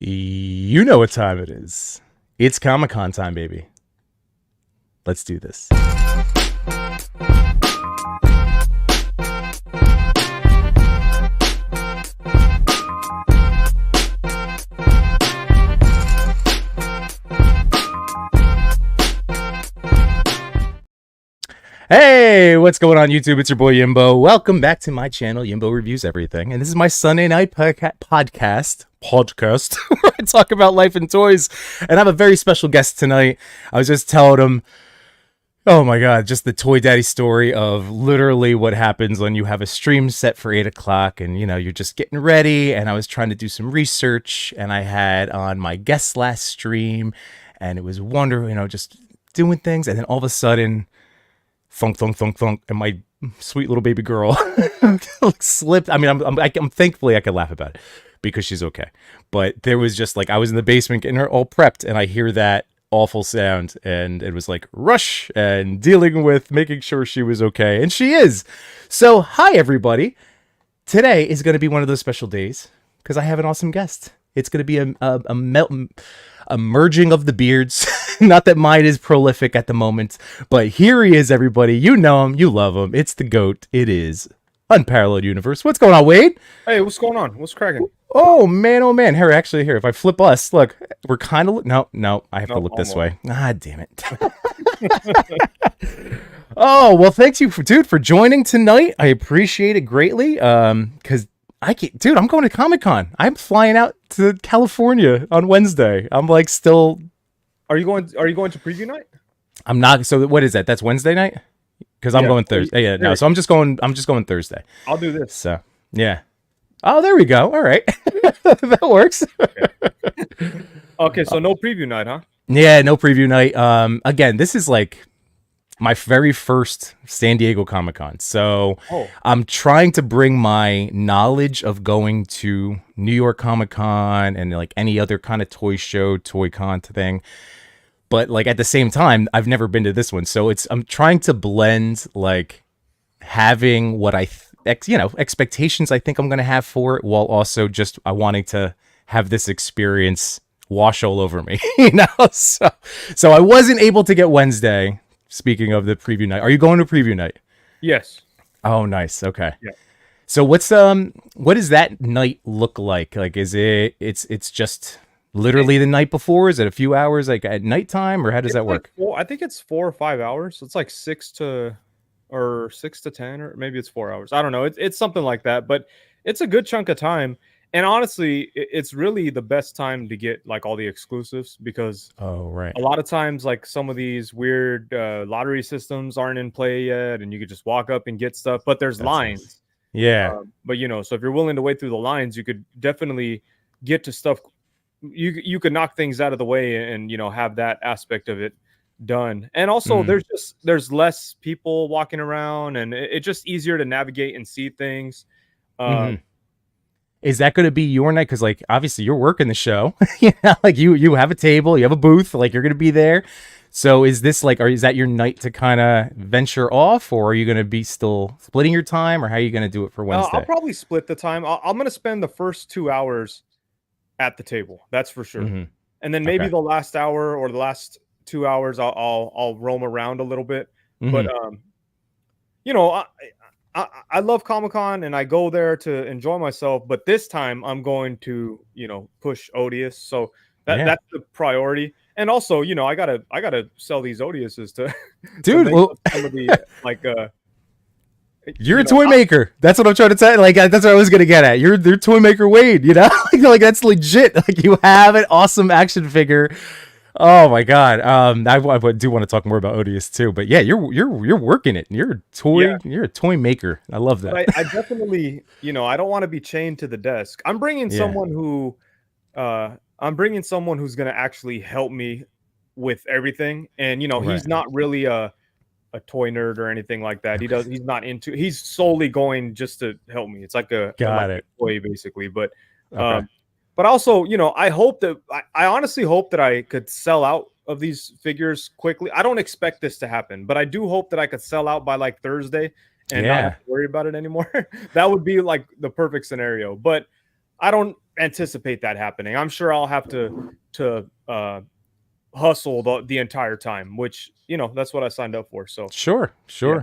You know what time it is. It's Comic-Con time, baby. Let's do this. Hey, what's going on YouTube? It's your boy Yimbo. Welcome back to my channel, Yimbo Reviews Everything. And this is my Sunday night podcast where I talk about life and toys. And I have a very special guest tonight. I was just telling him, oh my God, just the Toy Daddy story of literally what happens when you have a stream set for 8 o'clock and, you know, you're just getting ready. And I was trying to do some research and I had on my guest last stream and it was wonderful, you know, just doing things. And then all of a sudden, thunk, thunk, thunk, thunk, and my sweet little baby girl slipped. I mean, I'm thankfully I could laugh about it because she's okay. But there was just like, I was in the basement getting her all prepped and I hear that awful sound and it was like rush and dealing with making sure she was okay. And she is. So hi everybody. Today is going to be one of those special days because I have an awesome guest. It's going to be a merging of the beards. Not that mine is prolific at the moment, but here he is, everybody. You know him, you love him. It's the GOAT. It is Unparalleled Universe. What's going on, Wade? Hey, what's going on? What's cracking? Oh man. Here, actually, here. If I flip us, look, we're kind of no. I have to look this way. Ah, damn it. Oh well, thanks you for joining tonight. I appreciate it greatly. Because I'm going to Comic-Con. I'm flying out to California on Wednesday. I'm like still. Are you going to preview night? I'm not. So what is that? That's Wednesday night? Because I'm going Thursday. Yeah, no. So I'm just going Thursday. I'll do this. So yeah. Oh, there we go. All right, that works. Okay, so no preview night, huh? Yeah, no preview night. Again, this is like my very first San Diego ComicCon. So I'm trying to bring my knowledge of going to New York Comic-Con and like any other kind of toy show, toy con thing. But like at the same time, I've never been to this one. So I'm trying to blend like having what expectations I think I'm going to have for it while also just wanting to have this experience wash all over me, you know? So I wasn't able to get Wednesday. Speaking of the preview night, are you going to preview night? Yes. Oh, nice. Okay. Yeah. So what does that night look like? Like, it's just literally the night before? Is it a few hours like at nighttime, or how does that work? I think it's 4 or 5 hours. It's like 6 to 10, or maybe it's 4 hours. I don't know. It's something like that, but it's a good chunk of time. And honestly, it's really the best time to get like all the exclusives because a lot of times like some of these weird lottery systems aren't in play yet, and you could just walk up and get stuff. But there's lines. Nice. Yeah. But so if you're willing to wait through the lines, you could definitely get to stuff. You could knock things out of the way and have that aspect of it done. And also there's less people walking around, and it's just easier to navigate and see things. Is that going to be your night? Because like obviously you're working the show, like you have a table, you have a booth, like you're going to be there. So is this like, or is that your night to kind of venture off, or are you going to be still splitting your time, or how are you going to do it for Wednesday? I'll probably split the time. I'm going to spend the first 2 hours at the table. That's for sure. And then maybe the last hour or the last 2 hours, I'll roam around a little bit. But I love Comic-Con and I go there to enjoy myself, but this time I'm going to, push Odious. So that's the priority. And also, I gotta sell these Odiouses to dude. Some of the like you're a toy maker. That's what I'm trying to say. Like that's what I was gonna get at. You're toy maker Wade, like that's legit. Like you have an awesome action figure. Oh my God. I do want to talk more about Odious too, but yeah, you're working it. You're a toy maker. I love that. But I definitely, I don't want to be chained to the desk. I'm bringing someone who's going to actually help me with everything. And, he's not really a toy nerd or anything like that. He's solely going just to help me. It's like a toy basically, but, but also, I hope that I honestly hope that I could sell out of these figures quickly. I don't expect this to happen, but I do hope that I could sell out by like Thursday and not have to worry about it anymore. That would be like the perfect scenario. But I don't anticipate that happening. I'm sure I'll have to hustle the entire time, which, you know, that's what I signed up for. So sure. Yeah.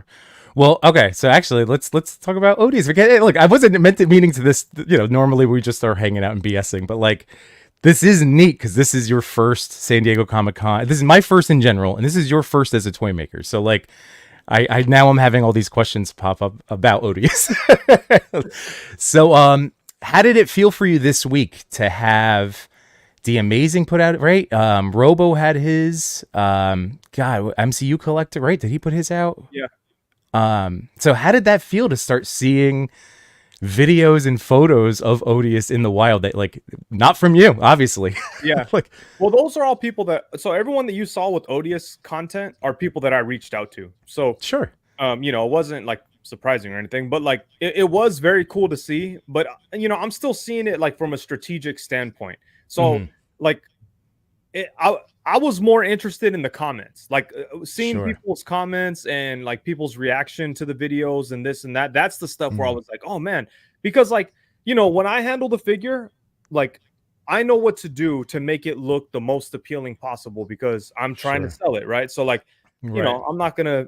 Well, okay, so actually, let's talk about Odious. Because look, I wasn't meaning to this. You know, normally we just are hanging out and BSing, but like, this is neat because this is your first San Diego ComicCon. This is my first in general, and this is your first as a toy maker. So like, I now I'm having all these questions pop up about Odious. So how did it feel for you this week to have The Amazing put out, right? Robo had his MCU Collector, right? Did he put his out? Yeah. So how did that feel to start seeing videos and photos of Odious in the wild that, like, not from you, obviously? Yeah. Like, well, those are all people so everyone that you saw with Odious content are people that I reached out to. So sure. You know, it wasn't like surprising or anything, but like it was very cool to see. But you know, I'm still seeing it like from a strategic standpoint. So like I was more interested in the comments, like seeing people's comments and like people's reaction to the videos and this and that. That's the stuff where I was like, oh man, because like, you know, when I handle the figure, like I know what to do to make it look the most appealing possible because I'm trying to sell it, right? So like, you know, I'm gonna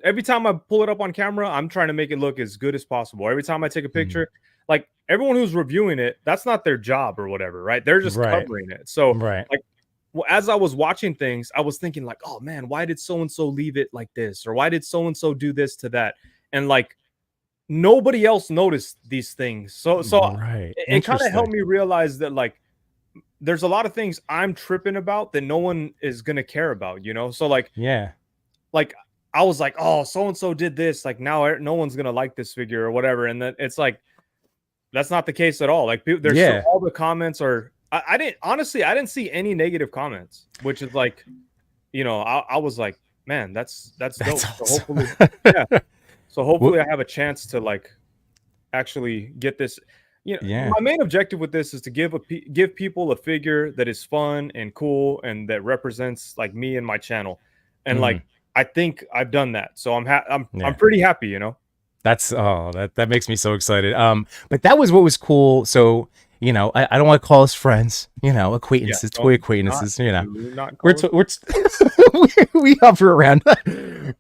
every time I pull it up on camera, I'm trying to make it look as good as possible. Every time I take a picture, like everyone who's reviewing it, that's not their job or whatever, right? They're just covering it. So like, well, as I was watching things, I was thinking like, oh man, why did so-and-so leave it like this? Or why did so-and-so do this to that? And like, nobody else noticed these things. So it kind of helped me realize that like, there's a lot of things I'm tripping about that no one is going to care about, you know? So like, like I was like, oh, so-and-so did this. Like now no one's going to like this figure or whatever. And then it's like, that's not the case at all. Like there's all the comments are, I didn't see any negative comments, which is like, you know, I was like, man, that's dope. Awesome. So hopefully, so hopefully I have a chance to like actually get this. You know, my main objective with this is to give people a figure that is fun and cool and that represents like me and my channel. And like, I think I've done that. So I'm pretty happy, you know. That's that makes me so excited. But that was what was cool. So, you know, I don't want to call us friends, you know, acquaintances, toy acquaintances, you know, we hover around.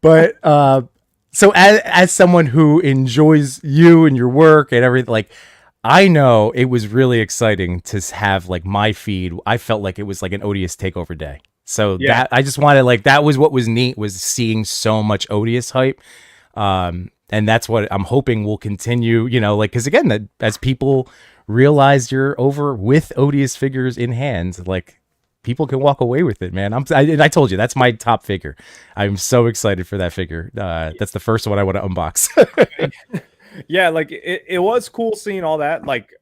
But so as someone who enjoys you and your work and everything, like, I know it was really exciting to have like my feed. I felt like it was like an Odious takeover day. So that I just wanted, like, that was what was neat, was seeing so much Odious hype. And that's what I'm hoping will continue, you know, like, because again, that as people realize you're over with Odious figures in hand, like, people can walk away with it, man. I told you, that's my top figure. I'm so excited for that figure. That's the first one I want to unbox. Yeah, like it was cool seeing all that, like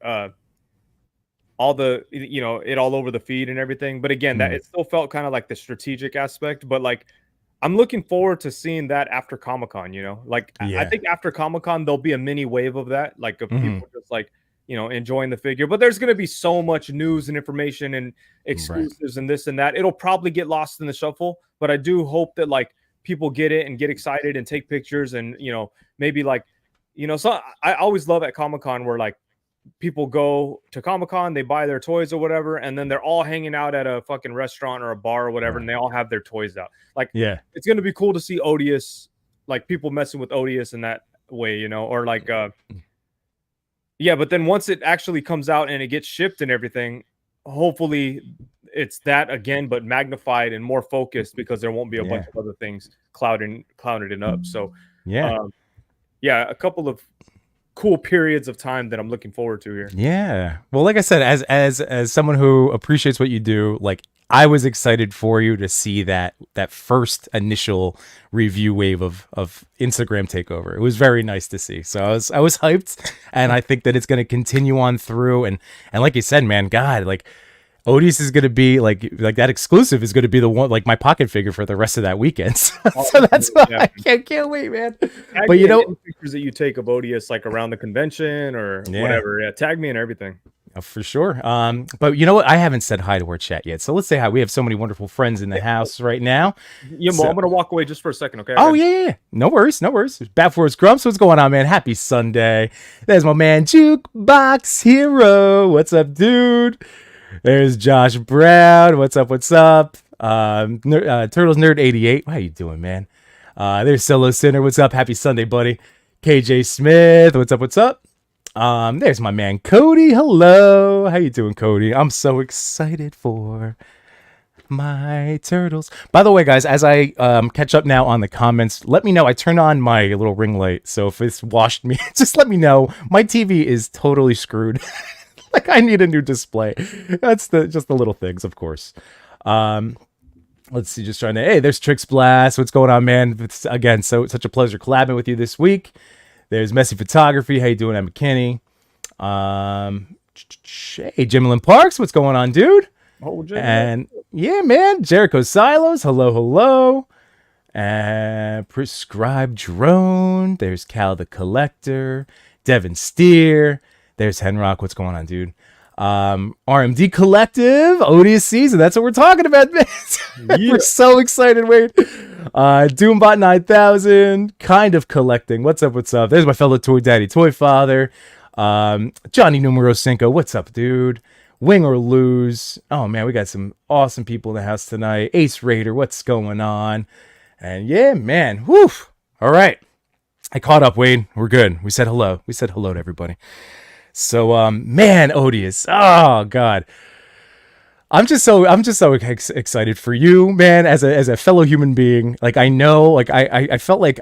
all the, you know, it all over the feed and everything. But again, that it still felt kind of like the strategic aspect. But like, I'm looking forward to seeing that after Comic-Con, you know, like I think after Comic-Con, there'll be a mini wave of that, like of people just like, you know, enjoying the figure. But there's going to be so much news and information and exclusives and this and that. It'll probably get lost in the shuffle. But I do hope that like people get it and get excited and take pictures and, you know, maybe like, you know, so I always love at Comic-Con where like people go to Comic-Con, they buy their toys or whatever, and then they're all hanging out at a fucking restaurant or a bar or whatever, and they all have their toys out. Like, it's gonna be cool to see Odious, like people messing with Odious in that way, you know, or like, but then once it actually comes out and it gets shipped and everything, hopefully it's that again, but magnified and more focused, because there won't be a bunch of other things clouding it up. So a couple of cool periods of time that I'm looking forward to here. Yeah. Well, like I said, as someone who appreciates what you do, like, I was excited for you to see that first initial review wave of Instagram takeover. It was very nice to see. So I was hyped, and I think that it's going to continue on through. And like you said, man, God, like, Odious is going to be like that exclusive is going to be the one, like, my pocket figure for the rest of that weekend. So that's why I can't wait, man. But you know, pictures that you take of Odious, like around the convention or whatever, tag me and everything. For sure. But you know what? I haven't said hi to our chat yet. So let's say hi. We have so many wonderful friends in the house right now. Yimbo, I'm gonna walk away just for a second, okay? Oh yeah. No worries, no worries. Bad for his grumps. What's going on, man? Happy Sunday. There's my man Jukebox Hero. What's up, dude? There's Josh Brown. What's up? What's up? Turtles Nerd 88. How you doing, man? There's Solo Sinner. What's up? Happy Sunday, buddy. KJ Smith. What's up? What's up? There's my man Cody. Hello. How you doing, Cody? I'm so excited for my turtles. By the way, guys, as I catch up now on the comments, let me know. I turned on my little ring light, so if it's washed me, just let me know. My TV is totally screwed. Like I need a new display. That's just the little things, of course. Let's see. Just trying to. Hey, there's Trix Blast. What's going on, man? It's, again, such a pleasure collabing with you this week. There's Messy Photography. How you doing, Emma McKinney? Hey, Jimlin Parks. What's going on, dude? Oh, and yeah, man, Jericho Silos. Hello, hello. And Prescribed Drone. There's Cal the Collector. Devin Steer. There's Henrock. What's going on, dude? RMD Collective, Odious season. That's what we're talking about, man. Yeah. We're so excited. Wait. Doombot 9000, kind of collecting. What's up? What's up? There's my fellow Toy Daddy, Toy Father. Johnny Numero Cinco. What's up, dude? Wing or Lose. Oh, man, we got some awesome people in the house tonight. Ace Raider. What's going on? And yeah, man. Whew. All right. I caught up, Wade. We're good. We said hello. We said hello to everybody. So, man, Odious. Oh God, I'm just so excited for you, man. As a fellow human being, like I know, like I felt like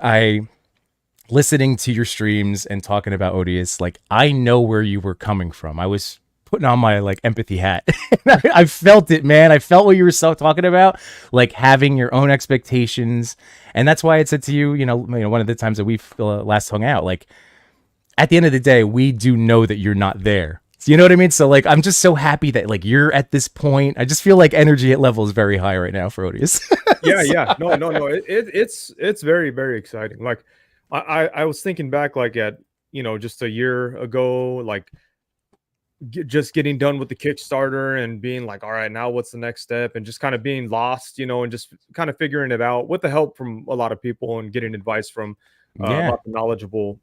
listening to your streams and talking about Odious, like I know where you were coming from. I was putting on my like empathy hat. I felt it, man. I felt what you were talking about, like having your own expectations, and that's why I said to you, you know, one of the times that we last hung out, like. At the end of the day, we do know that you're not there. So you know what I mean? So like, I'm just so happy that like you're at this point. I just feel like energy at level is very high right now for Odious. Yeah. No. It's very, very exciting. Like I was thinking back like at, you know, just a year ago, like just getting done with the Kickstarter and being like, all right, now what's the next step? And just kind of being lost, you know, and just kind of figuring it out with the help from a lot of people and getting advice from a lot of knowledgeable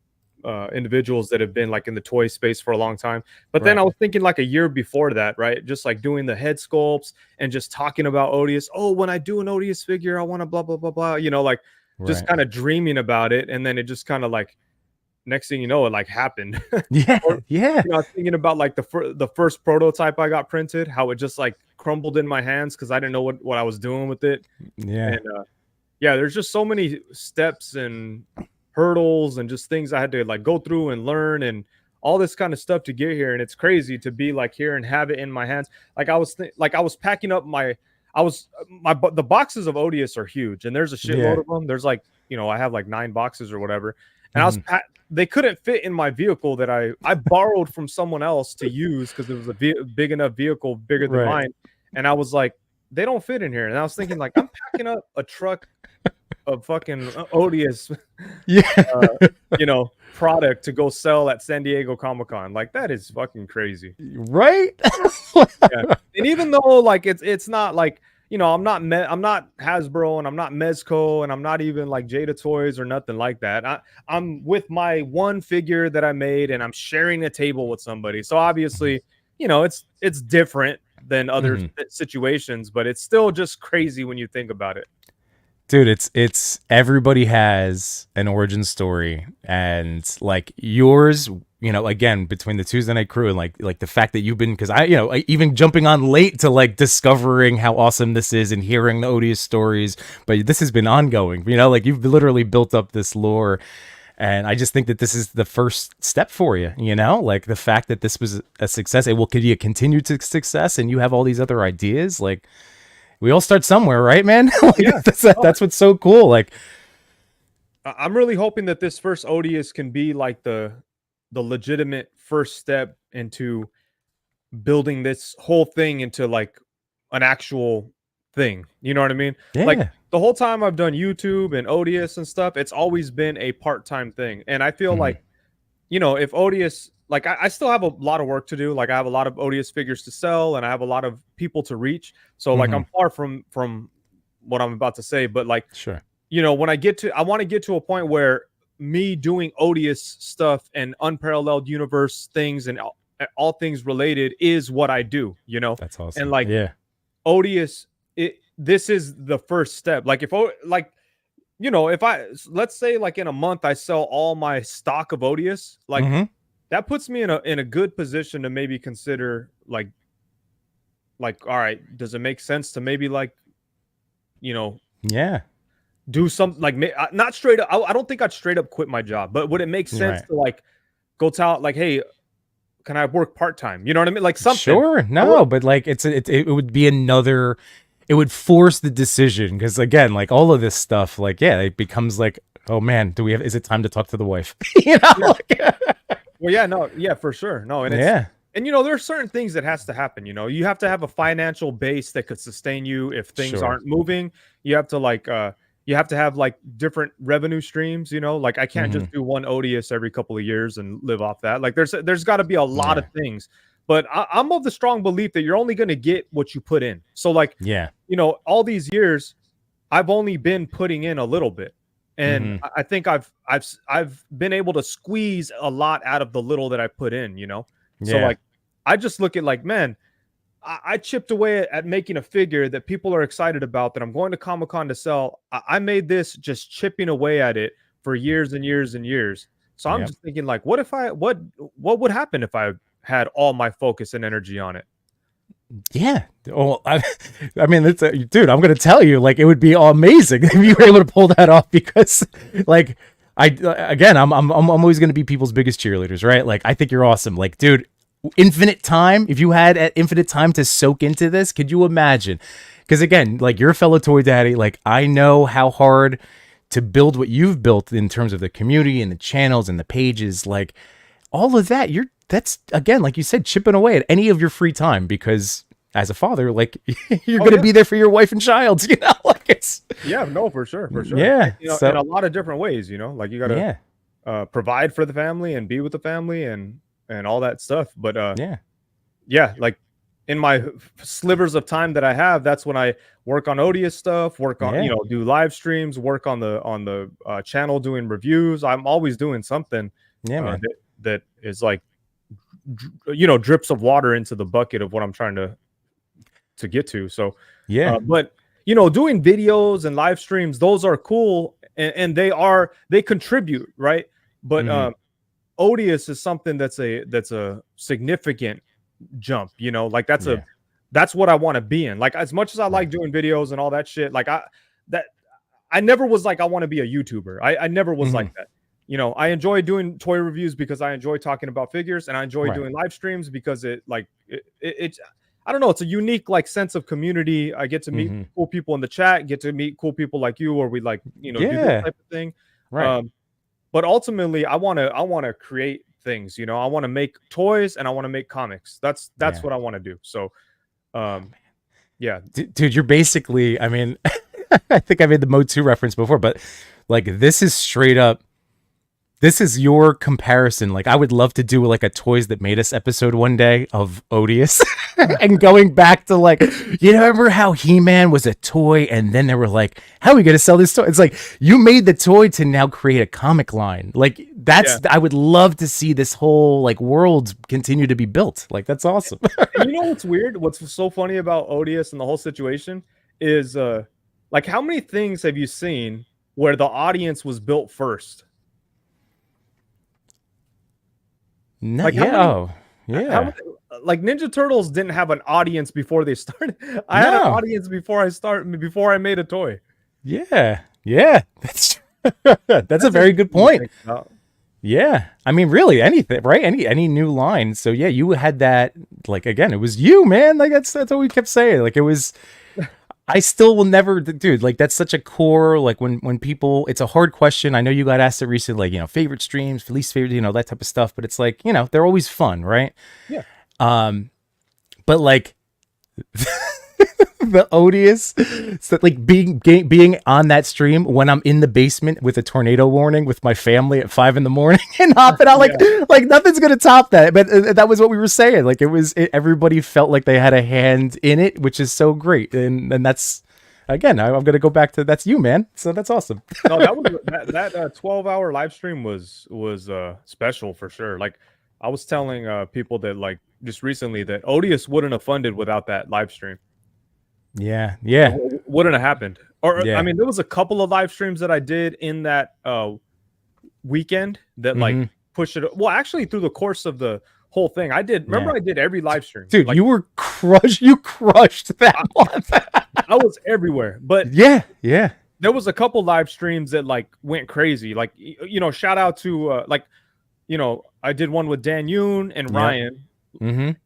individuals that have been like in the toy space for a long time. But then I was thinking like a year before that, right? Just like doing the head sculpts and just talking about Odious. Oh, when I do an Odious figure, I want to blah, blah, blah, blah, you know, like just kind of dreaming about it. And then it just kind of like, next thing you know, it like happened. Yeah. You know, I was thinking about like the first prototype I got printed, how it just like crumbled in my hands because I didn't know what I was doing with it. Yeah. And there's just so many steps and hurdles and just things I had to like go through and learn and all this kind of stuff to get here. And it's crazy to be like here and have it in my hands. Like I was packing up the boxes of Odious are huge and there's a shitload of them. There's like, you know, I have like 9 boxes or whatever. And they couldn't fit in my vehicle that I borrowed from someone else to use because it was a big enough vehicle, bigger than mine. And I was like, they don't fit in here. And I was thinking like, I'm packing up a truck of fucking Odious, you know, product to go sell at San Diego ComicCon. Like that is fucking crazy, right? And even though like it's not like, you know, I'm not Hasbro and I'm not Mezco and I'm not even like Jada Toys or nothing like that. I'm with my one figure that I made and I'm sharing a table with somebody. So obviously, you know, it's different than other situations, but it's still just crazy when you think about it. Dude, it's everybody has an origin story, and like yours, you know, again, between the Tuesday Night Crew and like the fact that you've been, because I, you know, even jumping on late to like discovering how awesome this is and hearing the Odious stories, but this has been ongoing, you know, like you've literally built up this lore, and I just think that this is the first step for you, you know, like the fact that this was a success, it will continue to success, and you have all these other ideas, like. We all start somewhere, right, man? Like, that's what's so cool. Like, I'm really hoping that this first Odious can be like the legitimate first step into building this whole thing into like an actual thing. You know what I mean? Yeah. Like the whole time I've done YouTube and Odious and stuff, it's always been a part-time thing. And I feel like, you know, if Odious, like I still have a lot of work to do. Like I have a lot of Odious figures to sell, and I have a lot of people to reach. So like I'm far from what I'm about to say, but like sure, when I want to get to a point where me doing Odious stuff and Unparalleled Universe things and all things related is what I do. That's awesome. And like Odious, this is the first step. Like if let's say like in a month I sell all my stock of Odious, like that puts me in a good position to maybe consider like all right, does it make sense to maybe like do something like not straight up. I don't think I'd straight up quit my job, but would it make sense to like go tell like, hey, can I work part-time? You know what I mean? Like something. Sure. No, but like it would be another, it would force the decision. Cause again, like all of this stuff, like, it becomes like, oh man, is it time to talk to the wife? Well, for sure. No. And and there are certain things that has to happen. You have to have a financial base that could sustain you if things aren't moving. You have to like, you have to have like different revenue streams, like I can't just do one Odious every couple of years and live off that. Like there's got to be a lot of things, but I'm of the strong belief that you're only going to get what you put in. So like, all these years I've only been putting in a little bit. And I think I've been able to squeeze a lot out of the little that I put in, So like, I just look at like, man, I chipped away at making a figure that people are excited about, that I'm going to Comic-Con to sell. I made this just chipping away at it for years and years and years. So I'm just thinking like, what would happen if I had all my focus and energy on it? Yeah. Well, I mean, dude, I'm going to tell you, like, it would be amazing if you were able to pull that off, because like, I'm always going to be people's biggest cheerleaders, right? Like, I think you're awesome. Like, dude, infinite time, if you had infinite time to soak into this, could you imagine? Because again, like, you're a fellow toy daddy. Like, I know how hard to build what you've built in terms of the community and the channels and the pages, like all of that. That's again, like you said, chipping away at any of your free time, because as a father, like, you're going to be there for your wife and child, like it's for sure. Yeah. So, in a lot of different ways, like you got to provide for the family and be with the family and all that stuff. But like in my slivers of time that I have, that's when I work on Odious stuff, work on do live streams, work on the channel doing reviews. I'm always doing something that is like drips of water into the bucket of what I'm trying to get to. So but doing videos and live streams, those are cool, and they contribute, right? But Odious is something that's a significant jump, like that's what I want to be in. Like, as much as I like doing videos and all that shit, like I never was like, I want to be a YouTuber. I never was like that. I enjoy doing toy reviews because I enjoy talking about figures, and I enjoy doing live streams because it I don't know, it's a unique like sense of community. I get to meet cool people in the chat, get to meet cool people like you, or we like do this type of thing. Right. But ultimately, I want to create things. I want to make toys and I want to make comics. That's what I want to do. So, dude, you're basically. I mean, I think I made the MOTU reference before, but like, this is straight up. This is your comparison. Like, I would love to do like a Toys That Made Us episode one day of Odious and going back to like, remember how He-Man was a toy and then they were like, how are we going to sell this toy? It's like, you made the toy to now create a comic line. Like, I would love to see this whole like world continue to be built. Like, that's awesome. And what's weird? What's so funny about Odious and the whole situation is like, how many things have you seen where the audience was built first? No, like like Ninja Turtles didn't have an audience before they started. I had an audience before I made a toy. That's a very good point. Yeah, I mean, really, anything, right? Any new line. So yeah, you had that. Like, again, it was you, man. Like, that's what we kept saying. Like, it was. I still will never, dude, like, that's such a core, like, when people, it's a hard question. I know you got asked it recently, like, favorite streams, least favorite, that type of stuff, but it's like, they're always fun, right? Yeah. But like, the Odious, so like being on that stream when I'm in the basement with a tornado warning with my family at 5 a.m. and hopping out like nothing's gonna top that. But that was what we were saying. Like everybody felt like they had a hand in it, which is so great. And that's again, I'm gonna go back to that's you, man. So that's awesome. No, that was that 12-hour live stream was special for sure. Like I was telling people that like just recently that Odious wouldn't have funded without that live stream. Yeah. Wouldn't have happened. Or I mean, there was a couple of live streams that I did in that weekend that like pushed it. Well, actually, through the course of the whole thing, I did. Remember, I did every live stream. Dude, like, you were crushed. You crushed that month. I was everywhere. But yeah. There was a couple live streams that like went crazy. Like shout out to I did one with Dan Yoon and Ryan. And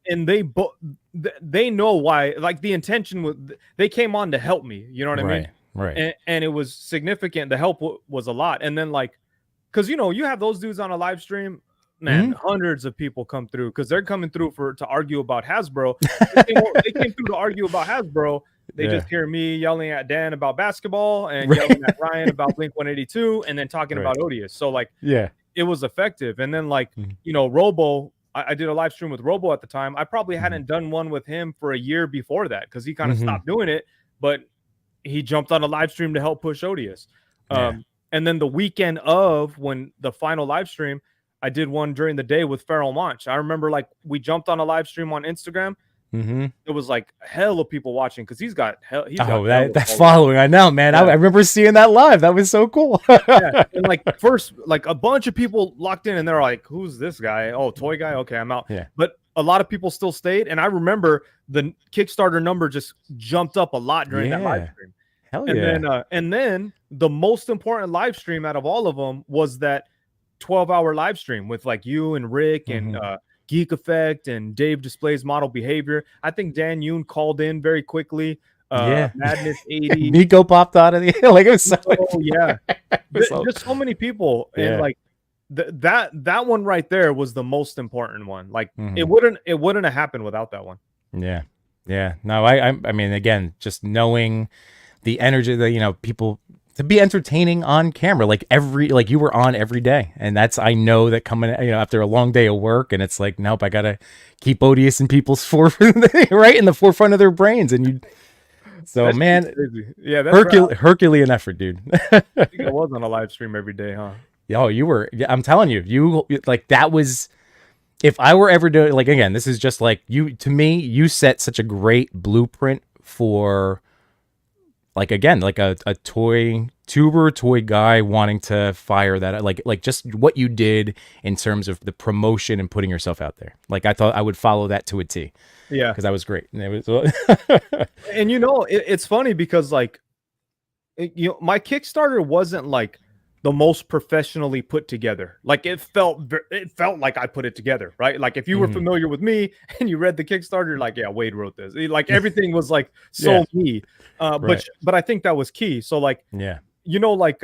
they know why, like the intention was they came on to help me, you know what I mean? Right. And it was significant. The help was a lot. And then like, cause you have those dudes on a live stream, man, hundreds of people come through because they're coming through to argue about Hasbro. They came through to argue about Hasbro. They just hear me yelling at Dan about basketball and yelling at Ryan about Blink-182 and then talking about Odious. So like, it was effective. And then like, Robo, I did a live stream with Robo at the time. I probably hadn't done one with him for a year before that because he kind of stopped doing it, but he jumped on a live stream to help push Odious. And then the weekend of when the final live stream, I did one during the day with Feral Monch. I remember like we jumped on a live stream on Instagram. It was like hell of people watching because he's got that following. I know, man. I remember seeing that live. That was so cool. And like first, like a bunch of people locked in, and they're like, "Who's this guy? Oh, toy guy. Okay, I'm out." Yeah. But a lot of people still stayed, and I remember the Kickstarter number just jumped up a lot during that live stream. Hell and then the most important live stream out of all of them was that 12-hour live stream with like you and Rick and Geek Effect and Dave Displays Model Behavior. I think Dan Yoon called in very quickly. Madness 80. Nico popped out of the like it was so just so many people. And like that one right there was the most important one. Like it wouldn't have happened without that one. Yeah. No, I mean, again, just knowing the energy that people to be entertaining on camera, like you were on every day. And that's, I know that coming, after a long day of work and it's like, nope, I got to keep Odious in people's right in the forefront of their brains. And that's crazy. Yeah. That's Herculean effort, dude. I think I was on a live stream every day, huh? Oh, you were, I'm telling you, like that was, if I were ever doing, like, again, this is just like to me, you set such a great blueprint for, like, again, like a toy tuber, toy guy wanting to fire that, like just what you did in terms of the promotion and putting yourself out there. Like, I thought I would follow that to a T. Yeah. Because that was great. And it was, and it's funny because like, my Kickstarter wasn't like the most professionally put together. Like it felt like I put it together, right? Like if you were familiar with me and you read the Kickstarter, you're like, yeah, Wade wrote this. Like everything was like so me. But I think that was key. So like, like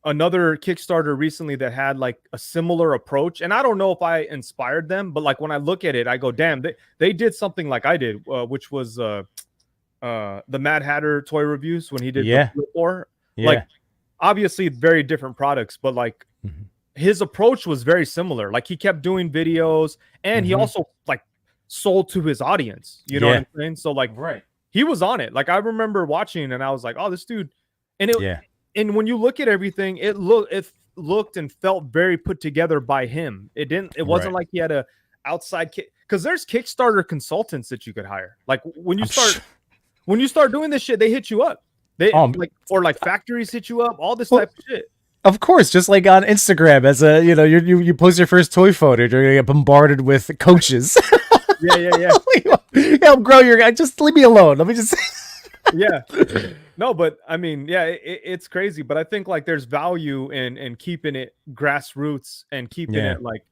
another Kickstarter recently that had like a similar approach, and I don't know if I inspired them, but like when I look at it, I go, damn, they did something like I did, which was the Mad Hatter toy reviews when he did before. Like obviously very different products, but like his approach was very similar. Like he kept doing videos and he also like sold to his audience, you know what I'm saying? So like, he was on it. Like I remember watching and I was like, oh, this dude. And and when you look at everything, it looked and felt very put together by him. It wasn't like he had a outside because there's Kickstarter consultants that you could hire. Like when you start doing this shit, they hit you up. They like factories hit you up, all this type of shit. Of course, just like on Instagram, as a you post your first toy photo, you're gonna get bombarded with coaches. Yeah. Help grow your guy. Just leave me alone. Let me just. No, but I mean, it's crazy. But I think like there's value in keeping it grassroots and keeping it like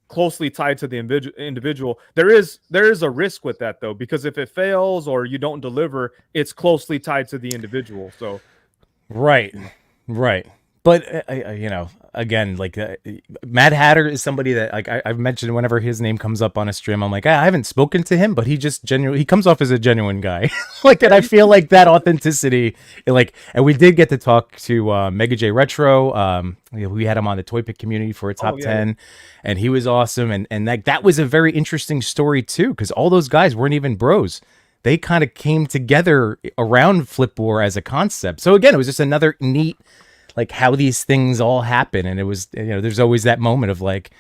closely tied to the individual. There is a risk with that though, because if it fails or you don't deliver, it's closely tied to the individual. So right. But you know, again, like Mad Hatter is somebody that like I've mentioned whenever his name comes up on a stream. I'm like, I haven't spoken to him, but he just genuinely he comes off as a genuine guy. Like, and I feel like that authenticity, like, and we did get to talk to Mega J Retro. We had him on the Toy Pick community for a top 10, and he was awesome. And that was a very interesting story too, because all those guys weren't even bros. They kind of came together around Flip War as a concept. So again, it was just another neat, like, how these things all happen. And it was, you know, there's always that moment of like,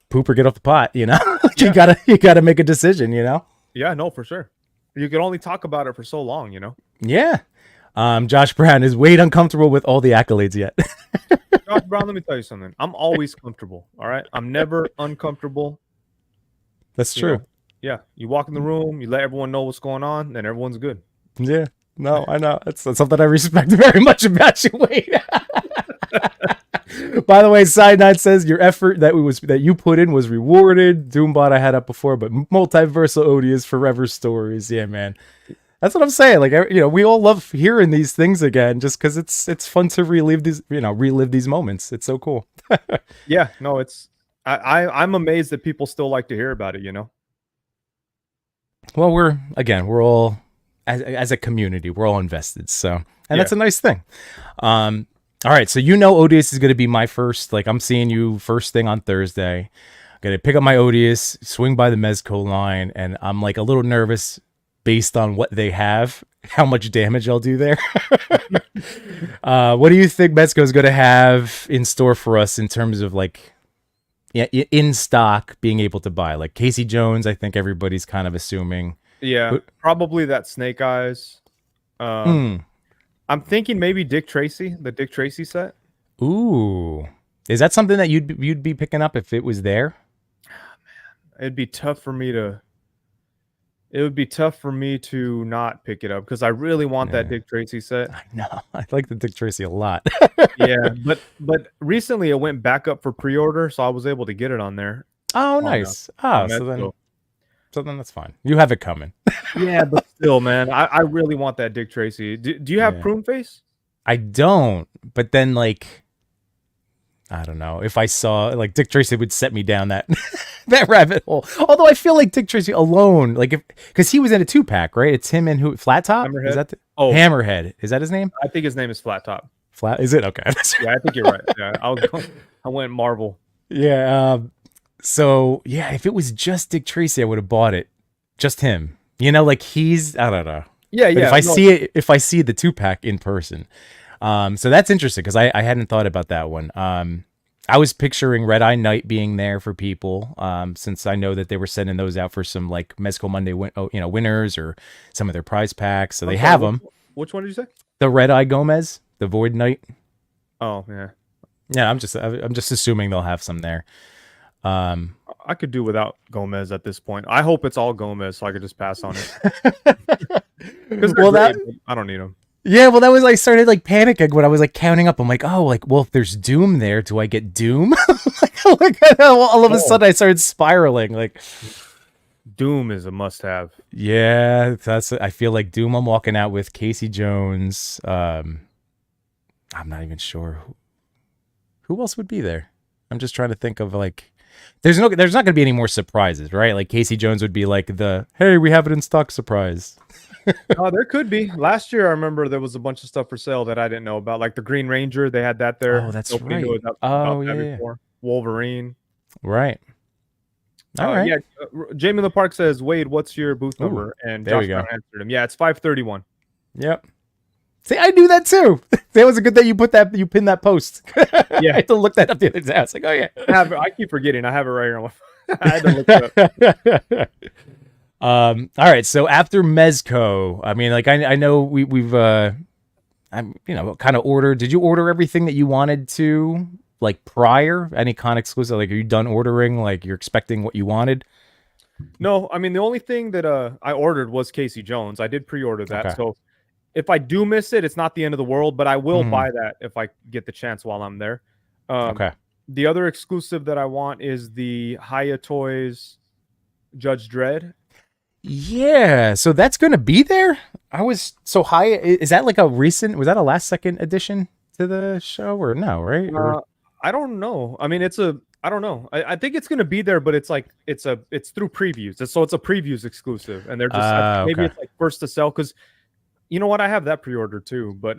poop or get off the pot, you know. You gotta make a decision, you know. Yeah, no, for sure. You can only talk about it for so long, you know. Yeah. Josh Brown, is Wade uncomfortable with all the accolades yet? Josh Brown, let me tell you something. I'm always comfortable. All right, I'm never uncomfortable. That's true. You know? Yeah, you walk in the room, you let everyone know what's going on, then everyone's good. Yeah, no, I know. That's something I respect very much about you, Wade. By the way, Side Note says your effort that you put in was rewarded. Doombot I had up before, but multiversal Odious forever stories. Yeah, man. That's what I'm saying. Like, you know, we all love hearing these things again, just because it's fun to relive these moments. It's so cool. Yeah, no, I'm amazed that people still like to hear about it. You know. Well, we're all as a community, we're all invested. So, and that's a nice thing. All right, so you know, Odious is going to be my first. Like, I'm seeing you first thing on Thursday. I'm gonna pick up my Odious, swing by the Mezco line, and I'm like a little nervous based on what they have, how much damage I'll do there. What do you think Mezco is going to have in store for us in terms of like, in stock, being able to buy? Like Casey Jones, I think everybody's kind of assuming. Yeah, probably that Snake Eyes. I'm thinking maybe Dick Tracy, the Dick Tracy set. Ooh, is that something that you'd be picking up if it was there? Oh, man, it'd be tough for me to. It would be tough for me to not pick it up because I really want that Dick Tracy set. I know. I like the Dick Tracy a lot. Yeah, but recently it went back up for pre-order, so I was able to get it on there. Oh, nice. So then that's fine. You have it coming. Yeah, but still, man, I really want that Dick Tracy. Do you have Prune Face? I don't, but then like, I don't know, if I saw like Dick Tracy would set me down that that rabbit hole. Although I feel like Dick Tracy alone, like because he was in a 2-pack, right? It's him and who? Flat Top? Hammerhead? Is that Hammerhead? Is that his name? I think his name is Flat Top. Flat? Is it? Okay. Yeah, I think you're right. Yeah, I went Marvel. Yeah. So yeah, if it was just Dick Tracy, I would have bought it. Just him. You know, like I don't know. Yeah, but if I see the 2-pack in person. So that's interesting because I hadn't thought about that one. I was picturing Red Eye Knight being there for people, since I know that they were sending those out for some like Mezco Monday winners or some of their prize packs. So they have them. Which one did you say? The Red Eye Gomez, the Void Knight. Oh yeah. Yeah, I'm just assuming they'll have some there. I could do without Gomez at this point. I hope it's all Gomez so I could just pass on it. Because I don't need them. Yeah, well, that was I started like panicking when I was like counting up. I'm like, oh, like, well, if there's Doom there, do I get Doom? All of a sudden I started spiraling. Like, Doom is a must-have. Yeah, I feel like Doom. I'm walking out with Casey Jones. I'm not even sure who else would be there. I'm just trying to think of like, there's not going to be any more surprises, right? Like Casey Jones would be like the, hey, we have it in stock surprise. Oh, there could be. Last year, I remember there was a bunch of stuff for sale that I didn't know about, like the Green Ranger. They had that there. Oh, that's right. Before. Wolverine. Right. All right. Yeah. Jamie in the Park says, Wade, what's your booth number? And Josh Brown answered him. Yeah, it's 531. Yep. See, I knew that too. That was a good that you pinned that post. Yeah, I had to look that up the other day. I was like, oh yeah. I keep forgetting. I have it right here. I had to look it up. All right. So after Mezco, I mean, like I know we've I'm kind of ordered. Did you order everything that you wanted to like prior? Any con exclusive? Like, are you done ordering? Like, you're expecting what you wanted? No, I mean the only thing that I ordered was Casey Jones. I did pre-order that, okay. So if I do miss it, it's not the end of the world. But I will buy that if I get the chance while I'm there. Okay. The other exclusive that I want is the Hiya Toys Judge Dredd. Yeah, so that's gonna be there. I was so high. Is that like a recent? Was that a last second edition to the show or no? Right? I don't know. I mean, I don't know. I think it's gonna be there, but it's like it's through previews. So it's a previews exclusive, and they're just maybe it's like first to sell because you know what, I have that pre-order too. But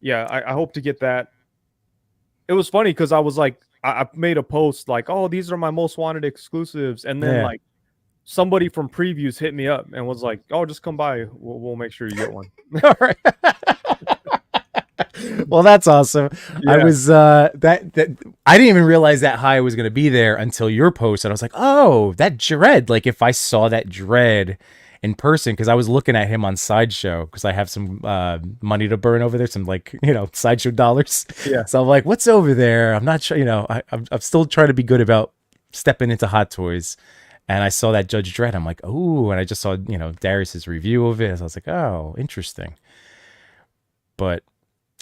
yeah, I hope to get that. It was funny because I was like, I made a post like, oh, these are my most wanted exclusives, and then like somebody from previews hit me up and was like, oh, just come by, we'll make sure you get one. All right. Well, that's awesome. Yeah. I was that I didn't even realize that high was going to be there until your post, and I was like, oh, that Dread. Like if I saw that Dread in person, because I was looking at him on Sideshow because I have some money to burn over there, some like Sideshow dollars. Yeah. So I'm like, what's over there? I'm not sure. I'm still trying to be good about stepping into Hot Toys. And I saw that Judge Dredd. I'm like, oh, and I just saw, Darius's review of it. So I was like, oh, interesting. But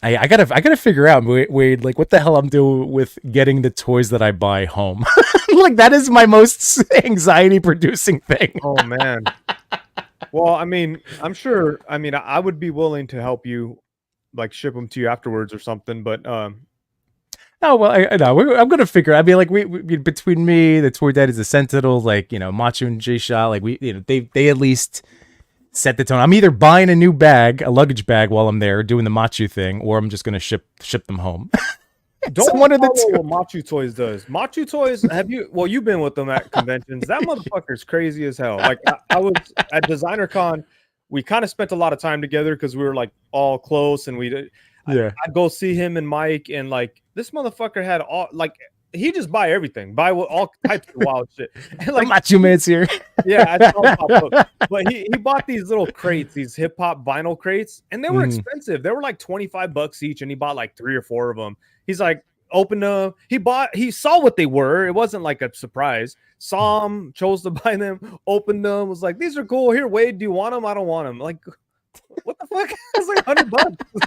I gotta figure out, Wade, like what the hell I'm doing with getting the toys that I buy home. Like that is my most anxiety producing thing. Oh man. Well, I mean, I'm sure. I mean, I would be willing to help you, like ship them to you afterwards or something. But oh well, I know. I'm gonna figure. I mean, like we between me, the tour daddies, the Sentinel, like MOTU and J Shot, like they at least set the tone. I'm either buying a new bag, a luggage bag, while I'm there doing the MOTU thing, or I'm just gonna ship them home. Don't one of the two. What MOTU Toys does. MOTU Toys, have you? Well, you've been with them at conventions. That motherfucker's crazy as hell. Like I was at Designer Con. We kind of spent a lot of time together because we were like all close, and I'd go see him and Mike, and like this motherfucker had all like he just buy everything, buy all types of wild shit. And like MOTU man's here. Yeah, I saw pop up. But he bought these little crates, these hip hop vinyl crates, and they were expensive. They were like $25 each, and he bought like 3 or 4 of them. He's like, opened them. He saw what they were. It wasn't like a surprise. Saw them, chose to buy them, opened them, was like, these are cool. Here, Wade, do you want them? I don't want them. Like, what the fuck? It's like $100.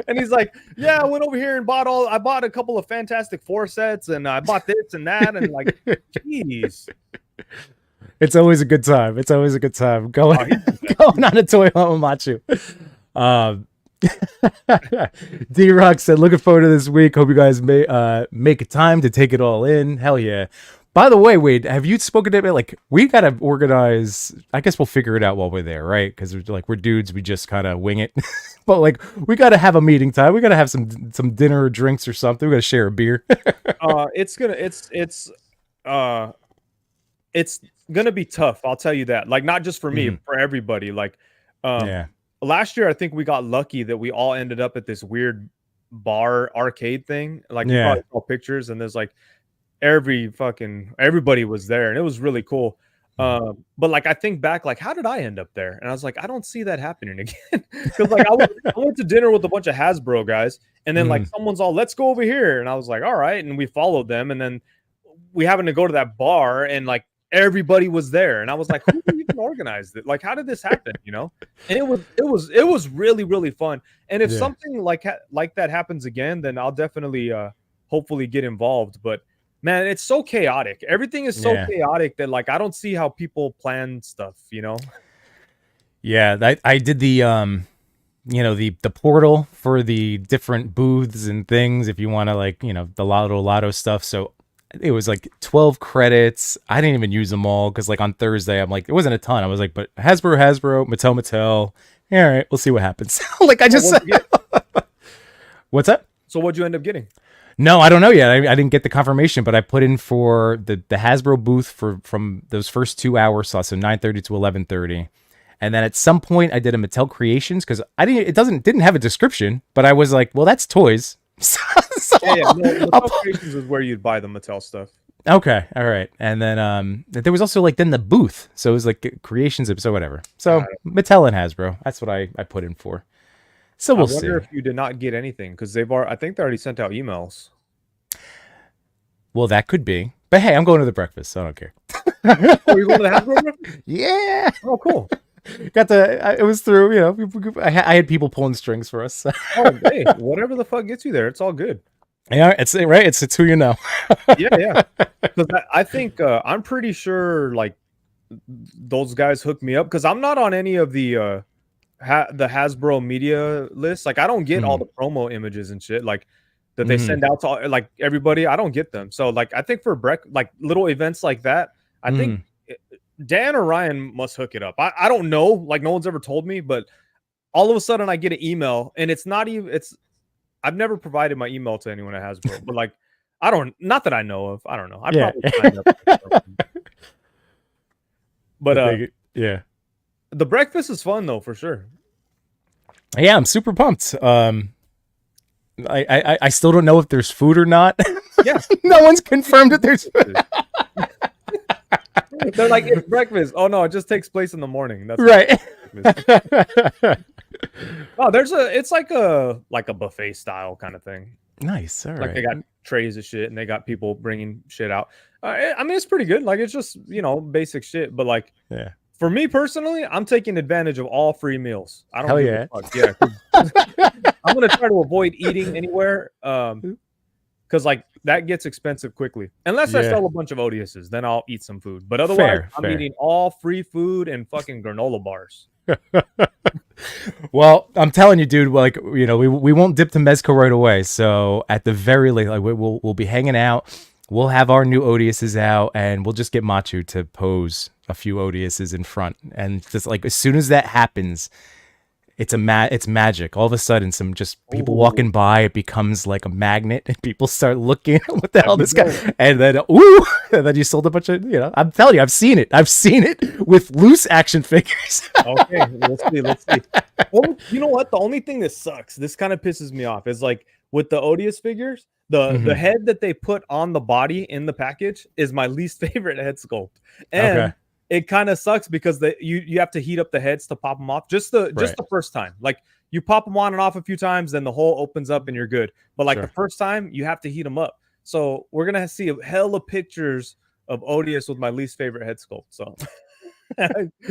And he's like, yeah, I went over here and I bought a couple of Fantastic Four sets, and I bought this and that, and like, jeez. It's always a good time. It's always a good time going on a toy hunt with Machu. D-Rock said, looking forward to this week. Hope you guys may make time to take it all in. Hell yeah. By the way, Wade, have you spoken to me? Like, we got to organize. I guess we'll figure it out while we're there, right? Because we're dudes. We just kind of wing it. But like, we got to have a meeting time. We got to have some dinner or drinks or something. We got to share a beer. It's gonna be tough. I'll tell you that. Like, not just for me, for everybody. Like, last year, I think we got lucky that we all ended up at this weird bar arcade thing. Like, you probably saw pictures, and there's like everybody was there, and it was really cool. But like, I think back, like, how did I end up there? And I was like, I don't see that happening again. Because like, I went to dinner with a bunch of Hasbro guys, and then like someone's all, let's go over here, and I was like, all right, and we followed them, and then we happened to go to that bar, and like everybody was there, and I was like, who even organized it? Like, how did this happen? And it was really, really fun. And if something like that happens again, then I'll definitely hopefully get involved. But man, it's so chaotic. Everything is so chaotic that like I don't see how people plan stuff. Yeah, I did the the portal for the different booths and things. If you want to like the lotto stuff, so. It was like 12 credits. I didn't even use them all because like on Thursday, I'm like, it wasn't a ton. I was like, but Hasbro, Mattel. Yeah, all right, we'll see what happens. Like I just What's that? So what'd you end up getting? No, I don't know yet. I didn't get the confirmation, but I put in for the Hasbro booth from those first 2 hour slots, so 9:30 to 11:30. And then at some point I did a Mattel Creations because it didn't have a description, but I was like, well, that's toys. Mattel Creations is where you'd buy the Mattel stuff. Okay, all right. And then there was also like then the booth, so it was like Creations, so whatever. So Mattel and Hasbro, that's what I put in for. So we'll see. I wonder if you did not get anything because I think they already sent out emails. Well, that could be. But hey, I'm going to the breakfast, so I don't care. Oh, you're going to the Hasbro breakfast? Yeah. Oh, cool. It was through, I had people pulling strings for us. So. Oh, hey, whatever the fuck gets you there, it's all good. Yeah, it's right. It's who you know. Yeah. Because I think I'm pretty sure like those guys hooked me up because I'm not on any of the the Hasbro media list. Like I don't get all the promo images and shit like that they send out to like everybody. I don't get them. So like I think for like little events like that, I think Dan or Ryan must hook it up. I don't know. Like no one's ever told me, but all of a sudden I get an email and it's not even I've never provided my email to anyone at Hasbro, but like not that I know of. I don't know. I probably signed up. But yeah. The breakfast is fun though, for sure. Yeah, I'm super pumped. I still don't know if there's food or not. Yeah. No one's confirmed that there's food. They're like, it's breakfast. Oh no, it just takes place in the morning. That's right. Oh, it's like a buffet style kind of thing. Nice. All right. They got trays of shit and they got people bringing shit out. I mean, it's pretty good. Like it's just, basic shit. But like, yeah. For me personally, I'm taking advantage of all free meals. I don't. Hell yeah. Yeah. I'm gonna try to avoid eating anywhere. Because like that gets expensive quickly. Unless I sell a bunch of Odiouses, then I'll eat some food. But otherwise, I'm eating all free food and fucking granola bars. Well, I'm telling you, dude. Like we won't dip to mezco right away. So at the very least, like we'll be hanging out. We'll have our new Odiouses out, and we'll just get MOTU to pose a few Odiouses in front. And just like as soon as that happens, it's magic. All of a sudden, some just people walking by, it becomes like a magnet, and people start looking at what the hell this guy. And then and then you sold a bunch of I'm telling you, I've seen it with loose action figures. Okay, let's see. Well, you know what? The only thing that sucks, this kind of pisses me off, is like with the Odious figures. The head that they put on the body in the package is my least favorite head sculpt, and it kind of sucks because you have to heat up the heads to pop them off just the first time. Like you pop them on and off a few times, then the hole opens up and you're good. But like the first time, you have to heat them up. So we're gonna see a hell of pictures of Odious with my least favorite head sculpt. So,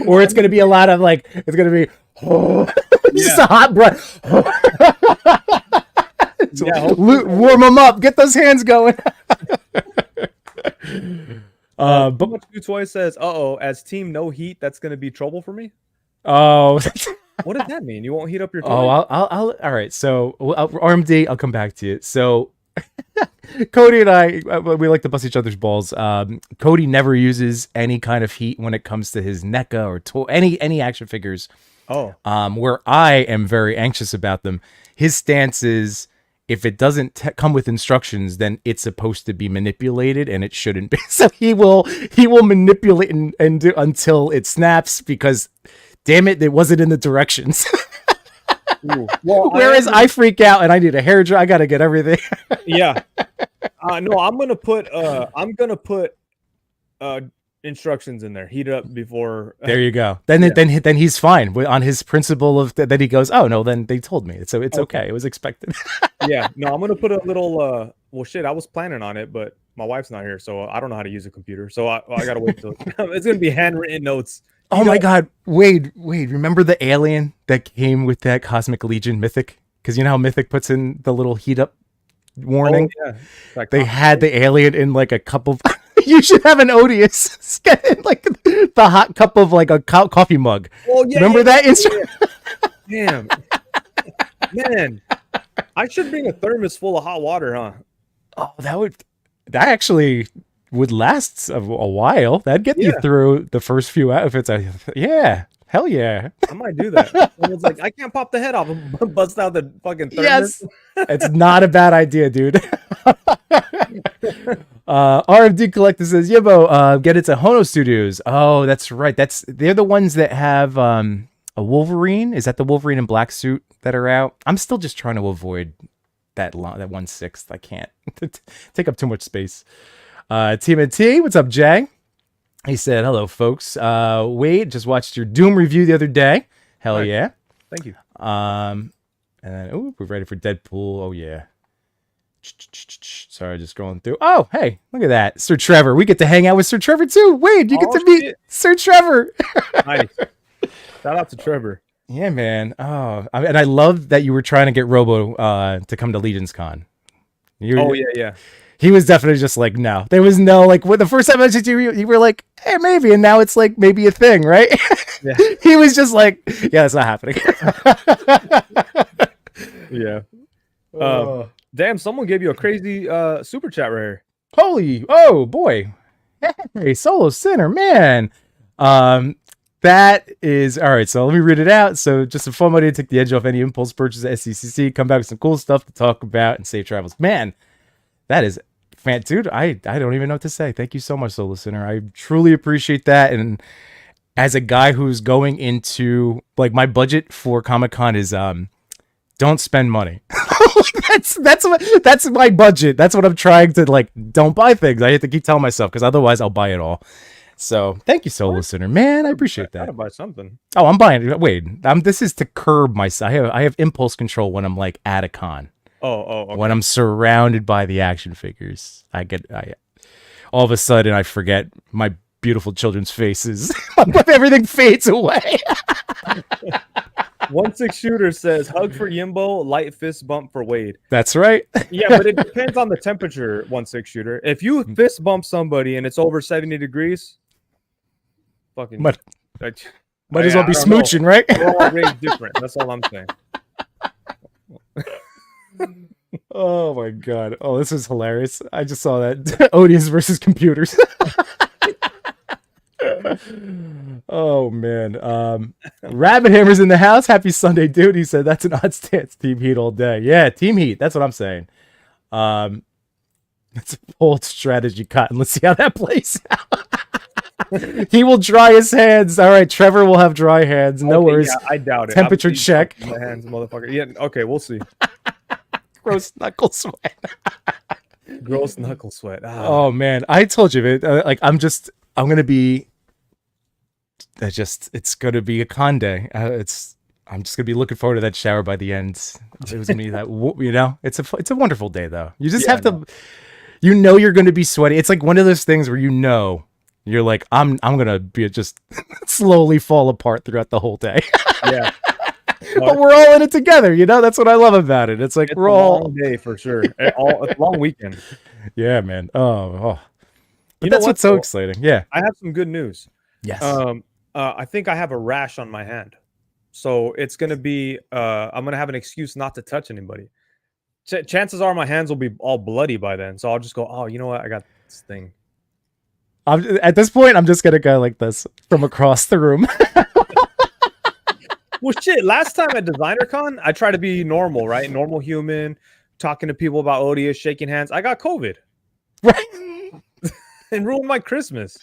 or it's gonna be a lot of like it's gonna be just a hot breath. Warm them up. Get those hands going. But much new toy says, as team no heat, that's going to be trouble for me. Oh, what does that mean? You won't heat up your toy? Oh, I'll all right. So RMD, I'll come back to you. So Cody and I, we like to bust each other's balls. Cody never uses any kind of heat when it comes to his NECA or toy, any action figures. Where I am very anxious about them. His stance is, if it doesn't come with instructions, then it's supposed to be manipulated, and it shouldn't be. So he will manipulate and do until it snaps, because, damn it wasn't in the directions. Well, whereas I freak out and I need a hair dryer. I got to get everything. Yeah. No, I'm gonna put instructions in there. Heat it up before. There you go. Then he's fine on his principle of that. He goes, oh no, then they told me, so it's okay. It was expected. Yeah. No, I'm gonna put a little. Well, shit. I was planning on it, but my wife's not here, so I don't know how to use a computer. So I gotta wait till it's gonna be handwritten notes. My God, Wade, remember the alien that came with that Cosmic Legion Mythic? Because you know how Mythic puts in the little heat up warning. They had the alien in like a cup of. You should have an Odious like the hot cup of like a coffee mug. Remember that instrument? Damn, man, I should bring a thermos full of hot water, huh? Oh, that actually would last a while. That'd get you through the first few outfits. Hell yeah. I might do that. Someone's like, I can't pop the head off and bust out the fucking thermos. Yes, it's not a bad idea, dude. RFD Collector says, Yimbo, get it to Hono Studios. Oh, that's right. They're the ones that have a Wolverine. Is that the Wolverine in black suit that are out? I'm still just trying to avoid that 1/6. I can't take up too much space. TMNT, what's up, Jay? He said, hello, folks. Wade, just watched your Doom review the other day. Hell yeah. Thank you. And then, we're ready for Deadpool. Oh, yeah. Sorry, just scrolling through. Oh, hey, look at that. Sir Trevor. We get to hang out with Sir Trevor, too. Wade, you get to meet Sir Trevor. Nice. Shout out to Trevor. Yeah, man. Oh, and I love that you were trying to get Robo to come to Legion's Con. Yeah. He was definitely just like, no. There was no, like, when the first time I mentioned you were like, Hey, maybe. And now it's like maybe a thing, right? Yeah. He was just like, yeah, it's not happening. Yeah. Damn, someone gave you a crazy super chat right here. Holy, oh boy. Hey, Solo Sinner, man. That is all right. So let me read it out. So just a fun way to take the edge off any impulse purchase at SDCC. Come back with some cool stuff to talk about and safe travels. Man, that is dude. I don't even know what to say. Thank you so much, Solo Sinner. I truly appreciate that. And as a guy who's going into like my budget for Comic-Con is don't spend money. that's my budget. That's what I'm trying to like. Don't buy things. I have to keep telling myself because otherwise I'll buy it all. So thank you, Solo Sinner, man. I appreciate that. I gotta buy something. Oh, I'm buying it. Wait, this is to curb myself. I have impulse control when I'm like at a con. Okay. When I'm surrounded by the action figures, I all of a sudden I forget my beautiful children's faces. Everything fades away. 1-6 Shooter says hug for Yimbo, light fist bump for Wade. That's right. Yeah, but it depends on the temperature, 1-6 Shooter. If you fist bump somebody and it's over 70 degrees, fucking might as well be smooching, right? We're all raised different. That's all I'm saying. Oh my god. Oh, this is hilarious. I just saw that. Odious versus computers. Oh man. Rabbit Hammer's in the house. Happy Sunday, dude. He said that's an odd stance. Team Heat all day. Yeah, Team Heat. That's what I'm saying. It's a bold strategy, Cotton. Let's see how that plays out. He will dry his hands. All right, Trevor will have dry hands. No worries. Yeah, I doubt it. Temperature check. My hands, motherfucker. Yeah, okay, we'll see. Gross knuckle sweat. Gross knuckle sweat. Oh man, I told you, like I'm gonna be. It's gonna be a con day. I'm just gonna be looking forward to that shower by the end. It was gonna be that, you know. It's a wonderful day though. You just have to, you're gonna be sweaty. It's like one of those things where you're like I'm gonna be just slowly fall apart throughout the whole day. Yeah. But we're all in it together, you know. That's what I love about it. It's like we're all long day for sure. It's a long weekend. Yeah, man. Oh. But that's what's so exciting. Yeah. I have some good news. Yes. I think I have a rash on my hand, so it's gonna be. I'm gonna have an excuse not to touch anybody. Chances are my hands will be all bloody by then, so I'll just go. Oh, you know what? I got this thing. At this point, I'm just gonna go like this from across the room. Well, shit. Last time at DesignerCon, I tried to be normal, right? Normal human, talking to people about Odious, shaking hands. I got COVID, right? And ruined my Christmas.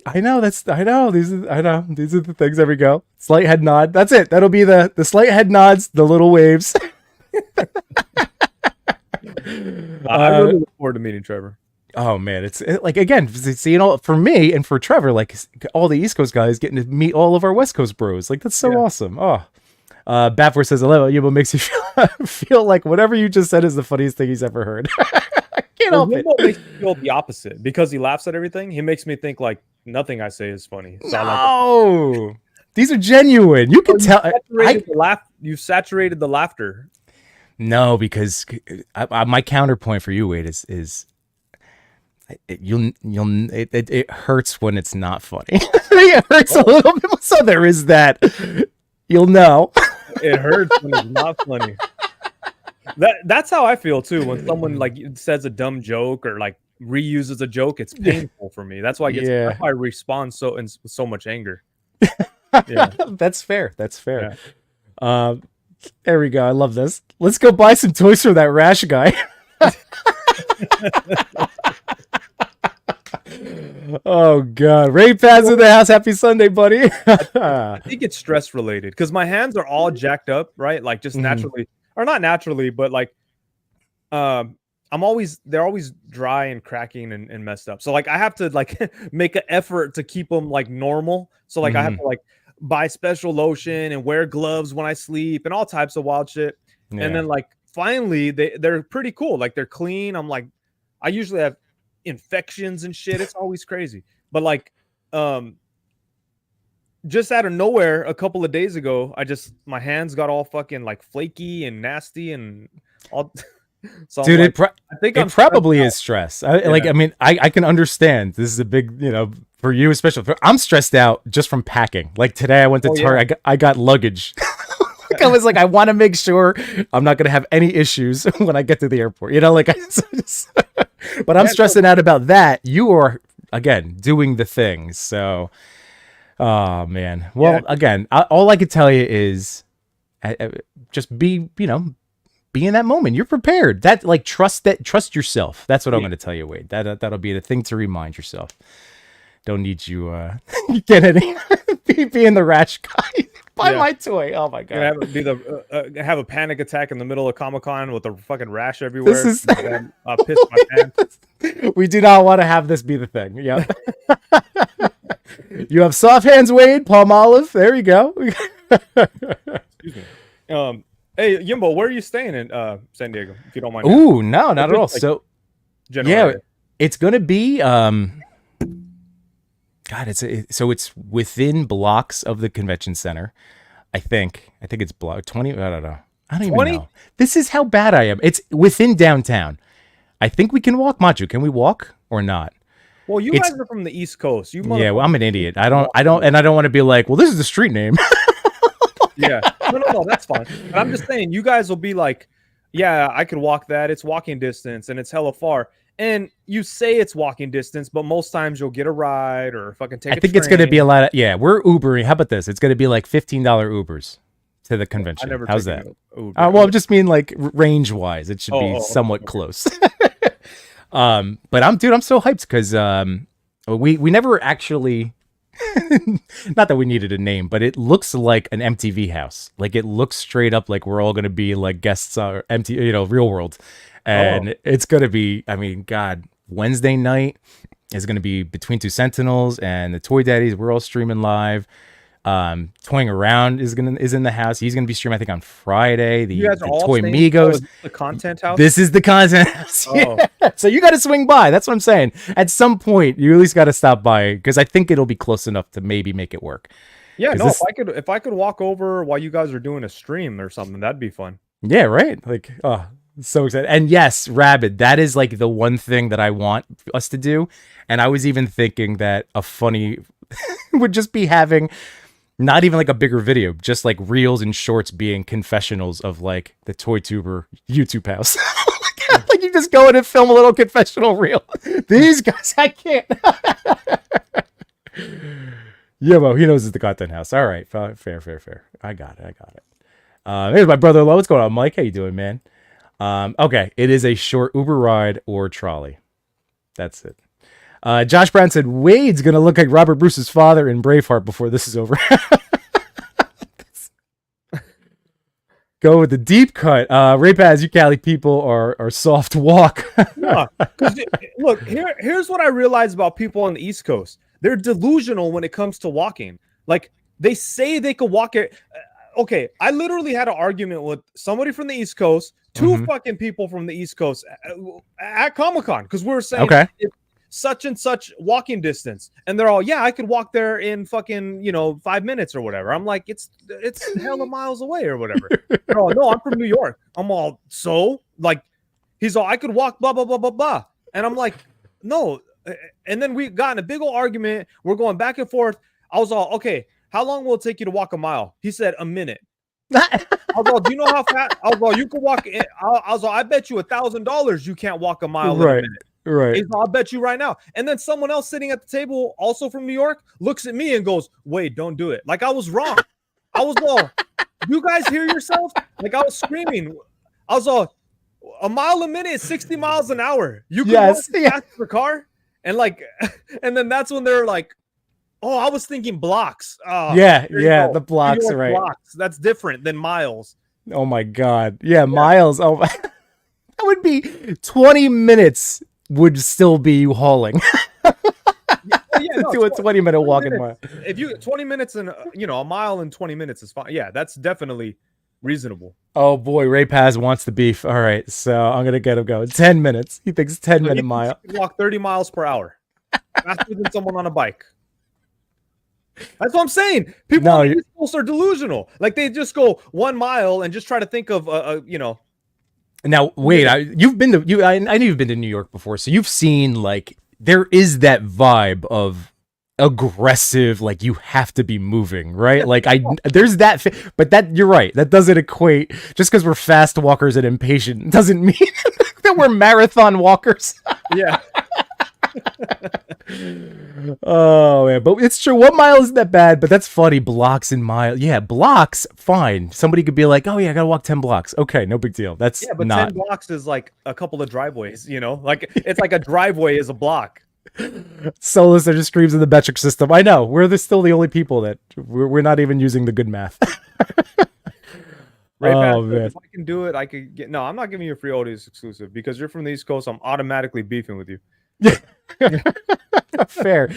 I know. These are the things. There we go. Slight head nod. That's it. That'll be the slight head nods, the little waves. I really look forward to meeting Trevor. Oh man, it's like again, for me and for Trevor, like all the East Coast guys getting to meet all of our West Coast bros. Like that's so awesome. Oh, Bafor says, "I love it. Yimbo makes you feel like whatever you just said is the funniest thing he's ever heard." I can't help it. Makes me feel the opposite because he laughs at everything. He makes me think like nothing I say is funny. So no, these are genuine. You can tell. You saturated the laughter. No, because my counterpoint for you, Wade, is. It hurts when it's not funny. It hurts a little bit, so there is that. You'll know. It hurts when it's not funny. That's how I feel too. When someone like says a dumb joke or like reuses a joke, it's painful for me. That's why that's why I respond with so much anger. Yeah, that's fair. Yeah. There we go. I love this. Let's go buy some toys for that rash guy. Oh god, Ray Paz in the house. Happy Sunday, buddy. I think it's stress related because my hands are all jacked up, right? Like just naturally, or not naturally, but like they're always dry and cracking and messed up. So like I have to like make an effort to keep them like normal. So like I have to like buy special lotion and wear gloves when I sleep and all types of wild shit. Yeah. And then like finally they're pretty cool. Like they're clean. I'm like, I usually have infections and shit. It's always crazy. But like just out of nowhere a couple of days ago, my hands got all fucking like flaky and nasty and all So dude, like, I think it probably is stress. I mean, I can understand. This is a big, for you especially. I'm stressed out just from packing. Like today, I went to Target. I got luggage. Like I was like, I want to make sure I'm not gonna have any issues when I get to the airport. But I'm stressing out about that. You are again doing the things. So, oh man. Well, again, all I could tell you is, just be in that moment. You're prepared. That trust yourself. That's what I'm going to tell you, Wade. That'll be the thing to remind yourself. Don't need you get any being the rash guy. Buy my toy. Oh my god. Have a panic attack in the middle of Comic-Con with a fucking rash everywhere. This is piss my pants. We do not want to have this be the thing. Yeah. You have soft hands, Wade. Palm olive. There you go. Excuse me. Hey, Yimbo, where are you staying in San Diego, if you don't mind? Ooh, no, not at all. So, it's going to be, God, it's within blocks of the convention center. I think it's block 20. I don't know. I don't even know. This is how bad I am. It's within downtown. I think we can walk. MOTU, can we walk or not? Well, you guys are from the East Coast. Well, I'm an idiot. I don't want to be like, well, this is the street name. Yeah. No, that's fine. But I'm just saying, you guys will be like, yeah, I could walk that. It's walking distance and it's hella far. And you say it's walking distance, but most times you'll get a ride or fucking take a train. I think it's going to be a lot of, we're Ubering. How about this? It's going to be like $15 Ubers to the convention. How's that? Well, I just mean like range wise, it should be somewhat close. But I'm so hyped because we never actually, not that we needed a name, but it looks like an MTV house. Like it looks straight up like we're all going to be like guests on Real World. And it's going to be, I mean, God, Wednesday night is going to be Between Two Sentinels and the Toy Daddies. We're all streaming live. Toying Around is in the house. He's going to be streaming, I think, on Friday. The Toy Migos. The content house? This is the content house. Yeah. So you got to swing by. That's what I'm saying. At some point, you at least got to stop by because I think it'll be close enough to maybe make it work. Yeah, no, if I could walk over while you guys are doing a stream or something, that'd be fun. Yeah, right. Like, so excited. And yes, Rabid, that is like the one thing that I want us to do. And I was even thinking that a funny would just be having not even like a bigger video, just like reels and shorts being confessionals of like the Toy Tuber YouTube house. Like you just go in and film a little confessional reel. These guys, I can't. Yeah, well, he knows it's the content house. All right, fair. I got it. Here's my brother-in-law. What's going on, Mike? How you doing, man? Okay, it is a short Uber ride or trolley. That's it. Josh Brown said Wade's gonna look like Robert Bruce's father in Braveheart before this is over. Go with the deep cut. Ray Paz, you Cali people are soft to walk. Yeah, look, here's what I realize about people on the East Coast. They're delusional when it comes to walking. Like they say they could walk it. Okay, I literally had an argument with somebody from the East Coast, two fucking people from the East Coast at Comic-Con because we were saying it's such and such walking distance, and they're all, yeah, I could walk there in fucking 5 minutes or whatever. I'm like, it's hella miles away or whatever. They're all, no, I'm from New York. I'm all, so like, he's all, I could walk blah blah blah blah blah, and I'm like, no. And then we got in a big old argument. We're going back and forth. I was all, okay, how long will it take you to walk a mile? He said a minute. I was all, do you know how fast? I was all, you can walk. I was all, I bet you $1,000 you can't walk a mile in a minute. Right. I'll bet you right now. And then someone else sitting at the table, also from New York, looks at me and goes, wait, don't do it. Like I was wrong. I was all, you guys hear yourself? Like I was screaming. I was all, a mile a minute is 60 miles an hour. You can walk fast for car? And like, and then that's when they're like, oh, I was thinking blocks. Oh, the blocks, right. Blocks. That's different than miles. Oh my God. Yeah. Miles. Oh, that would be 20 minutes would still be you hauling. To a 20-minute walking mile. If you 20 minutes and a mile in 20 minutes is fine. Yeah, that's definitely reasonable. Oh boy, Ray Paz wants the beef. All right, so I'm gonna get him going. 10 minutes. He thinks 10-minute mile. Walk 30 miles per hour, faster than someone on a bike. That's what I'm saying. People on the East Coast are delusional. Like they just go 1 mile and just try to think of Now, wait, you've been to I know you've been to New York before, so you've seen like there is that vibe of aggressive, like you have to be moving, right? Like there's that, but that you're right. That doesn't equate just because we're fast walkers and impatient doesn't mean that we're marathon walkers. Yeah. Oh man, but it's true. 1 mile isn't that bad, but that's funny. Blocks and miles, yeah, blocks, fine. Somebody could be like, "Oh yeah, I gotta walk 10 blocks." Okay, no big deal. That's but not 10 blocks is like a couple of driveways. You know, like it's like a driveway is a block. Solus there just screams in the metric system. I know we're still the only people that we're not even using the good math. Oh man, if I can do it, I could get. No, I'm not giving you a free Odious exclusive because you're from the East Coast. I'm automatically beefing with you. Fair.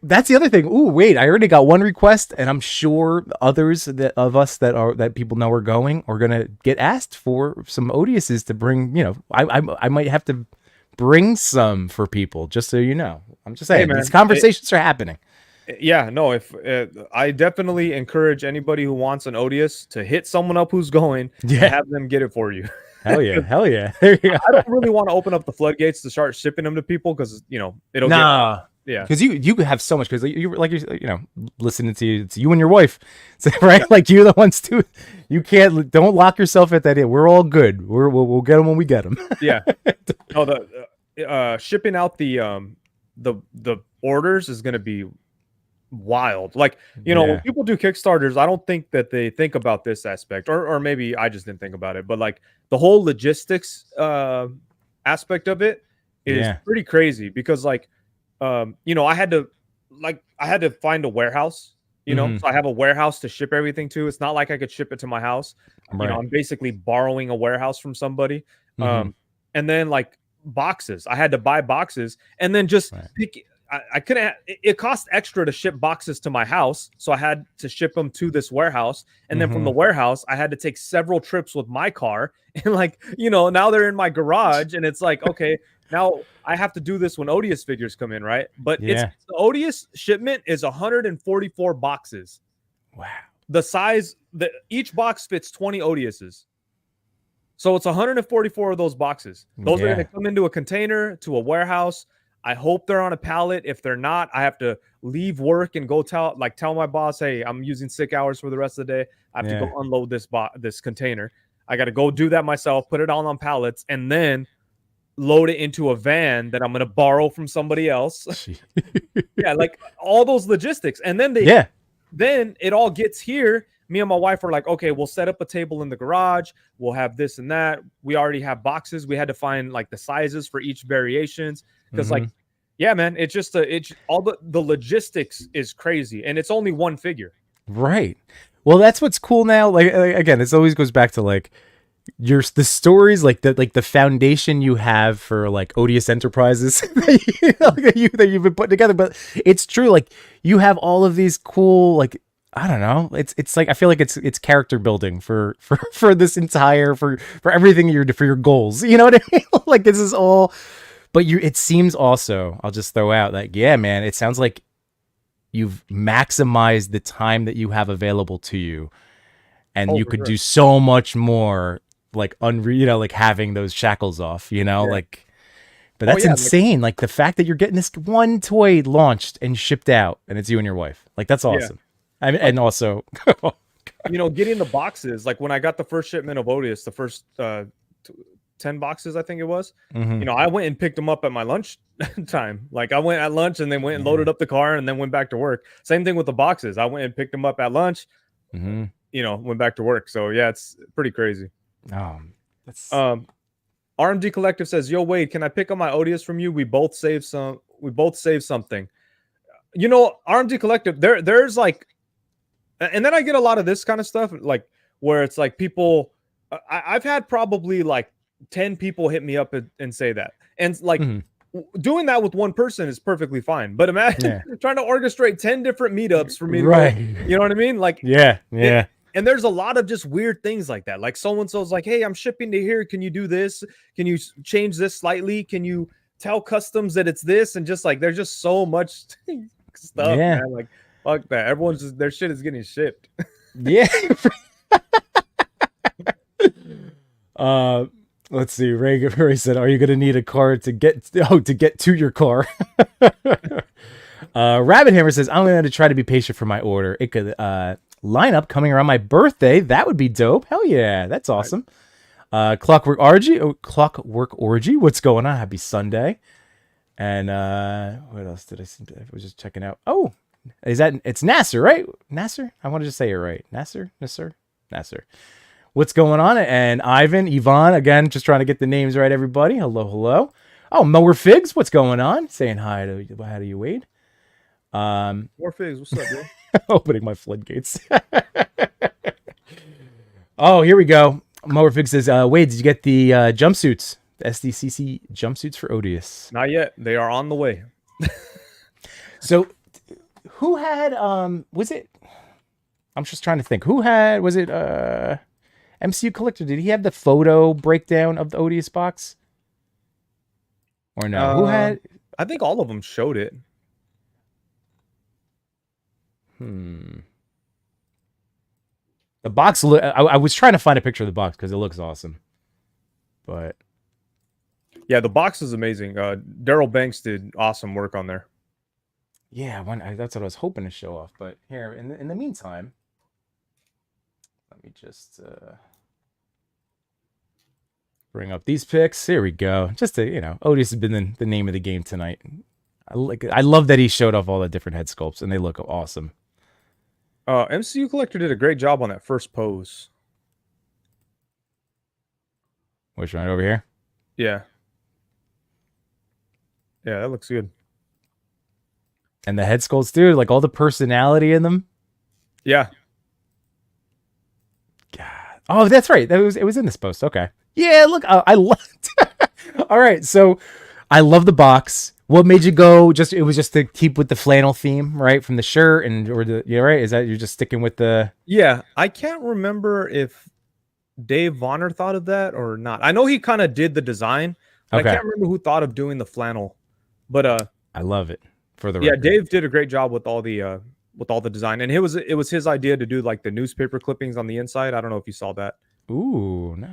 That's the other thing. Ooh, wait, I already got one request, and I'm sure others that people know are gonna get asked for some Odiouses to bring. You know, I might have to bring some for people, just so you know. I'm just saying, these conversations are happening. Yeah, no, if I definitely encourage anybody who wants an Odious to hit someone up who's going, and have them get it for you. Hell yeah, hell yeah. There you go. I don't really want to open up the floodgates to start shipping them to people because it'll because you have so much, because you listening to you, it's you and your wife, right? Like you're the ones too. You don't lock yourself at that. We're all good. We'll get them when we get them. Yeah. No, the shipping out the orders is gonna be wild. Like when people do Kickstarters, I don't think that they think about this aspect, or maybe I just didn't think about it, but like the whole logistics aspect of it is pretty crazy because like I had to find a warehouse, so I have a warehouse to ship everything to. It's not like I could ship it to my house. Right. I'm basically borrowing a warehouse from somebody. And then like boxes, I had to buy boxes and then just pick. I couldn't. It cost extra to ship boxes to my house, so I had to ship them to this warehouse, and then from the warehouse, I had to take several trips with my car, and like now they're in my garage, and it's like okay, now I have to do this when Odious figures come in, right? But the Odious shipment is 144 boxes. Wow. The size that each box fits 20 Odiouses. So it's 144 of those boxes. Those are going to come into a container to a warehouse. I hope they're on a pallet. If they're not, I have to leave work and go tell my boss, hey, I'm using sick hours for the rest of the day. I have to go unload this container. I got to go do that myself, put it all on pallets, and then load it into a van that I'm going to borrow from somebody else. Like all those logistics. And then then it all gets here. Me and my wife are like, okay, we'll set up a table in the garage. We'll have this and that. We already have boxes. We had to find like the sizes for each variations. Because man, it's just it's all the logistics is crazy, and it's only one figure. Right. Well, that's what's cool now. Like again, this always goes back to like the stories, like the foundation you have for like Odious Enterprises that you've been putting together. But it's true, like you have all of these cool, like I don't know, it's like I feel like it's character building for this entire for everything for your goals. You know what I mean? Like this is all. But it seems also, I'll just throw out like, man, it sounds like you've maximized the time that you have available to you, and you could do so much more, like like having those shackles off, like. But that's insane. Like the fact that you're getting this one toy launched and shipped out, and it's you and your wife, like that's awesome. I mean, and also, getting the boxes. Like when I got the first shipment of Odious, the first 10 boxes, I think it was. I went and picked them up at my lunch time. Like I went at lunch and then went and loaded up the car and then went back to work. Same thing with the boxes. I went and picked them up at lunch. Went back to work. So yeah, it's pretty crazy. That's RMD Collective says, "Yo, Wade, can I pick up my Odious from you? We both saved something. RMD Collective, there's like, and then I get a lot of this kind of stuff, like where it's like people. I've had probably like 10 people hit me up and say that, and like doing that with one person is perfectly fine, but imagine trying to orchestrate 10 different meetups for me to go, you know what I mean? Like and there's a lot of just weird things like that, like so-and-so's like, hey, I'm shipping to here, can you do this, can you change this slightly, can you tell customs that it's this, and just like there's just so much stuff, man. Like fuck that, everyone's just, their shit is getting shipped. Let's see. Ray said, "Are you going to need a car to get to your car?" Rabbit Hammer says, "I'm going to try to be patient for my order. It could line up coming around my birthday. That would be dope. Hell yeah, that's awesome." Clockwork Orgy. What's going on? Happy Sunday. And what else did I see? I was just checking out. Oh, it's Nasser, right? Nasser? I wanted to say it right. Nasser. What's going on? And Yvonne, again, just trying to get the names right, everybody. Hello. Oh, Mower Figs, what's going on? Saying hi to you, Wade. More Figs, what's up, bro? Opening my floodgates. Oh, here we go. Mower Figs says, Wade, did you get the jumpsuits? The SDCC jumpsuits for Odious? Not yet. They are on the way. So, who had, was it, I'm just trying to think. Who had, was it, MCU Collector, did he have the photo breakdown of the Odious box? Or no? Who had? I think all of them showed it. The box, I was trying to find a picture of the box because it looks awesome. But yeah, the box is amazing. Daryl Banks did awesome work on there. Yeah, that's what I was hoping to show off. But here, in the meantime, let me just bring up these pics. Here we go. Just to, Odious has been the name of the game tonight. I love that he showed off all the different head sculpts, and they look awesome. MCU Collector did a great job on that first pose. Which one, over here? Yeah. Yeah, that looks good. And the head sculpts, dude, like all the personality in them. Yeah. God. Oh, that's right. It was in this post. Okay. Yeah, look, I love it. All right, so I love the box. What made you go? It was just to keep with the flannel theme, right? From the shirt right? Is that you're just sticking with the? Yeah, I can't remember if Dave Vonner thought of that or not. I know he kind of did the design, but okay. I can't remember who thought of doing the flannel. But I love it for the record. Dave did a great job with all the design, and it was his idea to do like the newspaper clippings on the inside. I don't know if you saw that. Ooh, no.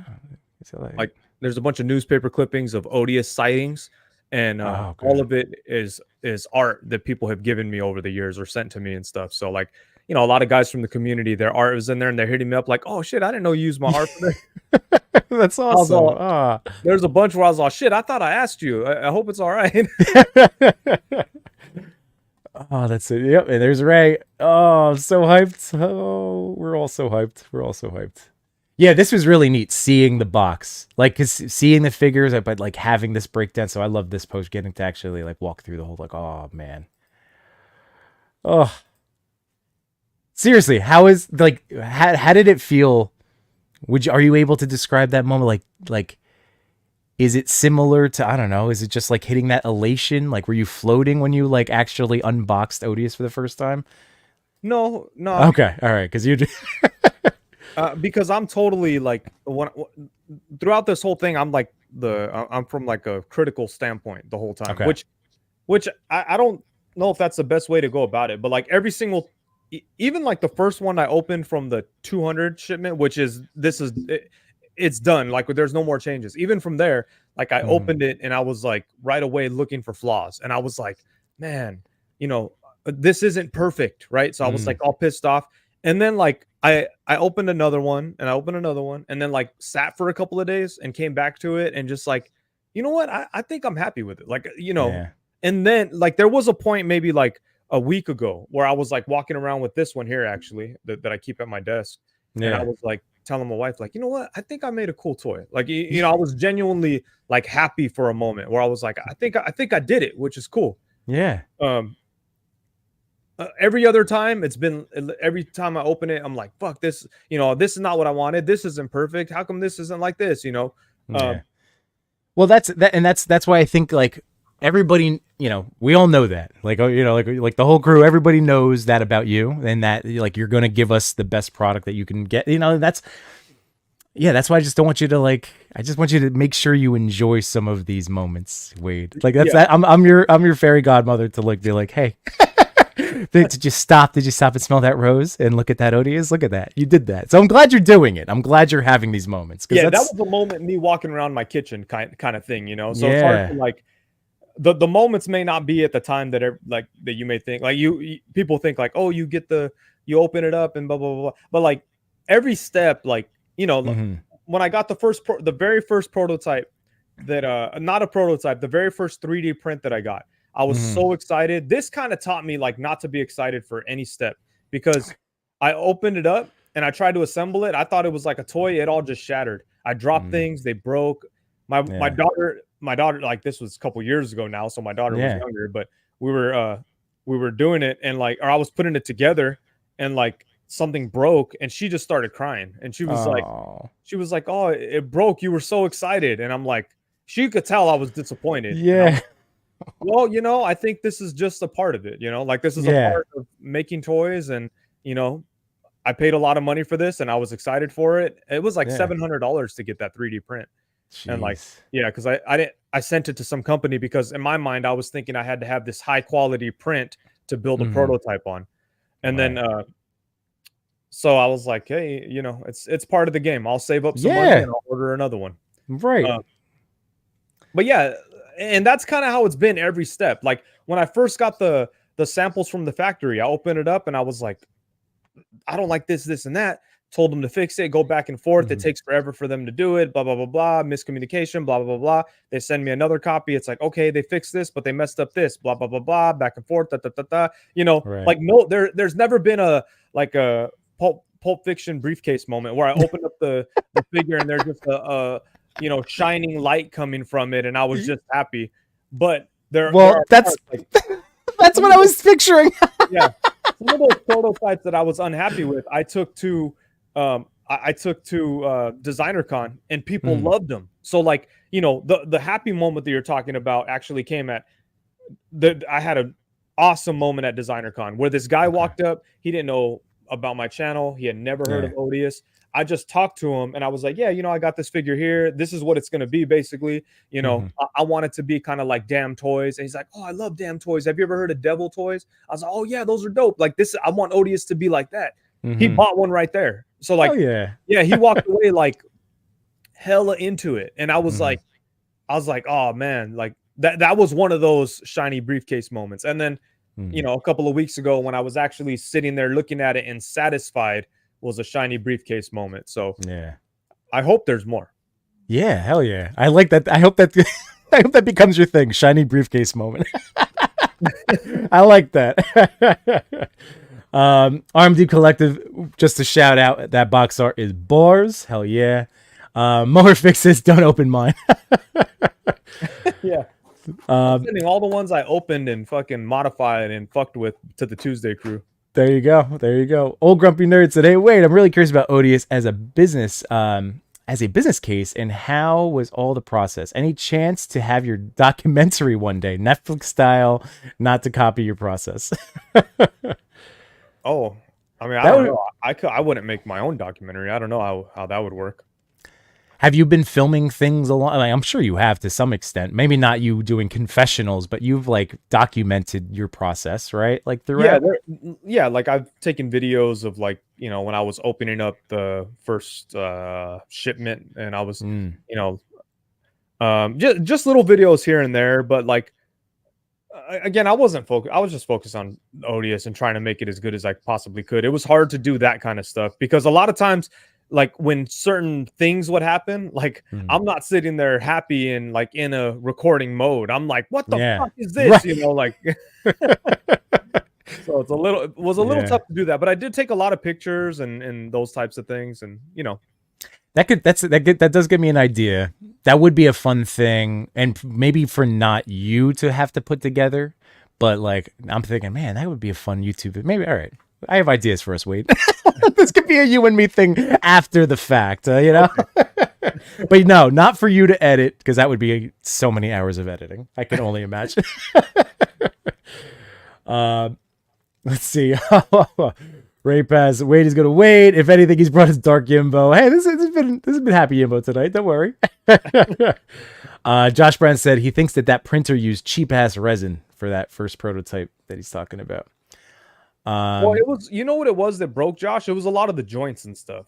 Like there's a bunch of newspaper clippings of Odious sightings. And all of it is art that people have given me over the years or sent to me and stuff. So like, a lot of guys from the community, their art was in there and they're hitting me up like, "Oh shit, I didn't know you used my art for that." That's awesome. There's a bunch where I was like, "Shit, I thought I asked you. I hope it's all right." Oh, that's it. Yep. And there's Ray. Oh, I'm so hyped. Oh, we're all so hyped. Yeah, this was really neat seeing the box, like, cause seeing the figures, but like having this breakdown. So I love this post, getting to actually like walk through the whole, like, oh man. Oh, seriously, how did it feel? Are you able to describe that moment? Like, is it similar to, I don't know, is it just like hitting that elation? Like, were you floating when you like actually unboxed Odious for the first time? No. Okay. All right. Cause you because I'm totally like throughout this whole thing, I'm from like a critical standpoint the whole time, okay. which I don't know if that's the best way to go about it, but like every single, even like the first one I opened from the 200 shipment, it's done. Like there's no more changes. Even from there, like I opened it and I was like right away looking for flaws, and I was like, man, this isn't perfect, right? So I was like all pissed off. And then like I opened another one and then like sat for a couple of days and came back to it and just like, you know what? I think I'm happy with it. Like, yeah. And then like there was a point maybe like a week ago where I was like walking around with this one here actually that I keep at my desk. Yeah. And I was like telling my wife, like, you know what? I think I made a cool toy. Like, I was genuinely like happy for a moment where I was like, I think I did it, which is cool. Yeah. Every other time every time I open it, I'm like, fuck this, this is not what I wanted. This isn't perfect. How come this isn't like this? Yeah. Well, that's why I think like everybody, we all know that, like, like the whole crew, everybody knows that about you, and that like you're going to give us the best product that you can get. That's why I just don't want you to like, I just want you to make sure you enjoy some of these moments, Wade. Like that's that I'm your fairy godmother to like be like, hey. Did you stop? Did you stop and smell that rose and look at that Odious? Look at that. You did that. So I'm glad you're doing it. I'm glad you're having these moments. Yeah, that was the moment me walking around my kitchen kind of thing, you know? So it's hard to like, the moments may not be at the time that like that you may think like people think like, oh, you open it up and blah, blah, blah, blah. But like every step, like, you know, when I got the very first prototype that, not a prototype, the very first 3D print that I got, I was so excited. This kind of taught me like not to be excited for any step, because I opened it up and I tried to assemble it. I thought it was like a toy. It all just shattered. I dropped things. They broke. My daughter, like, this was a couple years ago now, so my daughter was younger, but we were doing it, and like, or I was putting it together, and like something broke, and she just started crying, and she was like, oh, it broke. You were so excited. And I'm like, she could tell I was disappointed. Yeah. Well, you know, I think this is just a part of it, you know, like this is a part of making toys. And, you know, I paid a lot of money for this and I was excited for it. It was like $700 to get that 3D print. Jeez. And like, because I sent it to some company because in my mind, I was thinking I had to have this high quality print to build a prototype on. And then, so I was like, hey, you know, it's part of the game. I'll save up some money and I'll order another one. Right. But yeah, and that's kind of how it's been every step. Like when I first got the samples from the factory, I opened it up and I was like, I don't like this, and that. Told them to fix it, go back and forth. It takes forever for them to do it, blah, blah, blah, blah, miscommunication, blah, blah, blah, blah. They send me another copy. It's like, okay, they fixed this, but they messed up this, blah, blah, blah, blah, back and forth, da, da, da, da. You know, like no, there's never been a Pulp Fiction briefcase moment where I opened up the figure and there's just a you know, shining light coming from it, and I was just happy. But that's that's what I was picturing. Yeah, some of those prototypes that I was unhappy with, I took to Designer Con, and people loved them. So like, you know, the happy moment that you're talking about actually came at I had an awesome moment at Designer Con where this guy walked up. He didn't know about my channel. He had never heard of Odious. I just talked to him and I was like, yeah, you know, I got this figure here. This is what it's going to be. Basically, you know, I want it to be kind of like Damn Toys. And he's like, oh, I love Damn Toys. Have you ever heard of Devil Toys? I was like, oh yeah, those are dope. Like this, I want Odious to be like that. He bought one right there. So like, he walked away like hella into it. And I was like, oh man, like that was one of those shiny briefcase moments. And then, you know, a couple of weeks ago when I was actually sitting there looking at it and satisfied was a shiny briefcase moment. So I hope there's more. Yeah, hell yeah. I like that. I hope that I hope that becomes your thing. Shiny briefcase moment. I like that. RMD Collective, just to shout out, that box art is bars. Hell yeah. Mower Fixes, don't open mine. Yeah. I'm sending all the ones I opened and fucking modified and fucked with to the Tuesday crew. There you go. There you go. Old Grumpy Nerd said, hey, wait, I'm really curious about Odious as a business case, and how was all the process? Any chance to have your documentary one day, Netflix style, not to copy your process? Oh, I mean, I don't know. I wouldn't make my own documentary. I don't know how that would work. Have you been filming things along? Like, I'm sure you have to some extent. Maybe not you doing confessionals, but you've like documented your process, right? Like throughout. Yeah. Like I've taken videos of like, you know, when I was opening up the first shipment, and I was, you know, just little videos here and there. But like, again, I wasn't focused. I was just focused on Odious and trying to make it as good as I possibly could. It was hard to do that kind of stuff because a lot of times, like when certain things would happen, like I'm not sitting there happy and like in a recording mode. I'm like, what the fuck is this? Right. You know, like, so it was a little tough to do that, but I did take a lot of pictures and those types of things. And, you know, that does give me an idea. That would be a fun thing. And maybe for not you to have to put together, but like, I'm thinking, man, that would be a fun YouTube. Maybe. All right. I have ideas for us, Wade. This could be a you and me thing after the fact, you know? Okay. But no, not for you to edit, because that would be so many hours of editing. I can only imagine. Let's see. Ray Paz, Wade is going to wait. If anything, he's brought his Dark Yimbo. Hey, this has been happy Yimbo tonight. Don't worry. Josh Brown said he thinks that printer used cheap-ass resin for that first prototype that he's talking about. Well, it was, you know what it was that broke, Josh? It was a lot of the joints and stuff.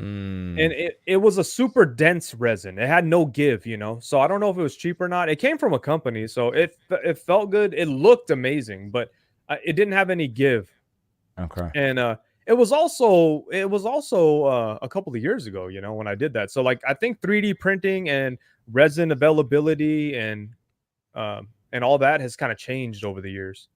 And it was a super dense resin. It had no give, you know. So I don't know if it was cheap or not. It came from a company, so it felt good. It looked amazing, but it didn't have any give. Okay. And it was also a couple of years ago, you know, when I did that. So like I think 3D printing and resin availability and all that has kind of changed over the years.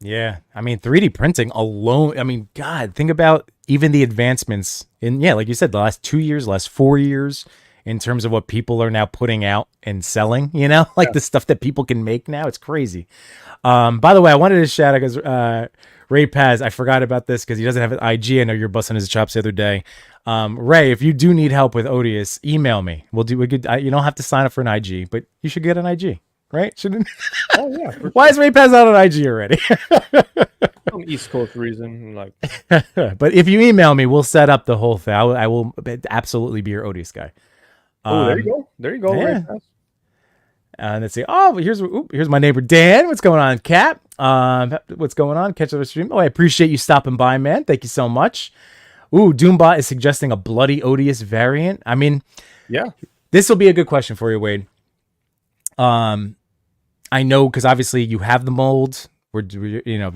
Yeah, I mean 3D printing alone. I mean, God, think about even the advancements in, yeah, like you said, the last 2 years, last 4 years, in terms of what people are now putting out and selling. You know, like the stuff that people can make now. It's crazy. By the way, I wanted to shout out because Ray Paz, I forgot about this because he doesn't have an IG. I know you're busting his chops the other day. Ray, if you do need help with Odious, email me. We could. You don't have to sign up for an IG, but you should get an IG. Right? Shouldn't? Oh yeah. Why is Ray Paz out on IG already? Some East Coast reason, like. But if you email me, we'll set up the whole thing. I will absolutely be your Odious guy. Oh, there you go. There you go. Yeah. Ray Paz. Let's see. Oh, here's my neighbor Dan. What's going on, Cat? What's going on? Catch up the stream. Oh, I appreciate you stopping by, man. Thank you so much. Ooh, Doombot is suggesting a bloody Odious variant. I mean, yeah, this will be a good question for you, Wade. I know because obviously you have the mold.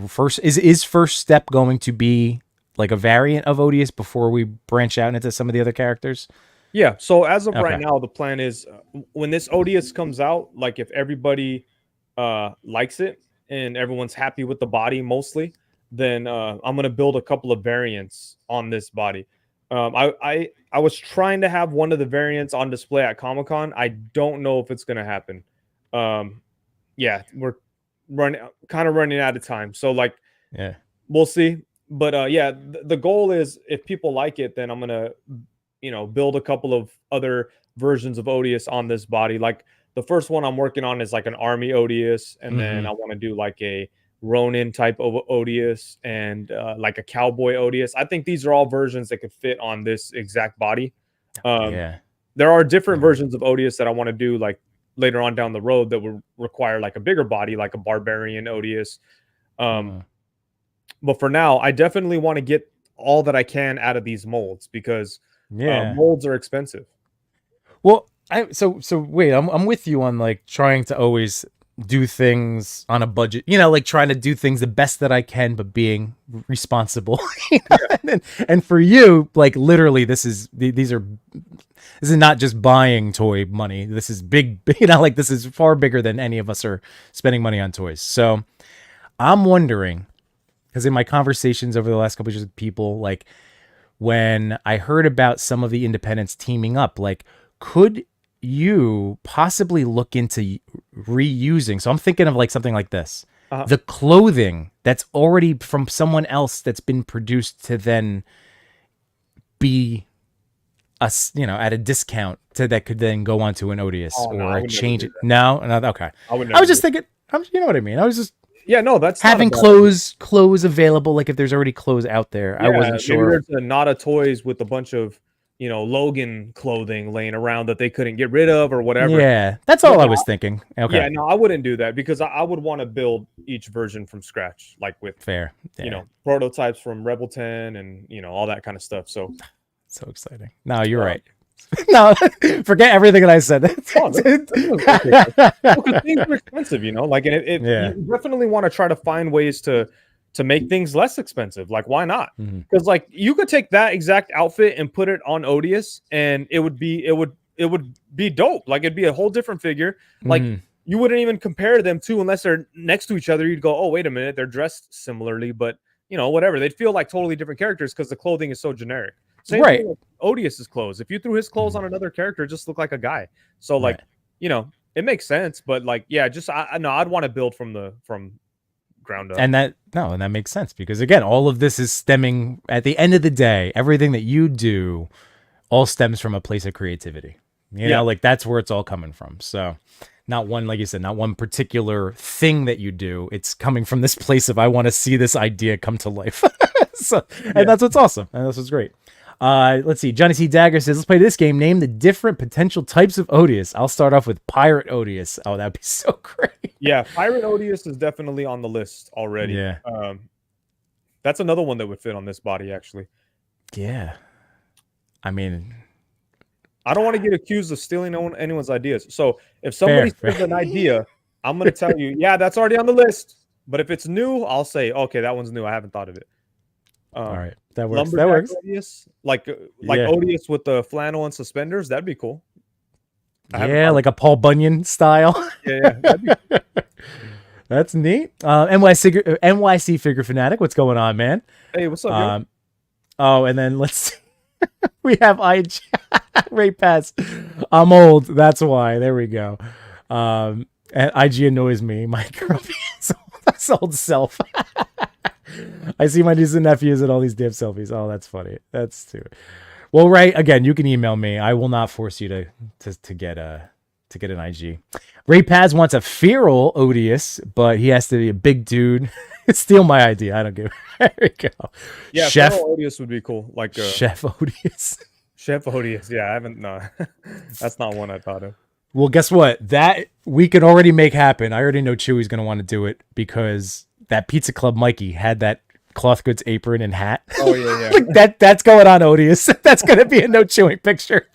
First step going to be like a variant of Odious before we branch out into some of the other characters? Yeah. So as of right now, the plan is when this Odious comes out, like if everybody likes it and everyone's happy with the body mostly, then I'm gonna build a couple of variants on this body. I was trying to have one of the variants on display at Comic-Con. I don't know if it's gonna happen. Yeah, we're running out of time. So like, yeah, we'll see. But yeah, the goal is if people like it, then I'm gonna, build a couple of other versions of Odious on this body. Like the first one I'm working on is like an army Odious, and then I want to do like a Ronin type of Odious and like a cowboy Odious. I think these are all versions that could fit on this exact body. There are different versions of Odious that I want to do like later on down the road that will require like a bigger body, like a barbarian Odious. But for now, I definitely want to get all that I can out of these molds because molds are expensive. Well, so wait, I'm with you on like trying to always do things on a budget, like trying to do things the best that I can, but being responsible. And for you, like literally, this is not just buying toy money. This is big, like this is far bigger than any of us are spending money on toys. So I'm wondering, because in my conversations over the last couple of years with people, like when I heard about some of the independents teaming up, like could you possibly look into reusing? So I'm thinking of like something like this. The clothing that's already from someone else that's been produced to then be at a discount that could then go onto an Odious or change it. No, okay. I was just thinking, you know what I mean? I was just that's having clothes available. Like if there's already clothes out there, I wasn't sure. Maybe there's a Nada Toys with a bunch of Logan clothing laying around that they couldn't get rid of or whatever. Yeah, that's all I was thinking. Okay. Yeah, no, I wouldn't do that because I would want to build each version from scratch, like with fair, prototypes from Rebel 10 and all that kind of stuff. So exciting. No, you're right. No, forget everything that I said. Because things are expensive, like you definitely want to try to find ways to make things less expensive. Like, why not? Because like you could take that exact outfit and put it on Odious and it would be dope. Like it'd be a whole different figure. Like you wouldn't even compare them to unless they're next to each other. You'd go, oh, wait a minute, they're dressed similarly, but whatever. They'd feel like totally different characters because the clothing is so generic. Same thing with Odious's clothes. If you threw his clothes on another character, it just looked like a guy. So like, it makes sense, but like, I'd want to build from ground up. And that makes sense because again, all of this is stemming at the end of the day, everything that you do all stems from a place of creativity. Like that's where it's all coming from. So not one, like you said, not one particular thing that you do. It's coming from this place of I want to see this idea come to life. And that's what's awesome. And that's what's great. Let's see. Johnny C. Dagger says, let's play this game. Name the different potential types of Odious. I'll start off with Pirate Odious. Oh, that'd be so great. Yeah, Pirate Odious is definitely on the list already. Yeah. That's another one that would fit on this body, actually. Yeah. I mean, I don't want to get accused of stealing anyone's ideas. So if somebody steals an idea, I'm going to tell you, yeah, that's already on the list. But if it's new, I'll say, okay, that one's new. I haven't thought of it. All right, that works. Lumberjack That works. Odious, like Odious with the flannel and suspenders. That'd be cool. Yeah, like a Paul Bunyan style. Yeah, that'd be cool. That's neat. NYC Figure Fanatic, what's going on, man? Hey, what's up, yo? Oh, and then let's see. We have IG Ray Pass. I'm old. That's why. There we go. And IG annoys me. My old self. I see my nieces and nephews and all these damn selfies. Oh, that's funny. That's too. Well, Ray, again, you can email me. I will not force you to get an IG. Ray Paz wants a feral Odious, but he has to be a big dude. Steal my idea. I don't give. There we go. Yeah, Chef Odious would be cool. Like Chef Odious. Chef Odious. Yeah, I haven't. No, that's not one I thought of. Well, guess what? That we can already make happen. I already know Chewy's gonna want to do it because that Pizza Club Mikey had that cloth goods apron and hat. Oh yeah. That's going on, Odious. That's gonna be a no chewing picture.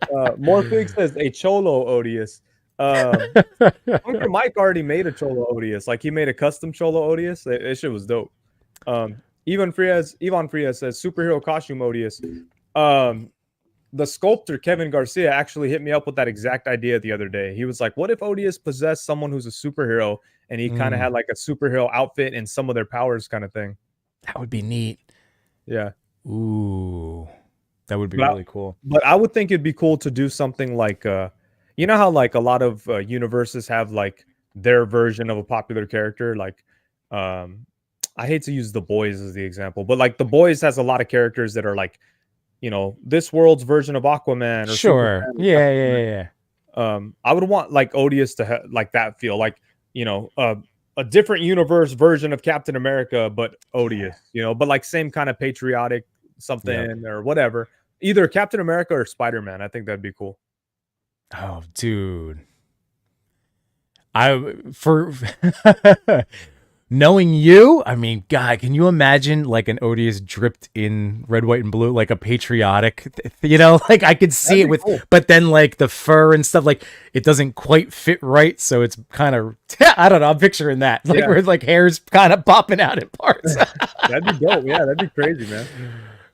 Morphig says a Cholo Odious. Uncle Mike already made a Cholo Odious. Like he made a custom Cholo Odious. That shit was dope. Ivan Frias says superhero costume Odious. The sculptor Kevin Garcia actually hit me up with that exact idea the other day. He was like, "What if Odious possessed someone who's a superhero and he kind of had like a superhero outfit and some of their powers kind of thing?" That would be neat. Yeah. Ooh, that would be really cool. But I would think it'd be cool to do something like, you know how like a lot of universes have like their version of a popular character. Like, I hate to use The Boys as the example, but like The Boys has a lot of characters that are like, you know, this world's version of Aquaman. Or sure. Yeah. I would want like Odious to have like that feel, like, you know, a different universe version of Captain America, but Odious, you know, but like same kind of patriotic something or whatever. Either Captain America or Spider-Man. I think that'd be cool. Oh, dude. Knowing you, I mean, God, can you imagine like an Odious dripped in red, white, and blue, like a patriotic, you know, like I could see it with, cool. But then like the fur and stuff, like it doesn't quite fit right. So it's kind of, I don't know, I'm picturing that, like where like hair's kind of popping out in parts. That'd be dope. Yeah, that'd be crazy, man.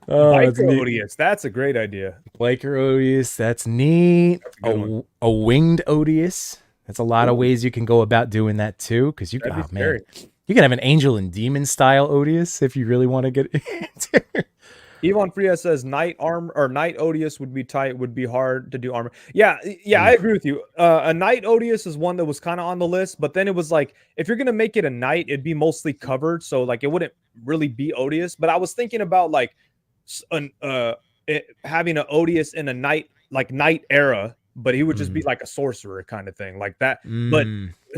Oh, Odious. That's a great idea. Biker Odious. That's neat. That's a winged Odious. That's a lot of ways you can go about doing that too. Because you can, man, you can have an angel and demon style Odious if you really want to get into. Yvonne Fria says night Odious would be tight, would be hard to do armor. Yeah, I agree with you. A night Odious is one that was kind of on the list, but then it was like, if you're gonna make it a night, it'd be mostly covered, so like it wouldn't really be Odious. But I was thinking about like having an Odious in a night era, but he would just be like a sorcerer kind of thing, like that. But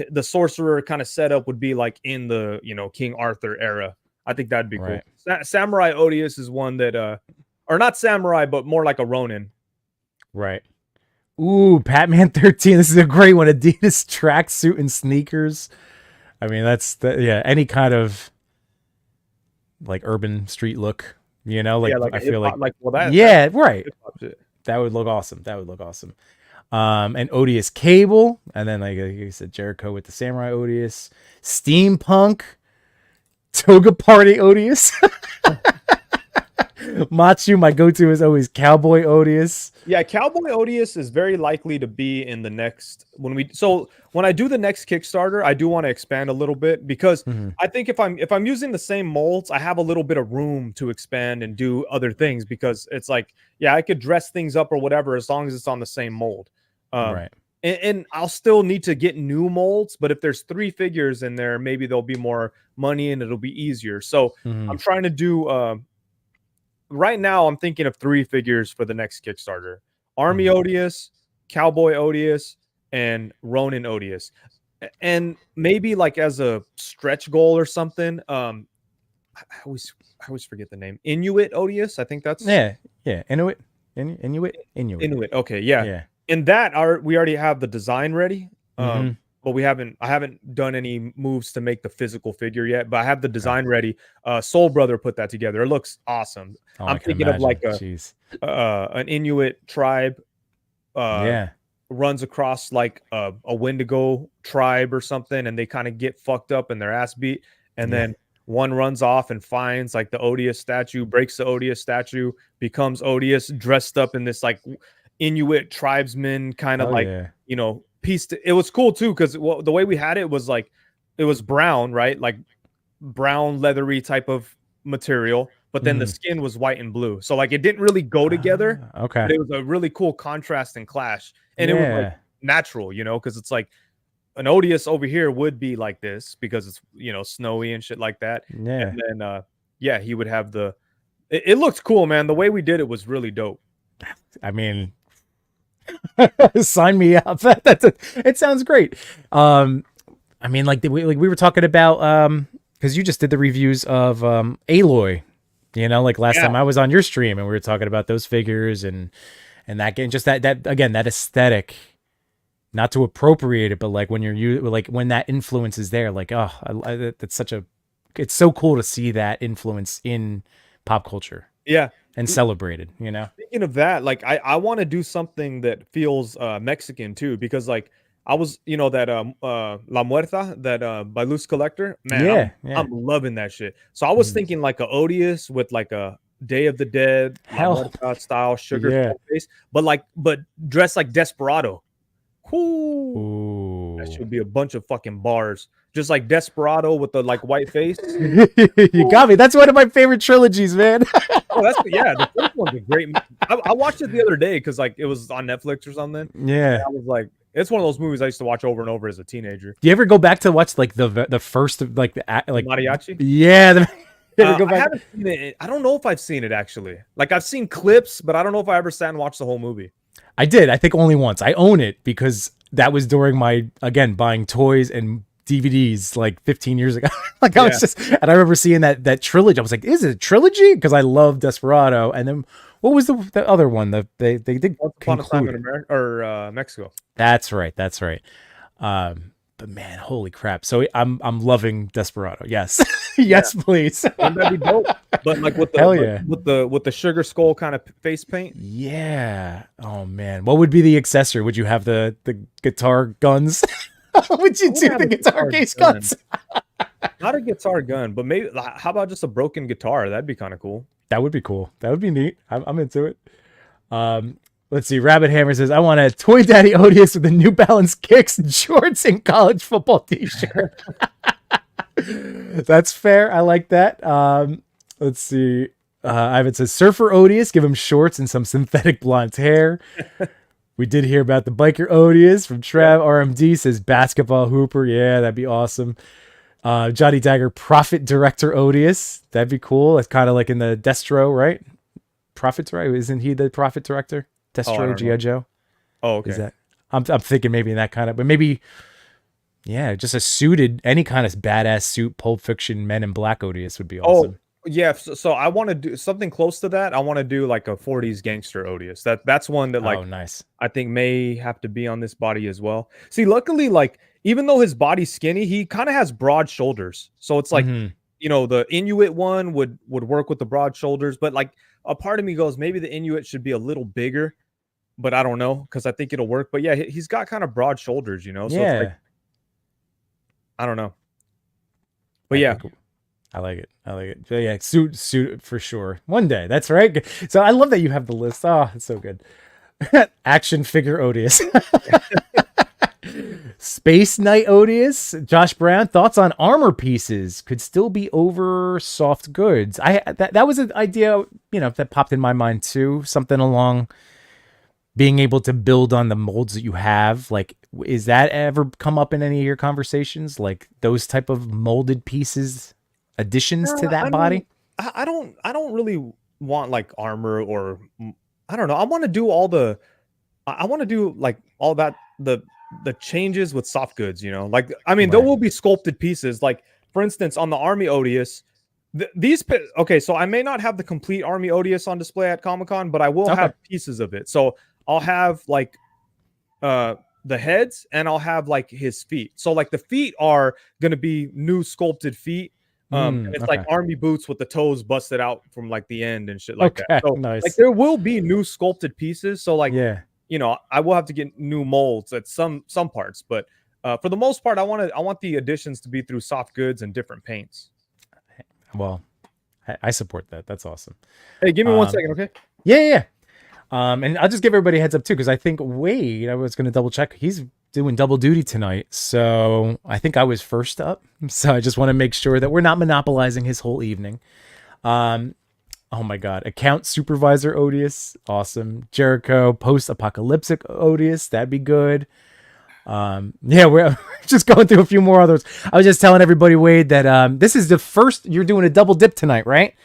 the sorcerer kind of setup would be like in the, you know, King Arthur era. I think that'd be cool. Samurai Odious is one that, or not samurai, but more like a Ronin. Right. Ooh, Patman 13. This is a great one. Adidas tracksuit and sneakers. I mean, any kind of like urban street look, you know, like I feel like right. That would look awesome. And Odious Cable, and then like you said, Jericho with the Samurai Odious, Steampunk, Toga Party Odious. MOTU, my go-to is always Cowboy Odious. Yeah, Cowboy Odious is very likely to be in the next when I do the next Kickstarter, I do want to expand a little bit because I think if I'm using the same molds, I have a little bit of room to expand and do other things, because it's like, yeah, I could dress things up or whatever as long as it's on the same mold. Right. And I'll still need to get new molds, but if there's 3 figures in there, maybe there'll be more money and it'll be easier. So I'm trying to do right now I'm thinking of 3 figures for the next Kickstarter: Army Odious, Cowboy Odious, and Ronin Odious. And maybe like as a stretch goal or something, I always forget the name. Inuit Odious, I think that's Inuit. Okay, yeah. In that, we already have the design ready. but I haven't done any moves to make the physical figure yet. But I have the design ready. Soul Brother put that together. It looks awesome. Oh, I'm thinking of like an Inuit tribe. Runs across like a Wendigo tribe or something, and they kind of get fucked up and their ass beat, and then one runs off and finds like the Odious statue, breaks the Odious statue, becomes Odious, dressed up in this like Inuit tribesman kind of piece. It was cool too because the way we had it was like it was brown, right? Like brown leathery type of material, but then the skin was white and blue, so like it didn't really go together. Okay, but it was a really cool contrast and clash, and it was like natural, because it's like an Odious over here would be like this because it's snowy and shit like that. And then he would have it looked cool, man. The way we did it was really dope. I mean, sign me up. It sounds great. I mean, like we were talking about because you just did the reviews of Aloy, like last time I was on your stream, and we were talking about those figures and that game, just that again, that aesthetic, not to appropriate it, but like when when that influence is there, like, that's it's so cool to see that influence in pop culture. Yeah. And celebrated, Speaking of that, like I want to do something that feels Mexican too, because like I was, that La Muerta, that by Loose Collector, man, I'm loving that shit. So I was thinking like a Odious with like a Day of the Dead style sugar face, but dressed like Desperado. Ooh. That should be a bunch of fucking bars. Just like Desperado with the like white face. You got me. That's one of my favorite trilogies, man. The first one's a great. I watched it the other day because like it was on Netflix or something. Yeah, I was like, it's one of those movies I used to watch over and over as a teenager. Do you ever go back to watch like the first like Mariachi? Yeah. I haven't seen it. I don't know if I've seen it actually. Like I've seen clips, but I don't know if I ever sat and watched the whole movie. I did. I think only once. I own it because that was during my buying toys and DVDs like 15 years ago. Like I was and I remember seeing that trilogy. I was like, is it a trilogy? Because I love Desperado. And then what was the other one? They did Once Upon a Time in America or Mexico. That's right. But man, holy crap! So I'm loving Desperado. Yes, yes, please. Wouldn't that be dope? But like with the with the sugar skull kind of face paint. Yeah. Oh man, what would be the accessory? Would you have the guitar guns? Would you do the guitar case guns? Not a guitar gun, but maybe. How about just a broken guitar? That'd be kind of cool. That would be cool. That would be neat. I'm into it. Let's see. Rabbit Hammer says, I want a Toy Daddy Odious with the New Balance kicks and shorts and college football t-shirt. That's fair. I like that. Let's see. Ivan says, Surfer Odious, give him shorts and some synthetic blonde hair. We did hear about the Biker Odious from Trav. RMD says, basketball hooper. Yeah, that'd be awesome. Johnny Dagger, Prophet Director Odious. That'd be cool. It's kind of like in the Destro, right? Prophet's right. Isn't he the Prophet Director? Destro, G.I. Joe. Oh, okay. Is that? I'm thinking maybe in that kind of, but maybe, just a suited, any kind of badass suit, Pulp Fiction, Men in Black Odious would be awesome. Oh, yeah. So I want to do something close to that. I want to do like a 40s gangster Odious. That's one that like, nice. I think may have to be on this body as well. See, luckily, like even though his body's skinny, he kind of has broad shoulders. So it's like, the Inuit one would work with the broad shoulders, but like a part of me goes, maybe the Inuit should be a little bigger. But I don't know because I think it'll work. But yeah, he's got kind of broad shoulders, So it's like, I don't know. But I like it. So yeah, suit for sure. One day, that's right. So I love that you have the list. Oh, it's so good. Action figure Odious. Space Knight Odious. Josh Brown, thoughts on armor pieces could still be over soft goods. That was an idea, that popped in my mind too. Something along being able to build on the molds that you have. Like, is that ever come up in any of your conversations? Like those type of molded pieces, additions to that body? I don't really want like armor or I don't know. I want to do all that, the changes with soft goods, like, I mean, there will be sculpted pieces. Like for instance, on the Army Odious, so I may not have the complete Army Odious on display at Comic-Con, but I will have pieces of it. So I'll have like the heads, and I'll have like his feet. So like the feet are gonna be new sculpted feet. And it's like army boots with the toes busted out from like the end and shit like that. So nice. like there will be new sculpted pieces. So like yeah, you know, I will have to get new molds at some parts, but for the most part, I want the additions to be through soft goods and different paints. Well, I support that. That's awesome. Hey, give me 1 second, okay? Yeah. And I'll just give everybody a heads up too, because I think Wade, I was going to double check. He's doing double duty tonight, so I think I was first up. So I just want to make sure that we're not monopolizing his whole evening. Oh my God, account supervisor Odious, awesome. Jericho, post-apocalyptic Odious, that'd be good. Yeah, we're just going through a few more others. I was just telling everybody, Wade, that this is the first. You're doing a double dip tonight, right?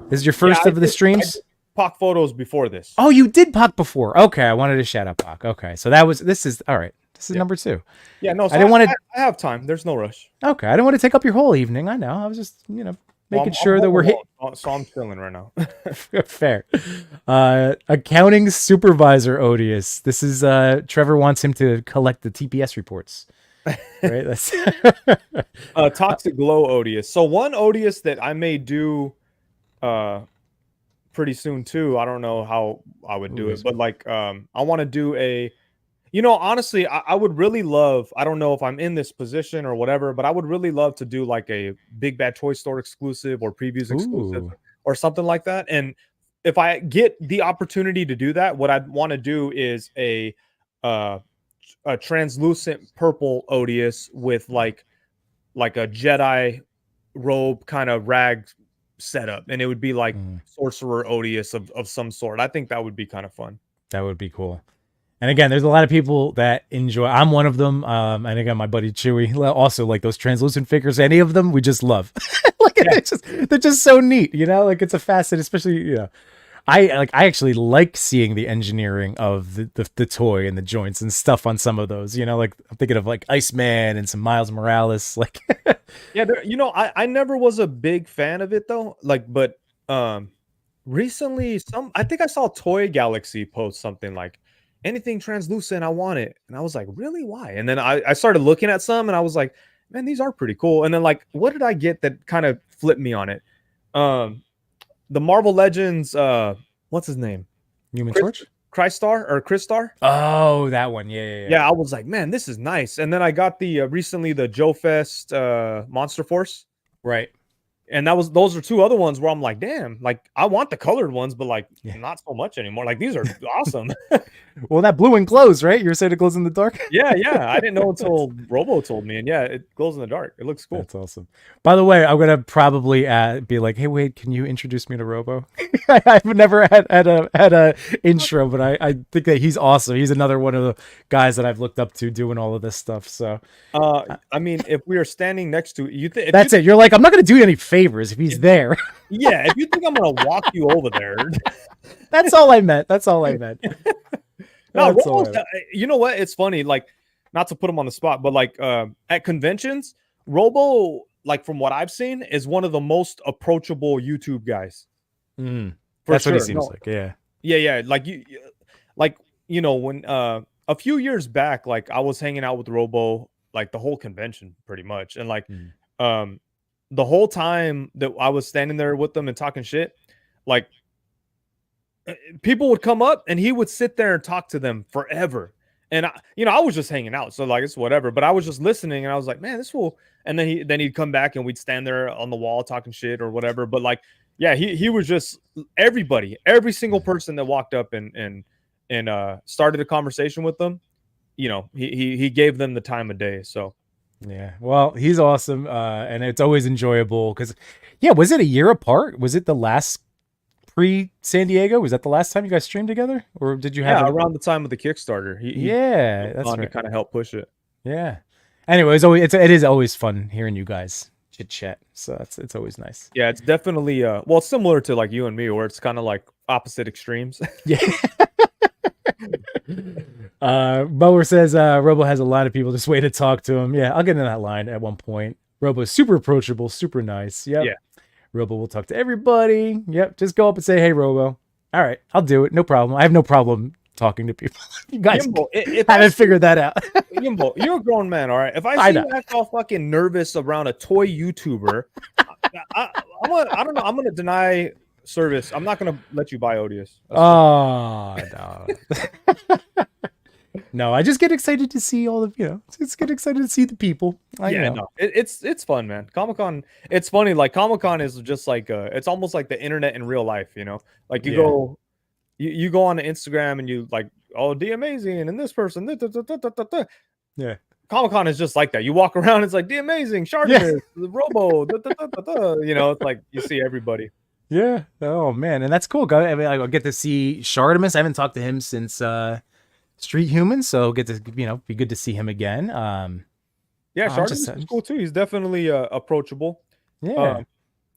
This is your first of the streams. Pac photos before this. Oh, you did Pac before. Okay, I wanted to shout out Pac. Okay, so this is all right. This is number 2. Yeah, no, so I didn't want to. I have time. There's no rush. Okay, I didn't want to take up your whole evening. I know. I was just, making sure that we're hit. So I'm chilling right now. Fair. Accounting supervisor Odious. This is Trevor wants him to collect the TPS reports. Right. That's Toxic Glow Odious. So one Odious that I may do pretty soon too. I don't know how I would do it, but like I want to do a, honestly, I would really love, I don't know if I'm in this position or whatever, but I would really love to do like a Big Bad Toy Store exclusive or previews exclusive or something like that. And if I get the opportunity to do that, what I'd want to do is a translucent purple Odious with like a Jedi robe kind of rag setup, and it would be like sorcerer Odious of some sort. I think that would be kind of fun. That would be cool. And again, there's a lot of people that enjoy. I'm one of them. And again, my buddy Chewy also like those translucent figures. Any of them, we just love. They're just so neat. Like it's a facet, especially I actually like seeing the engineering of the toy and the joints and stuff on some of those. Like I'm thinking of like Iceman and some Miles Morales. Like, yeah, I never was a big fan of it though. Like, but recently, I think I saw Toy Galaxy post something like, anything translucent, I want it. And I was like, really? Why? And then I started looking at some and I was like, man, these are pretty cool. And then like, what did I get that kind of flipped me on it? The Marvel Legends, what's his name? Human Torch? Crystar? Oh, that one. Yeah. Yeah, I was like, man, this is nice. And then I got the recently the Joe Fest Monster Force. Right. And those are 2 other ones where I'm like, damn, like I want the colored ones, but like not so much anymore. Like these are awesome. Well, that blue one glows, right? You're saying it glows in the dark? Yeah. I didn't know until Robo told me, and yeah, it glows in the dark. It looks cool. That's awesome. By the way, I'm gonna probably be like, hey, Wade, can you introduce me to Robo? I've never had a intro, but I think that he's awesome. He's another one of the guys that I've looked up to doing all of this stuff. So, I mean, if we are standing next to you, that's it. You're like, I'm not gonna do you any favors if he's there. Yeah, if you think I'm gonna walk you over there, that's all I meant. No, you know what? It's funny. Like, not to put him on the spot, but like at conventions, Robo, like from what I've seen, is one of the most approachable YouTube guys. That's sure. What he seems like. Yeah. Like when a few years back, like I was hanging out with Robo like the whole convention pretty much, and like the whole time that I was standing there with them and talking shit, like people would come up and he would sit there and talk to them forever. And I was just hanging out, so like it's whatever. But I was just listening, and I was like, man, this will. And then he'd come back and we'd stand there on the wall talking shit or whatever. But like, yeah, he was just every single person that walked up and started a conversation with them. He gave them the time of day. So. Yeah, well, he's awesome, and it's always enjoyable because, was it a year apart? Was it the last pre-San Diego? Was that the last time you guys streamed together, or did you have around the time of the Kickstarter? That's right. To kind of help push it. Yeah. Anyway, it is always fun hearing you guys chit chat, so it's always nice. Yeah, it's definitely similar to like you and me, where it's kind of like opposite extremes. Yeah. Bower says Robo has a lot of people just wait to talk to him. Yeah, I'll get in that line at one point. Robo's super approachable, super nice. Yep. Yeah. Robo will talk to everybody. Yep. Just go up and say, hey, Robo. All right, I'll do it. No problem. I have no problem talking to people. You guys Yimbo, haven't figured that out. Yimbo, you're a grown man, all right? If I see you act all fucking nervous around a toy YouTuber, I don't know. I'm gonna deny service. I'm not gonna let you buy Odious. Oh no. No, I just get excited to see all of Just get excited to see the people. No, it's fun, man. Comic-Con. It's funny. Like Comic-Con is just like it's almost like the internet in real life. Like you go, you go on Instagram and you like, oh, the amazing and this person. Yeah. Comic-Con is just like that. You walk around, it's like the amazing, Shardimus, the Robo. It's like you see everybody. Yeah. Oh man, and that's cool. I mean, I get to see Shardimus. I haven't talked to him since Street Humans, so get to be good to see him again. Shardimus is cool too. He's definitely approachable. Yeah.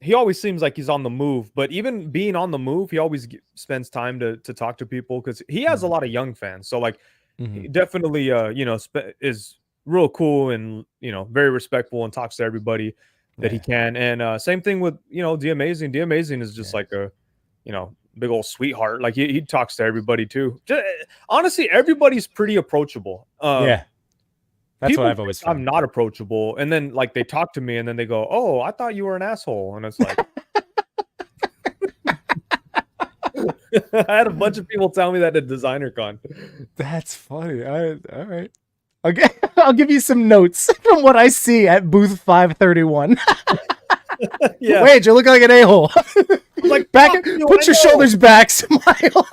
He always seems like he's on the move, but even being on the move, he always spends time to talk to people because he has a lot of young fans. So like, he definitely is real cool and very respectful and talks to everybody that he can. And same thing with the Amazing. The Amazing is just like a big old sweetheart. Like he talks to everybody too. Honestly, everybody's pretty approachable. That's what I've always found. I'm not approachable, and then like they talk to me, and then they go, "Oh, I thought you were an asshole," and it's like. I had a bunch of people tell me that at Designer Con. That's funny. All right. Okay, I'll give you some notes from what I see at booth 531. Yeah. Wait, you look like an a-hole. Like, back, put your shoulders back, smile.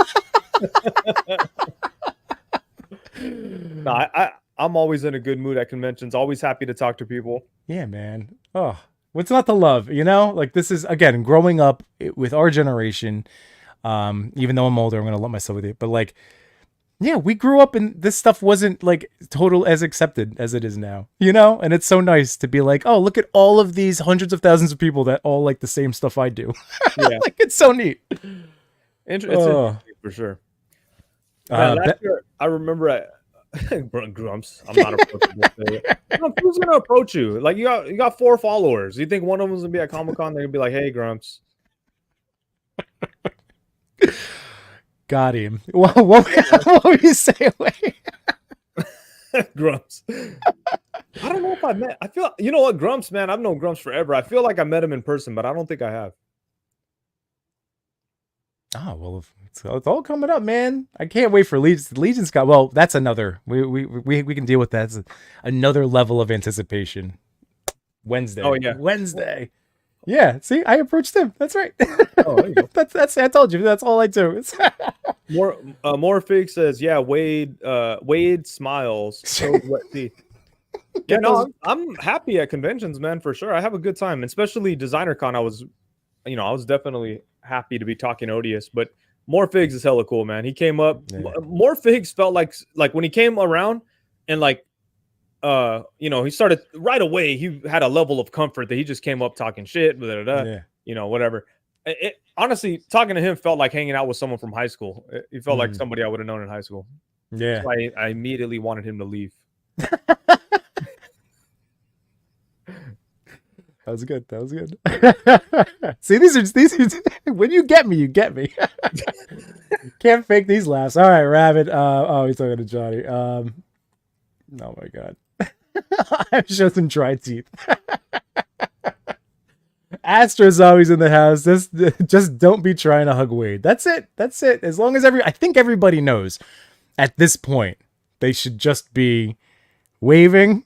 No, I'm always in a good mood at conventions. Always happy to talk to people. Yeah, man. Oh, what's not to love? Like this is again growing up with our generation. Even though I'm older, I'm gonna lump myself with it. But like, yeah, we grew up and this stuff wasn't like total as accepted as it is now. And it's so nice to be like, oh, look at all of these hundreds of thousands of people that all like the same stuff I do. Yeah, like it's so neat. Interesting for sure. Last year, I remember Grumps. I'm not approachable. Who's gonna approach you? Like you got 4 followers. You think one of them's gonna be at Comic-Con? They're gonna be like, "Hey, Grumps." Got him. What would you say? Grumps. I don't know if I met. I feel what, Grumps, man. I've known Grumps forever. I feel like I met him in person, but I don't think I have. Oh well, it's all coming up, man. I can't wait for Legion's got. Well, that's another. We can deal with that. It's another level of anticipation. Wednesday. Oh yeah, Wednesday. Yeah. See, I approached him. That's right. Oh, there you go. that's. I told you. That's all I do. Morphic says, yeah. Wade smiles. So wet teeth. Yeah, no, I'm happy at conventions, man, for sure. I have a good time, especially Designer Con. I was definitely happy to be talking Odious, but Morphigs is hella cool, man. He came up. Yeah. Morphigs felt like when he came around and he started right away. He had a level of comfort that he just came up talking shit, whatever. Honestly, talking to him felt like hanging out with someone from high school. It felt like somebody I would have known in high school. Yeah, so I immediately wanted him to leave. That was good. See, these are when you get me, you get me. Can't fake these laughs. All right, Rabbit. He's talking to Johnny. Oh my god. I'm showing some dry teeth. Astra's always in the house. Just don't be trying to hug Wade. That's it. As long as I think everybody knows at this point, they should just be waving.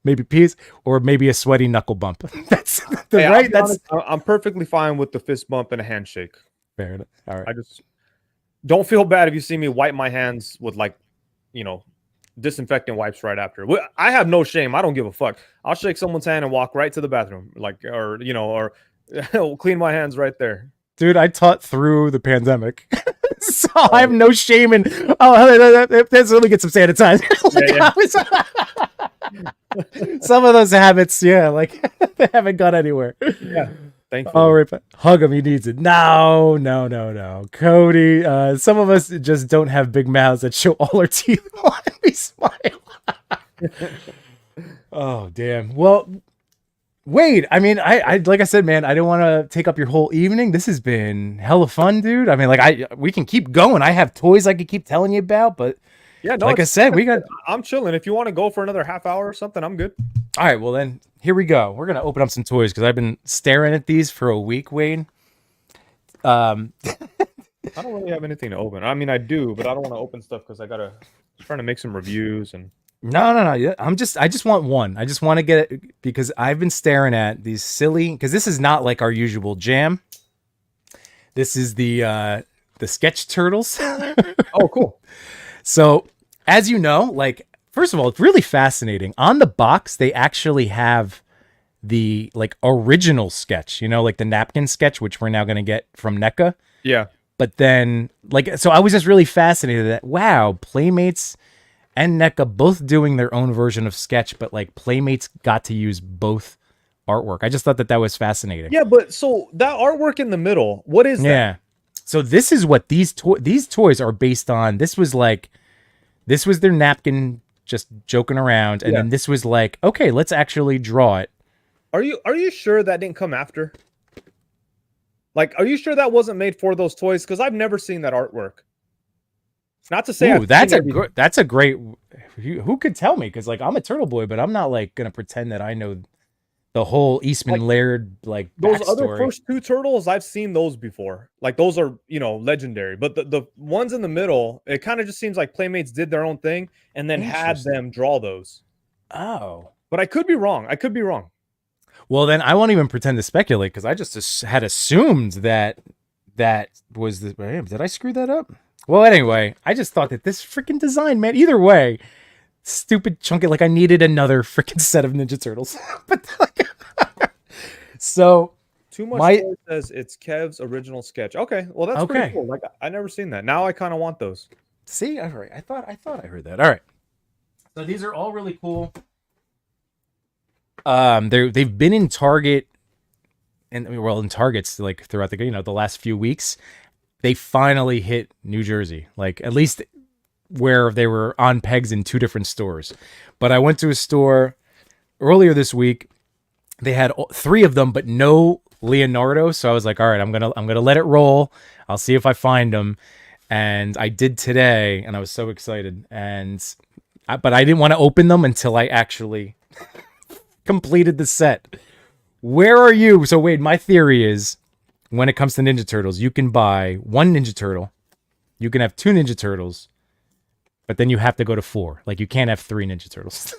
Maybe peace, or maybe a sweaty knuckle bump. That's right. I'm perfectly fine with the fist bump and a handshake. Fair enough. All right. I just don't feel bad if you see me wipe my hands with disinfectant wipes right after. I have no shame. I don't give a fuck. I'll shake someone's hand and walk right to the bathroom, or clean my hands right there. Dude, I taught through the pandemic, so I have no shame in. Let's really get some sanitizer. Some of those habits, they haven't gone anywhere. Yeah, thankfully. Oh, right, hug him. He needs it. No. Cody, some of us just don't have big mouths that show all our teeth while we smile. Oh, damn. Well, Wait, I mean, I like I said, man, I don't want to take up your whole evening. This has been hella fun, dude. I mean, like we can keep going. I have toys I could keep telling you about, but Yeah, no, like I said, we got. I'm chilling. If you want to go for another half hour or something, I'm good. All right, well then, here we go. We're gonna open up some toys because I've been staring at these for a week, Wayne. I don't really have anything to open. I mean, I do, but I don't want to open stuff because I gotta trying to make some reviews and. No. Yeah, I just want one. I just want to get it because I've been staring at these silly. Because this is not like our usual jam. This is the sketch turtles. Oh, cool. So, as you know, like first of all, it's really fascinating. On the box, they actually have the like original sketch. You know, like the napkin sketch, which we're now going to get from NECA. Yeah. But then, like, so I was just really fascinated that wow, Playmates and NECA both doing their own version of sketch, but like Playmates got to use both artwork. I just thought that was fascinating. Yeah, but so that artwork in the middle, what is that? Yeah. So this is what these toys are based on. This was their napkin just joking around, and then this was like, okay, let's actually draw it. Are you sure that didn't come after? Like, are you sure that wasn't made for those toys? Because I've never seen that artwork. Not to say, ooh, that's a great. Who could tell me? Because like I'm a turtle boy, but I'm not like gonna pretend that I know the whole Eastman Laird like those backstory. Other first two turtles. I've seen those before. Like those are legendary. But the ones in the middle, it kind of just seems like Playmates did their own thing and then had them draw those. Oh, but I could be wrong. Well, then I won't even pretend to speculate because I just had assumed that was the. Did I screw that up? Well, anyway, I just thought that this freaking design, man, either way, stupid chunky, like I needed another freaking set of Ninja Turtles. But like, so too much says it's Kev's original sketch. Okay, well that's pretty cool. Like I never seen that. Now I kind of want those. See, all right. I thought I heard that. All right. So these are all really cool. They've been in Target and in Targets like throughout the last few weeks. They finally hit New Jersey, like at least where they were on pegs in two different stores. But I went to a store earlier this week. They had 3 of them, but no Leonardo. So I was like, all right, I'm gonna let it roll. I'll see if I find them. And I did today, and I was so excited. But I didn't want to open them until I actually completed the set. Where are you? So Wade, my theory is when it comes to Ninja Turtles, you can buy 1 Ninja Turtle, you can have 2 Ninja Turtles, but then you have to go to 4. Like you can't have 3 Ninja Turtles.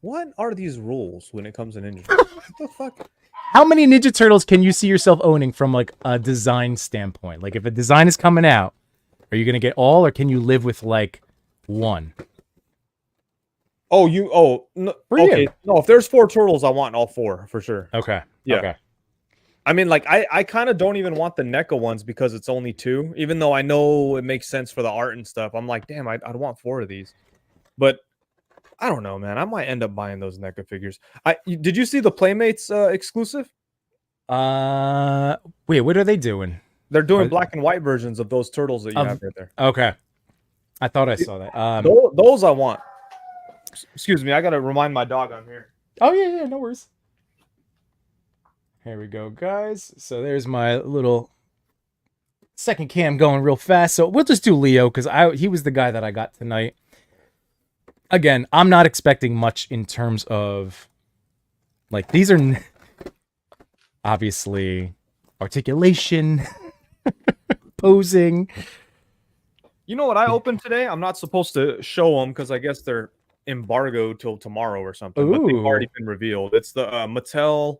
What are these rules when it comes to Ninja Turtles? What the fuck? How many Ninja Turtles can you see yourself owning from like a design standpoint? Like if a design is coming out, are you going to get all, or can you live with like 1? No, okay. No, if there's 4 turtles, I want all 4 for sure. Okay. Yeah. Okay. I mean, like I kind of don't even want the NECA ones because it's only 2, even though I know it makes sense for the art and stuff. I'm like, damn, I'd want 4 of these. But I don't know, man. I might end up buying those NECA figures. Did you see the Playmates exclusive? Wait, what are they doing? They're doing black and white versions of those turtles that you have right there. Okay. I thought I saw that. Those I want. Excuse me, I gotta remind my dog I'm here. Oh yeah, no worries. Here we go, guys. So there's my little second cam going real fast. So we'll just do Leo because he was the guy that I got tonight. Again, I'm not expecting much in terms of like these are obviously articulation, posing. You know what I opened today? I'm not supposed to show them because I guess they're embargoed till tomorrow or something. Ooh. But they've already been revealed. It's the Mattel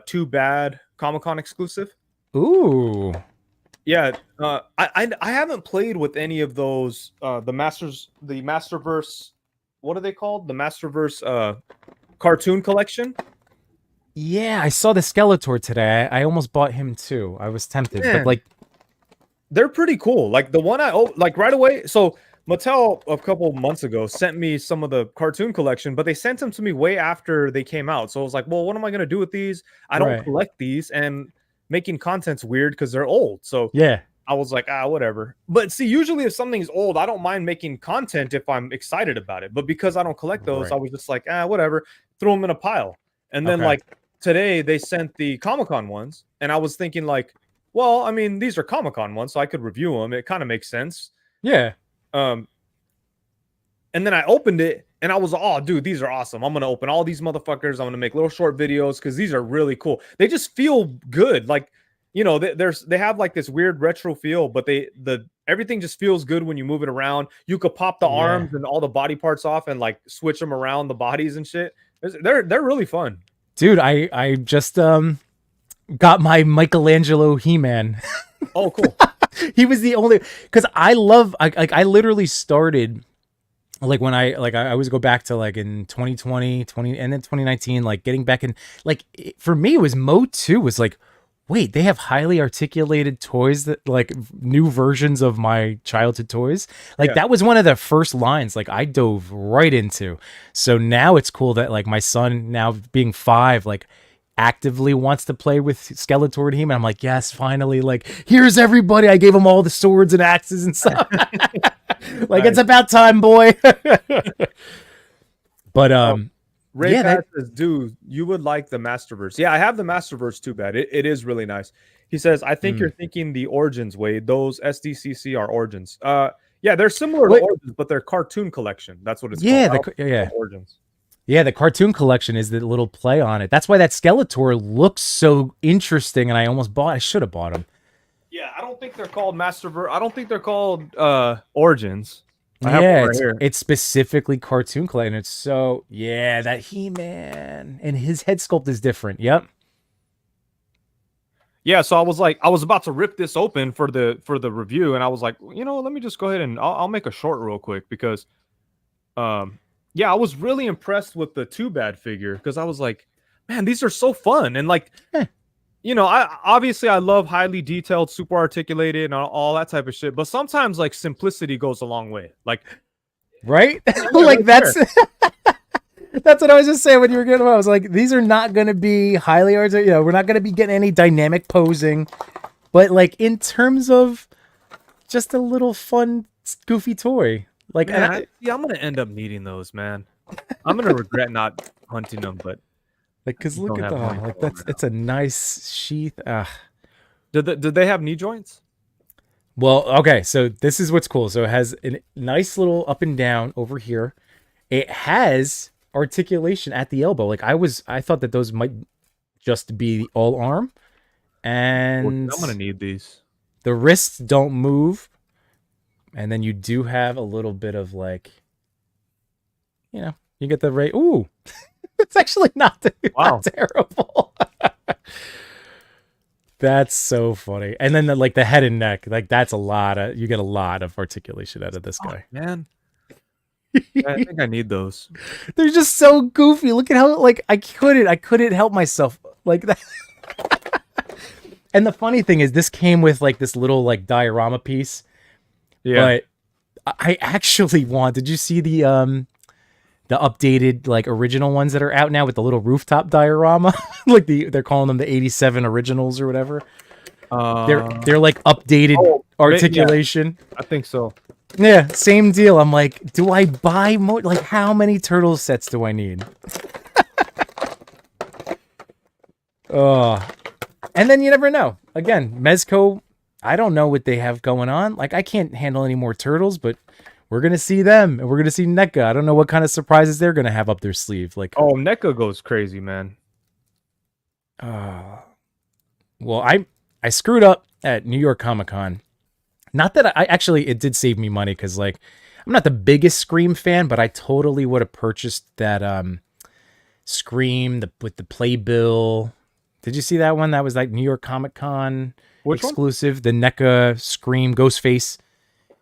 Too Bad ComicCon exclusive. Ooh. Yeah, I haven't played with any of those. The Masterverse. What are they called? The Masterverse cartoon collection. Yeah, I saw the Skeletor today. I almost bought him too. I was tempted, but like, they're pretty cool. Like the one like right away. So Mattel a couple months ago sent me some of the cartoon collection, but they sent them to me way after they came out. So I was like, well, what am I gonna do with these? I don't collect these, and making content's weird because they're old. So yeah. I was like, whatever. But see, usually if something's old, I don't mind making content if I'm excited about it. But because I don't collect those, I was just like, whatever. Throw them in a pile. And then like today they sent the Comic-Con ones, and I was thinking like, well, I mean, these are Comic-Con ones, so I could review them. It kind of makes sense. Yeah. And then I opened it, and I was, oh, dude, these are awesome. I'm gonna open all these motherfuckers. I'm gonna make little short videos because these are really cool. They just feel good, like, you know, they have like this weird retro feel, but everything just feels good when you move it around. You could pop the arms and all the body parts off and like switch them around the bodies and shit. They're really fun. Dude, I just got my Michelangelo He-Man. Oh, cool. He was the only, because I literally started like when I always go back to like in 2020 and then 2019, like getting back in, like for me it was MOTU was like, wait, they have highly articulated toys that like new versions of my childhood toys. Like that was one of the first lines like I dove right into. So now it's cool that like my son, now being 5, like actively wants to play with Skeletor and He-Man. I'm like, yes, finally, like here's everybody. I gave him all the swords and axes and stuff. Like it's about time, boy. But Ray Pat says, dude, you would like the Masterverse. Yeah, I have the Masterverse too bad. It is really nice. He says, I think you're thinking the Origins way. Those SDCC are Origins. Yeah, they're similar to Origins, but they're cartoon collection. That's what it's called. Origins. Yeah, the cartoon collection is the little play on it. That's why that Skeletor looks so interesting, and I should have bought him. Yeah, I don't think they're called Masterverse. I don't think they're called Origins. It's specifically cartoon collection. It's so that He-Man and his head sculpt is different. Yep. Yeah, so I was about to rip this open for the review, and I was like, you know, let me just go ahead and I'll make a short real quick because, I was really impressed with the Too Bad figure because I was like, man, these are so fun and like. You know, I love highly detailed, super articulated, and all that type of shit. But sometimes, like, simplicity goes a long way. Like, right? Like that's that's what I was just saying when you were getting. I was like, these are not going to be highly articulated. You know, we're not going to be getting any dynamic posing. But like in terms of just a little fun, goofy toy, like, man, I'm going to end up needing those, man. I'm going to regret not hunting them, but. Like, cause look at that, like it's a nice sheath. Did they have knee joints? Well, okay, so this is what's cool. So it has a nice little up and down over here. It has articulation at the elbow. Like I thought that those might just be all arm, and I'm gonna need these. The wrists don't move, and then you do have a little bit of like, you know, you get the right. Ooh. It's actually not terrible. That's so funny. And then the head and neck, like that's you get a lot of articulation out of this guy. Man. I think I need those. They're just so goofy. Look at how like I couldn't help myself like that. And the funny thing is this came with like this little like diorama piece. Yeah. But I actually did you see the updated like original ones that are out now with the little rooftop diorama? Like they're calling them the 87 originals or whatever. They're like updated articulation. Yeah, I think so. Yeah, same deal. I'm like, do I buy more? Like, how many turtle sets do I need? And then you never know. Again, Mezco, I don't know what they have going on. Like, I can't handle any more turtles, but we're going to see them, and we're going to see NECA. I don't know what kind of surprises they're going to have up their sleeve. Like, oh, NECA goes crazy, man. Well, I screwed up at New York ComicCon. Not that it did save me money, because, like, I'm not the biggest Scream fan, but I totally would have purchased that Scream with the playbill. Did you see that one? That was like New York ComicCon exclusive. The NECA Scream Ghostface.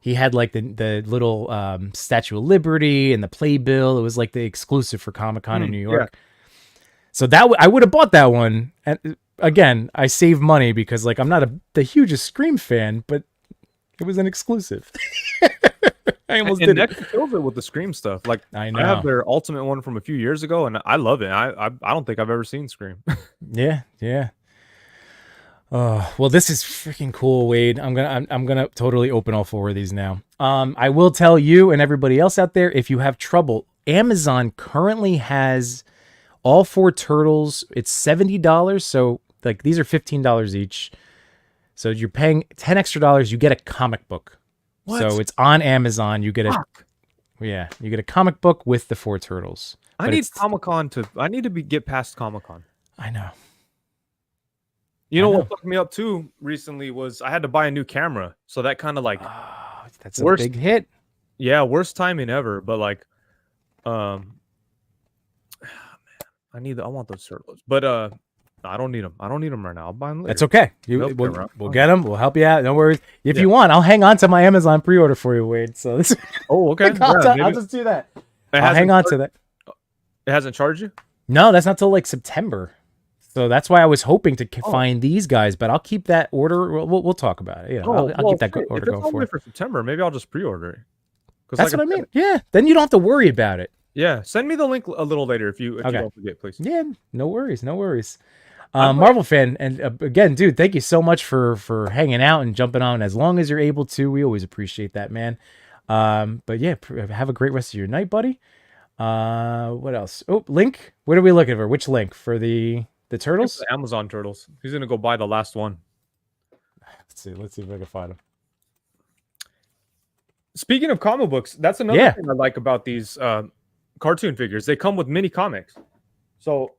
He had like the little Statue of Liberty and the playbill. It was like the exclusive for Comic-Con in New York. Yeah. So that I would have bought that one. And again, I saved money because like I'm not the hugest Scream fan, but it was an exclusive. I almost did it. NECA kills it with the Scream stuff. Like I know. I have their Ultimate one from a few years ago, and I love it. I don't think I've ever seen Scream. Yeah. Well, this is freaking cool, Wade. I'm gonna totally open all 4 of these now. I will tell you and everybody else out there, if you have trouble, Amazon currently has All 4 turtles, it's $70. So like these are $15 each. So you're paying $10 extra. You get a comic book. What? So it's on Amazon. You get you get a comic book with the 4 turtles. I need Comic-Con I need to get past Comic-Con. I know. You know what fucked me up too recently was I had to buy a new camera. So that kind of like that's a big hit. Yeah, worst timing ever. But like, man, I want those turtles. But I don't need them. I don't need them right now. I'll buy them later. That's okay. We'll get them. We'll help you out. No worries. If you want, I'll hang on to my Amazon pre-order for you, Wade. So this. Okay. I'll just do that. I'll hang on to that. It hasn't charged you? No, that's not till like September. So that's why I was hoping to find these guys, but I'll keep that order. We'll talk about it. Yeah, I'll keep that order going for September. Maybe I'll just pre-order it. That's what I mean. Yeah, then you don't have to worry about it. Yeah, send me the link a little later if you don't forget, please. Yeah, no worries. Marvel fan, and again, dude, thank you so much for hanging out and jumping on as long as you're able to. We always appreciate that, man. But yeah, have a great rest of your night, buddy. What else? Oh, link. What are we looking for? Which link for the turtles? The Amazon turtles. He's gonna go buy the last one. Let's see if I can find them. Speaking of comic books, that's another thing I like about these cartoon figures. They come with mini comics. So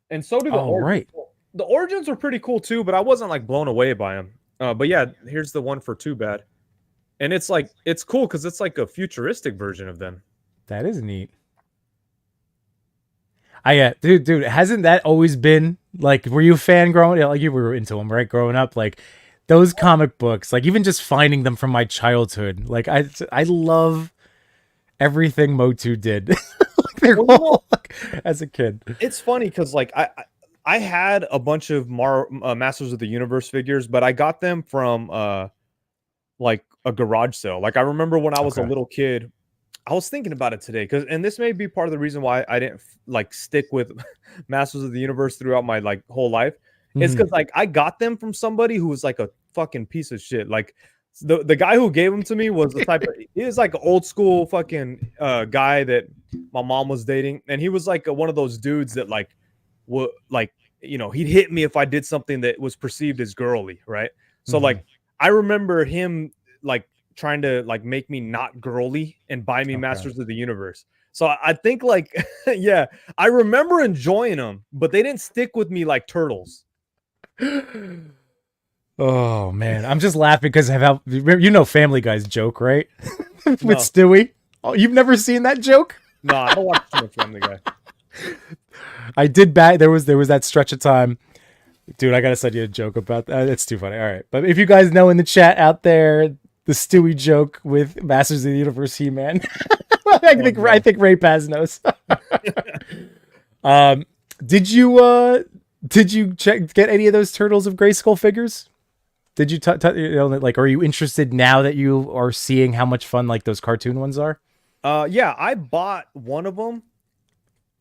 do the origins. Right. The origins are pretty cool too, but I wasn't like blown away by them. But yeah, here's the one for Too Bad. And it's cool because it's like a futuristic version of them. That is neat. Dude, hasn't that always been like, were you a fan growing up? Like you were into them, right? Growing up, like those comic books, like even just finding them from my childhood. Like I love everything MOTU did. As a kid. It's funny because like I had a bunch of Masters of the Universe figures, but I got them from like a garage sale. Like I remember when I was a little kid, I was thinking about it today and this may be part of the reason why I didn't like stick with Masters of the Universe throughout my like whole life. It's because like I got them from somebody who was like a fucking piece of shit. Like the guy who gave them to me was the type of he was like an old school fucking guy that my mom was dating, and he was like one of those dudes that like would like, you know, he'd hit me if I did something that was perceived as girly, right? So like I remember him like trying to like make me not girly and buy me Masters of the Universe. So I think like yeah, I remember enjoying them, but they didn't stick with me like turtles. Oh man, I'm just laughing because you know Family Guy's joke, right? With Stewie. Oh, you've never seen that joke? No, I don't watch too much Family Guy. I did back. There was that stretch of time, dude. I gotta send you a joke about that. It's too funny. All right, but if you guys know in the chat out there the Stewie joke with Masters of the Universe He-Man, I think Ray Paz knows. Did you get any of those Turtles of Grayskull figures? Did you like? Are you interested now that you are seeing how much fun like those cartoon ones are? Yeah, I bought one of them,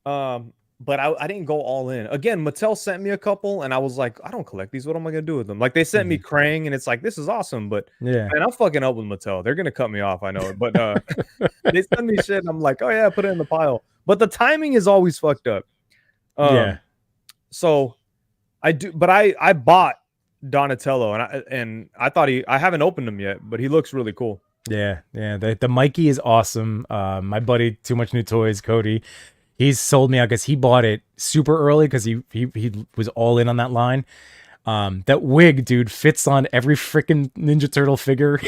but I didn't go all in. Again, Mattel sent me a couple, and I was like, I don't collect these. What am I gonna do with them? Like they sent me Krang, and it's like this is awesome, but man, I'm fucking up with Mattel. They're gonna cut me off, I know it, but they send me shit, and I'm like, oh yeah, put it in the pile. But the timing is always fucked up. So I do, but I bought Donatello, and I thought I haven't opened him yet, but he looks really cool. Yeah. The Mikey is awesome. My buddy, Too Much New Toys, Cody, he's sold me out because he bought it super early because he was all in on that line. That wig, dude, fits on every freaking Ninja Turtle figure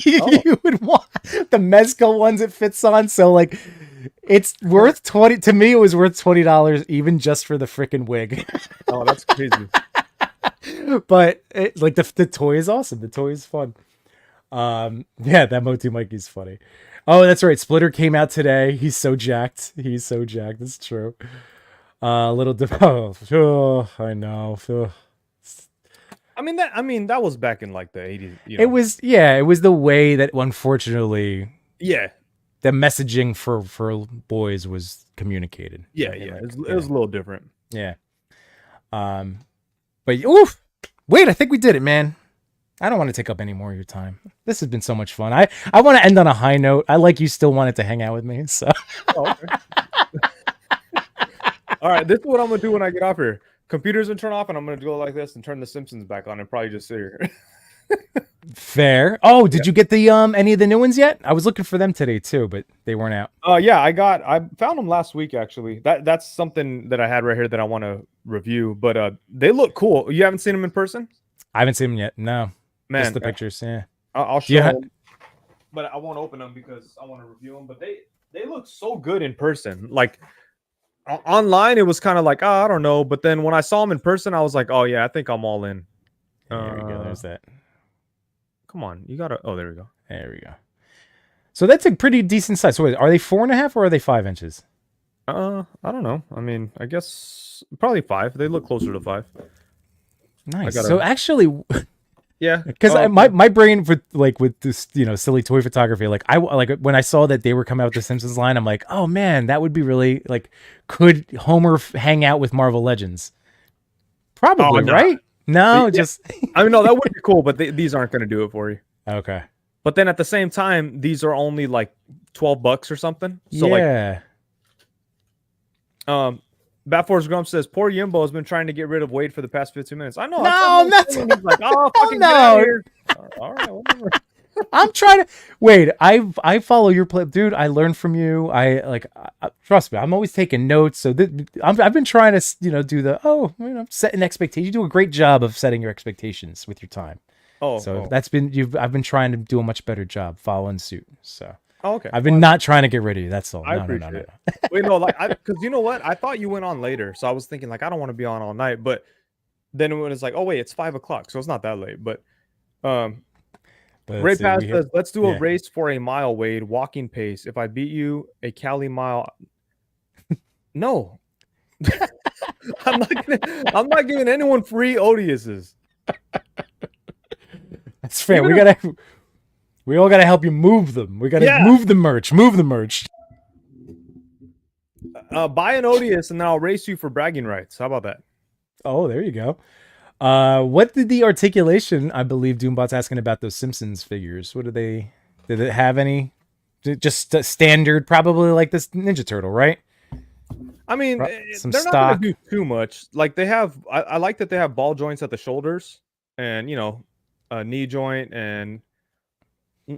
you would want. The mezco ones it fits on, so like it's worth $20 to me. It was worth $20 even just for the freaking wig. Oh, that's crazy. But like the toy is awesome. The toy is fun. Yeah, that MOTU Mikey's funny. Oh, that's right. Splitter came out today. He's so jacked. It's true. I know. I mean that was back in like the 80s. You know? It was the way that unfortunately the messaging for boys was communicated. It was a little different. Yeah. But wait, I think we did it, man. I don't want to take up any more of your time. This has been so much fun. I want to end on a high note. I like you still wanted to hang out with me, so. Oh, okay. All right, this is what I'm gonna do when I get off here. Computer's gonna turn off, and I'm gonna go like this and turn the Simpsons back on, and probably just sit here. Fair. Oh, did you get the any of the new ones yet? I was looking for them today too, but they weren't out. Yeah, I found them last week actually. That's something that I had right here that I want to review. But they look cool. You haven't seen them in person? I haven't seen them yet. No, man, just the pictures. Yeah, I'll show them, but I won't open them because I want to review them. But they look so good in person. Like online, it was kind of like, oh, I don't know. But then when I saw them in person, I was like, oh yeah, I think I'm all in. There we go. There's that. Come on, you gotta. Oh, there we go. There we go. So that's a pretty decent size. So are they 4.5 or are they 5 inches? I don't know. I mean, I guess probably 5. They look closer to 5. Nice. So actually, yeah, because my brain with this silly toy photography, like when I saw that they were coming out with the Simpsons line, I'm like, oh man, that would be really like, could Homer hang out with Marvel Legends? Probably, right? No, just I mean, no, that would be cool, but these aren't going to do it for you. Okay. But then at the same time, these are only like $12 or something. So yeah. Bat Force Grump says, poor Yimbo has been trying to get rid of Wade for the past 15 minutes. I know. No, I'm not. He's like, oh, fucking get out of here. All right, whatever. I'm trying to wait. I follow your play, dude. I learned from you. I trust me. I'm always taking notes. So I've been trying to do the setting expectations. You do a great job of setting your expectations with your time. That's been I've been trying to do a much better job following suit. So okay. I've been not trying to get rid of you. That's all. I appreciate it. Wait, no, because you know what? I thought you went on later, so I was thinking like I don't want to be on all night. But then when it's like, oh wait, it's 5 o'clock, so it's not that late. But Ray Pass says, let's do a race for a mile, Wade, walking pace. If I beat you, a Cali mile. No, I'm not giving anyone free Odiouses. That's fair. We all gotta help you move them. We gotta move the merch. Move the merch. Buy an Odious and then I'll race you for bragging rights. How about that? Oh, there you go. What did the articulation? I believe Doombot's asking about those Simpsons figures. What did it have any? Just standard, probably like this Ninja Turtle, right? I mean, some they're stock. not gonna do too much. Like they have, I like that they have ball joints at the shoulders, and a knee joint, and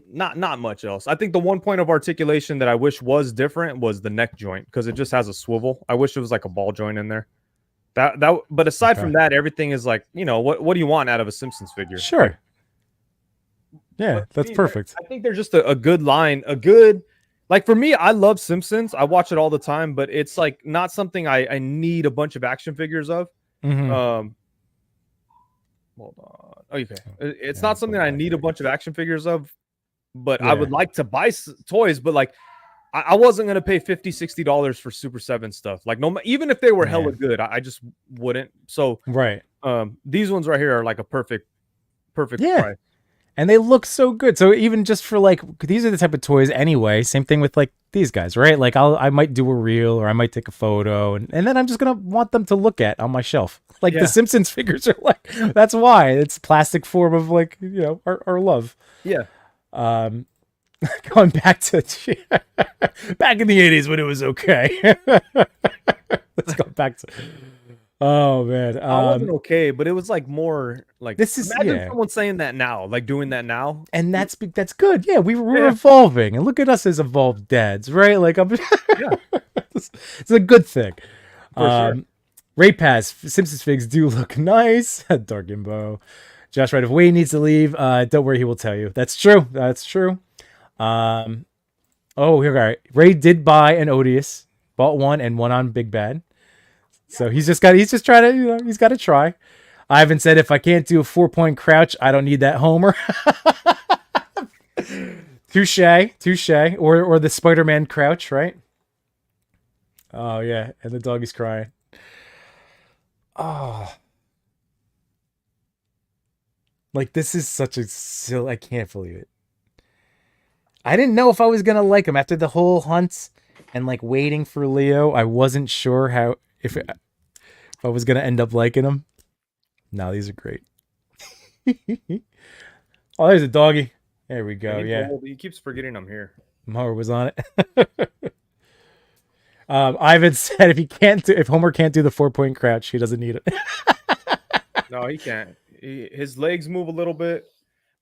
not much else. I think the one point of articulation that I wish was different was the neck joint because it just has a swivel. I wish it was like a ball joint in there. But aside from that, everything is like, what do you want out of a Simpsons figure? Sure. Yeah, that's perfect. I think they're just a good line, like for me, I love Simpsons. I watch it all the time, but it's like not something I need a bunch of action figures of. Mm-hmm. Hold on. Oh, okay. It's not something I need a bunch of action figures of, but I would like to buy toys, but like I wasn't going to pay $50-$60 for Super 7 stuff. Like even if they were hella good, I just wouldn't. So these ones right here are like a perfect price. And they look so good. So even just for like, these are the type of toys anyway. Same thing with like these guys, right? Like I might do a reel or I might take a photo and then I'm just going to want them to look at on my shelf. Like the Simpsons figures are like, that's why it's plastic form of like, our love. Yeah. Going back to back in the 80s when it was okay. Let's go back to. Oh man, I wasn't okay, but it was like more like this is. Imagine someone saying that now, like doing that now, and that's good. Yeah, we're evolving, and look at us as evolved dads, right? Like I'm. It's a good thing. For sure. Ray Pass Simpsons figs do look nice. Dark Imbo. Josh, right? If Wayne needs to leave, don't worry, he will tell you. That's true. That's true. Oh, here, all right. Ray did buy an Odious, bought one and one on Big Bad. So he's just trying to, he's got to try. Ivan said, if I can't do a 4-point crouch, I don't need that Homer. Touche. Or the Spider-Man crouch, right? Oh yeah, and the dog is crying. Oh. Like this is such a silly, I can't believe it. I didn't know if I was going to like him after the whole hunt and like waiting for Leo. I wasn't sure if I was going to end up liking him. No, these are great. Oh, there's a doggy. There we go. Yeah. He keeps forgetting I'm here. Mower was on it. Ivan said if Homer can't do the 4-point crouch, he doesn't need it. No, he can't. His legs move a little bit,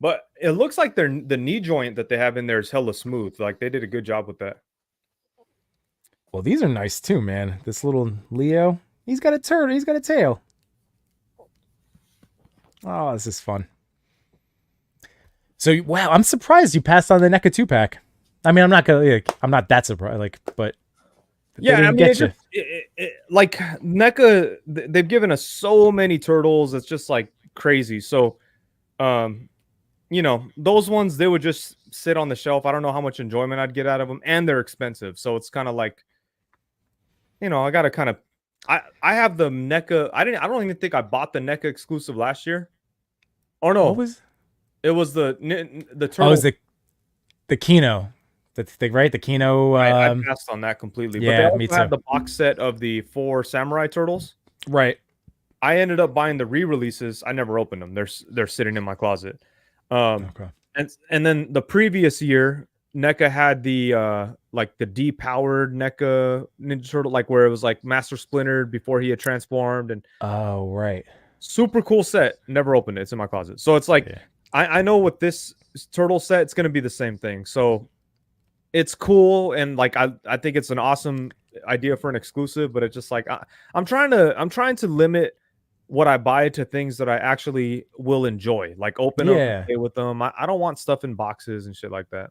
but it looks like the knee joint that they have in there is hella smooth. Like they did a good job with that. Well, these are nice too, man. This little Leo, he's got a turtle. He's got a tail. Oh, this is fun. So, wow, I'm surprised you passed on the NECA 2-pack. I mean, I'm not that surprised, but yeah, I mean, like NECA, they've given us so many turtles. It's just like crazy. So, those ones, they would just sit on the shelf. I don't know how much enjoyment I'd get out of them, and they're expensive. So it's kind of like, I got to kind of, I have the NECA. I don't even think I bought the NECA exclusive last year. Oh no, it was the turtle. Oh, it was the Kino. The thing, right? The Kino. I passed on that completely. Yeah, but they me also too. had the box set of the 4 samurai turtles. Right. I ended up buying the re-releases. I never opened them. They're sitting in my closet. Okay. And then the previous year, NECA had the like the depowered NECA Ninja Turtle, like where it was like Master Splintered before he had transformed. And oh, right. Super cool set. Never opened it. It's in my closet. So it's like, I know with this turtle set, it's going to be the same thing. So it's cool. And like, I think it's an awesome idea for an exclusive, but it's just like, I'm trying to limit what I buy to things that I actually will enjoy, like open up and play with them. I don't want stuff in boxes and shit like that.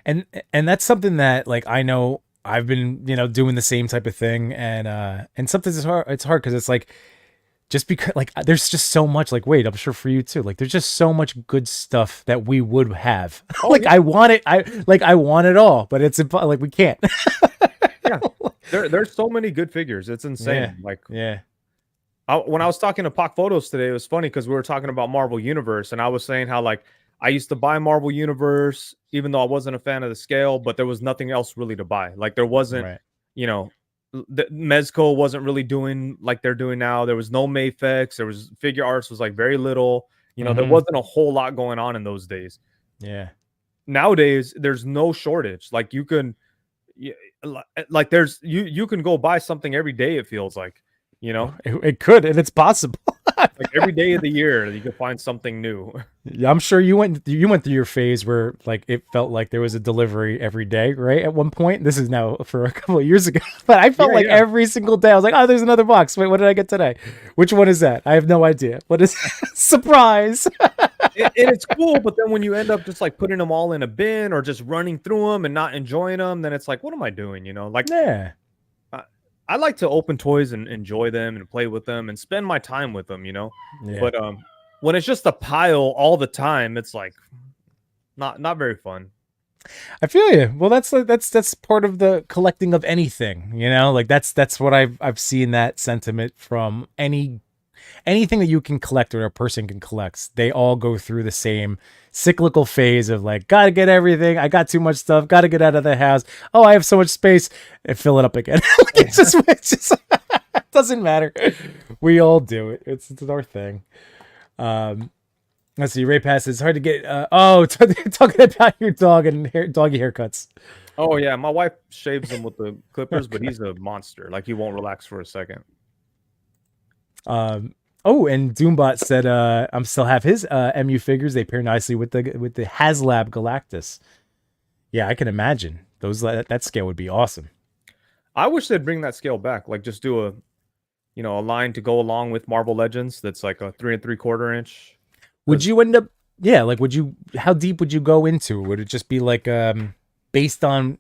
And that's something that like I know I've been doing the same type of thing, and sometimes it's hard because it's like just because like there's just so much like wait, I'm sure for you too, like there's just so much good stuff that we would have. Oh, like I want it, I want it all, but it's like we can't. Yeah, there's so many good figures. It's insane. When I was talking to Pac Photos today, it was funny because we were talking about Marvel Universe, and I was saying how like I used to buy Marvel Universe even though I wasn't a fan of the scale, but there was nothing else really to buy. Like there wasn't, the Mezco wasn't really doing like they're doing now. There was no Mafex. There was figure arts was like very little. There wasn't a whole lot going on in those days. Yeah. Nowadays, there's no shortage. Like you can, like there's you can go buy something every day. It feels like. It could, and it's possible. Like every day of the year, you could find something new. Yeah, I'm sure you went through your phase where like it felt like there was a delivery every day, right? At one point, this is now for a couple of years ago, but I felt every single day I was like, "Oh, there's another box. Wait, what did I get today? Which one is that? I have no idea. What is surprise?" And it's cool, but then when you end up just like putting them all in a bin or just running through them and not enjoying them, then it's like, what am I doing? Like I like to open toys and enjoy them and play with them and spend my time with them, But when it's just a pile all the time, it's like not very fun. I feel you. Well, that's part of the collecting of anything, Like that's what I've seen that sentiment from anything that you can collect or a person can collect. They all go through the same cyclical phase of like, gotta get everything. I got too much stuff. Gotta get out of the house. Oh, I have so much space, and fill it up again. Like, it's just it doesn't matter. We all do it. It's our thing. Let's see. Ray Pass. It's hard to get. Talking about your dog and doggy haircuts. Oh yeah, my wife shaves him with the clippers, but he's a monster. Like he won't relax for a second. Oh, and Doombot said, "I'm still have his MU figures. They pair nicely with the HasLab Galactus." Yeah, I can imagine those. That scale would be awesome. I wish they'd bring that scale back. Like, just do a line to go along with Marvel Legends. That's like a 3 3/4 inch. Would you end up? Yeah, like how deep would you go into? Would it just be like based on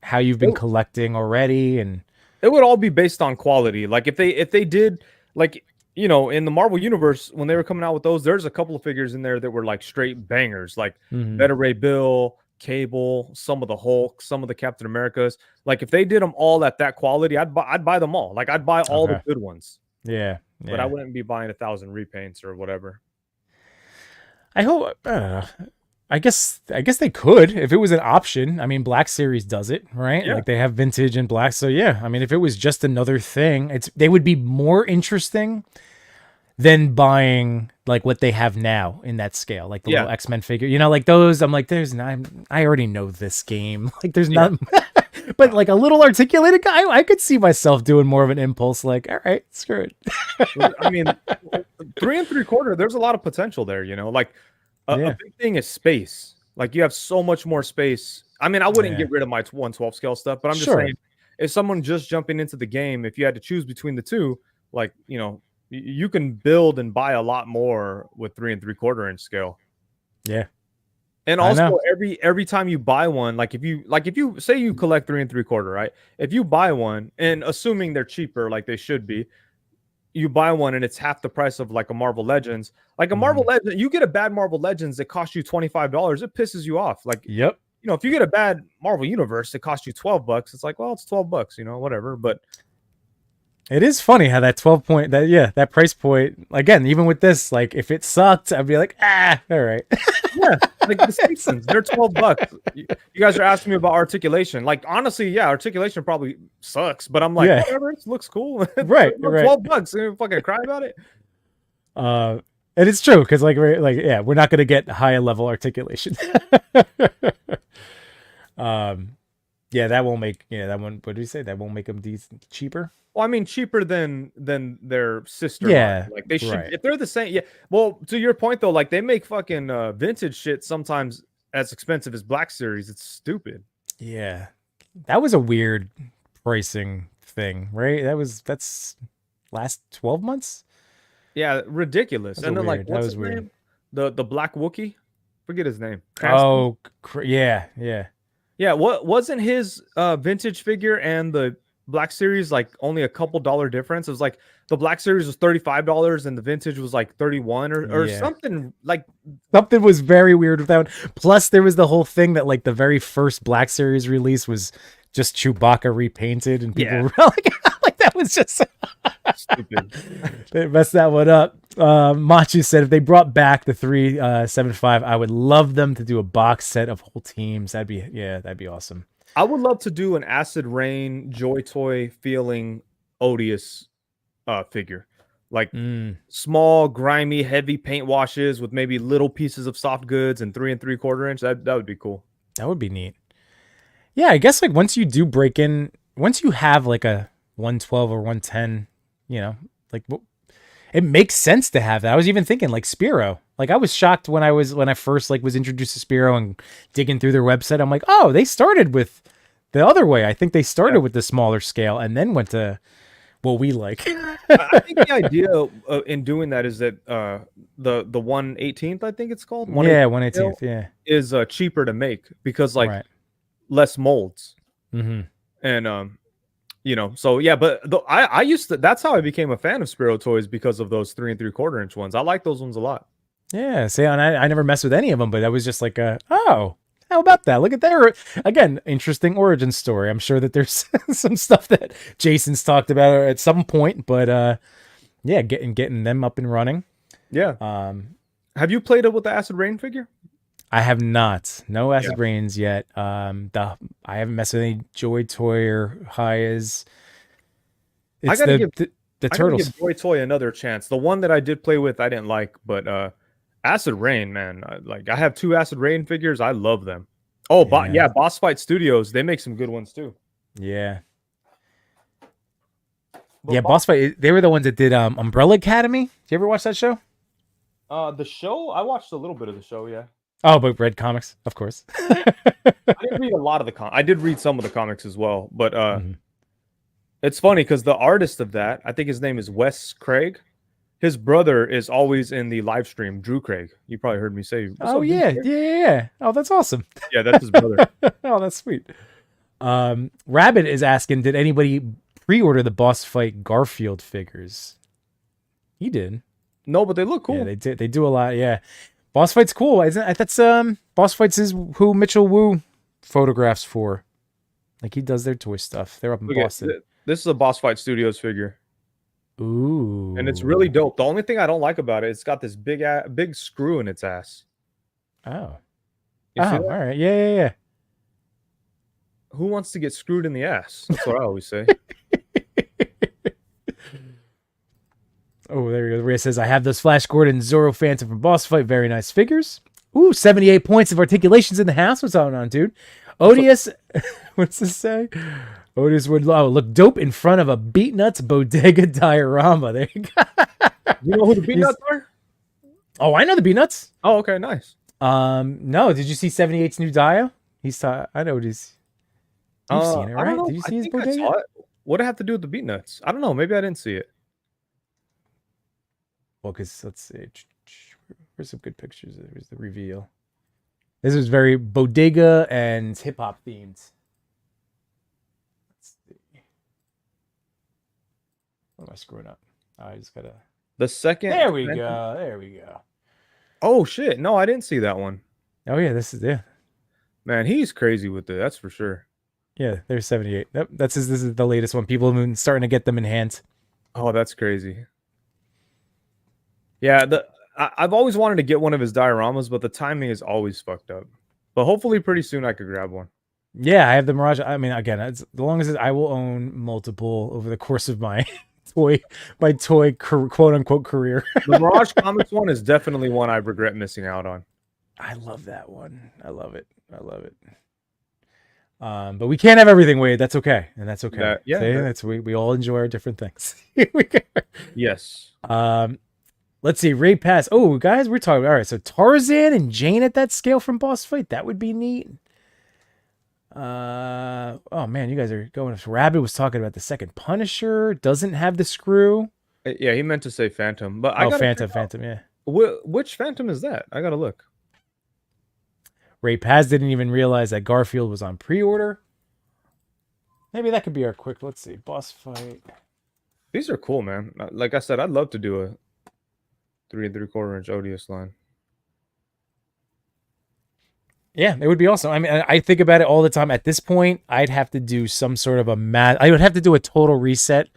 how you've been collecting already, and it would all be based on quality. Like if they did like. In the Marvel Universe, when they were coming out with those, there's a couple of figures in there that were like straight bangers, like Beta Ray Bill, Cable, some of the Hulk, some of the Captain Americas. Like if they did them all at that quality, I'd buy them all. Like I'd buy all the good ones. Yeah. But I wouldn't be buying 1,000 repaints or whatever. I hope. I guess they could if it was an option. I mean, Black Series does it, right? Yeah. Like they have vintage and black. So yeah, I mean, if it was just another thing, they would be more interesting than buying like what they have now in that scale, like the little X-Men figure. Like those. I'm like, I already know this game. Like there's not. But like a little articulated guy, I could see myself doing more of an impulse. Like, all right, screw it. I mean, 3 3/4. There's a lot of potential there. You know, like a big thing is space. Like you have so much more space. I mean, I wouldn't get rid of my 1/12 scale stuff, but I'm just saying, if someone just jumping into the game, if you had to choose between the two, like, you know, you can build and buy a lot more with 3 3/4 inch scale. Yeah. And also every time you buy one, like if you say you collect 3 3/4, right? If you buy one, and assuming they're cheaper, like they should be, you buy one and it's half the price of like a Marvel Legends. Like a Marvel Legend, you get a bad Marvel Legends that costs you $25, it pisses you off. Like, yep. You know, if you get a bad Marvel Universe that costs you $12, it's like, well, it's $12, you know, whatever. But it is funny how that 12 point, that price point, again, even with this, like if it sucked, I'd be like, all right. Yeah, like the Simpsons, they're $12. You guys are asking me about articulation. Like, honestly, yeah, articulation probably sucks, but I'm like, whatever, it looks cool. Right. $12. You fucking cry about it. And it's true, because we're not gonna get higher level articulation. That won't make what did we say? That won't make them cheaper. Well, I mean, cheaper than their sister. Yeah, line. Like they should, if they're the same. Yeah. Well, to your point though, like they make fucking vintage shit sometimes as expensive as Black Series. It's stupid. Yeah, that was a weird pricing thing, right? That's last 12 months. Yeah, ridiculous. And then like, what's his name? The Black Wookiee. Forget his name. Oh, yeah. Yeah. What wasn't his vintage figure and the Black Series like only a couple dollar difference? It was like the Black Series was $35 and the vintage was like 31 or something. Like something was very weird with that one. Plus there was the whole thing that like the very first Black Series release was just Chewbacca repainted, and people were like that was just stupid. They messed that one up. MOTU said if they brought back the 375, I would love them to do a box set of whole teams. That'd be awesome. I would love to do an Acid Rain Joy Toy feeling Odious figure. Like small, grimy, heavy paint washes with maybe little pieces of soft goods and 3 3/4 inch. That would be cool. That would be neat. Yeah, I guess like once you do break in, once you have like a 112 or 110, you know, like it makes sense to have that. I was even thinking like Spiro. Like I was shocked when I first like was introduced to Spiro and digging through their website. I'm like, oh, they started with the other way. I think they started with the smaller scale and then went to what we like. I think the idea in doing that is that the 1/18th, I think it's called. 1/18th, yeah, is cheaper to make because like less molds. And you know, so yeah, but I used to, that's how I became a fan of Spiro toys, because of those 3 3/4 inch ones. I like those ones a lot. Yeah, see, and I never messed with any of them, but I was just like, oh, how about that? Look at their, again, interesting origin story. I'm sure that there's some stuff that Jason's talked about at some point, but yeah, getting them up and running. Yeah. Have you played it with the Acid Rain figure? I have not. No Acid Rains yet. I haven't messed with any Joy Toy or Hayas. It's the Turtles. Give Joy Toy another chance. The one that I did play with, I didn't like, but Acid Rain, man, I have 2 Acid Rain figures. I love them. Oh, yeah, Boss Fight Studios, they make some good ones too. Yeah. But Boss Fight, they were the ones that did Umbrella Academy. Did you ever watch that show? The show, I watched a little bit of the show, yeah. Oh, but read comics, of course. I didn't read a lot of the I did read some of the comics as well, but it's funny because the artist of that, I think his name is Wes Craig. His brother is always in the live stream, Drew Craig. You probably heard me say. Oh, yeah. Oh, that's awesome. Yeah, that's his brother. Oh, that's sweet. Rabbit is asking, did anybody pre-order the Boss Fight Garfield figures? He did. No, but they look cool. Yeah, they did. They do a lot. Yeah. Boss Fight's cool. Isn't it? That's Boss Fights is who Mitchell Wu photographs for. Like he does their toy stuff. They're up in Boston. This is a Boss Fight Studios figure. Ooh. And it's really dope. The only thing I don't like about it, it's got this big screw in its ass. Oh. All right. Yeah. Who wants to get screwed in the ass? That's what I always say. Oh, there we go. Rhea says, I have those Flash Gordon Zorro Phantom from Boss Fight. Very nice figures. Ooh, 78 points of articulations in the house. What's going on, dude? Odious, what's this say? Odus would look dope in front of a Beatnuts bodega diorama. There you go. You know who the Beatnuts are? Oh, I know the Beatnuts. Oh, okay, nice. No, did you see 78's new dio? I know he's. You've seen it, right? Did you see his bodega? What did it have to do with the Beatnuts? I don't know. Maybe I didn't see it. Well, because let's see. Where's some good pictures? There's the reveal. This is very bodega and hip hop themed. Let's see. What am I screwing up? Oh, I just gotta. The second. There we go. There we go. Oh shit! No, I didn't see that one. Oh yeah, this is Man, he's crazy with it. That's for sure. Yeah, there's 78. Yep, this is the latest one. People have been starting to get them in hand. Oh, that's crazy. Yeah, I've always wanted to get one of his dioramas, but the timing is always fucked up. But hopefully, pretty soon I could grab one. Yeah, I have the Mirage. I mean, again, as long as I will own multiple over the course of my toy quote unquote career. The Mirage Comics one is definitely one I regret missing out on. I love that one. I love it. But we can't have everything, Wade. That's okay, and that's okay. That's we all enjoy our different things. Yes. Let's see. Ray Pass. Oh, guys, we're talking. All right, so Tarzan and Jane at that scale from Boss Fight. That would be neat. Oh man, you guys are going. Rabbit was talking about the second Punisher. Doesn't have the screw. Yeah, he meant to say Phantom, but Phantom. Yeah. Which Phantom is that? I gotta look. Ray Paz didn't even realize that Garfield was on pre-order. Maybe that could be our quick. Let's see. Boss Fight. These are cool, man. Like I said, I'd love to do a 3 3/4 inch Odious line. Yeah, it would be awesome. I mean, I think about it all the time. At this point, I'd have to do some sort of I would have to do a total reset,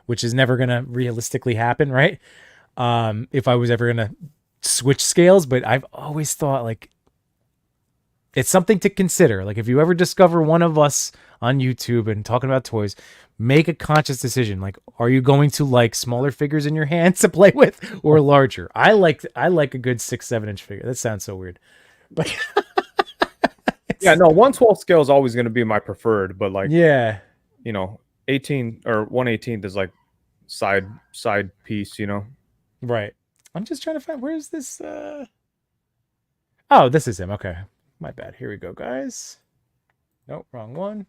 which is never going to realistically happen, right? If I was ever going to switch scales, but I've always thought like it's something to consider. Like if you ever discover one of us on YouTube and talking about toys, make a conscious decision. Like, are you going to like smaller figures in your hands to play with or larger? I like a good 6-7 inch figure. That sounds so weird, but yeah, no, 1/12 scale is always going to be my preferred, but like, yeah, 18 or 1/18 is like side piece, Right. I'm just trying to find, where's this? Oh, this is him. Okay. My bad. Here we go, guys. Nope, wrong one.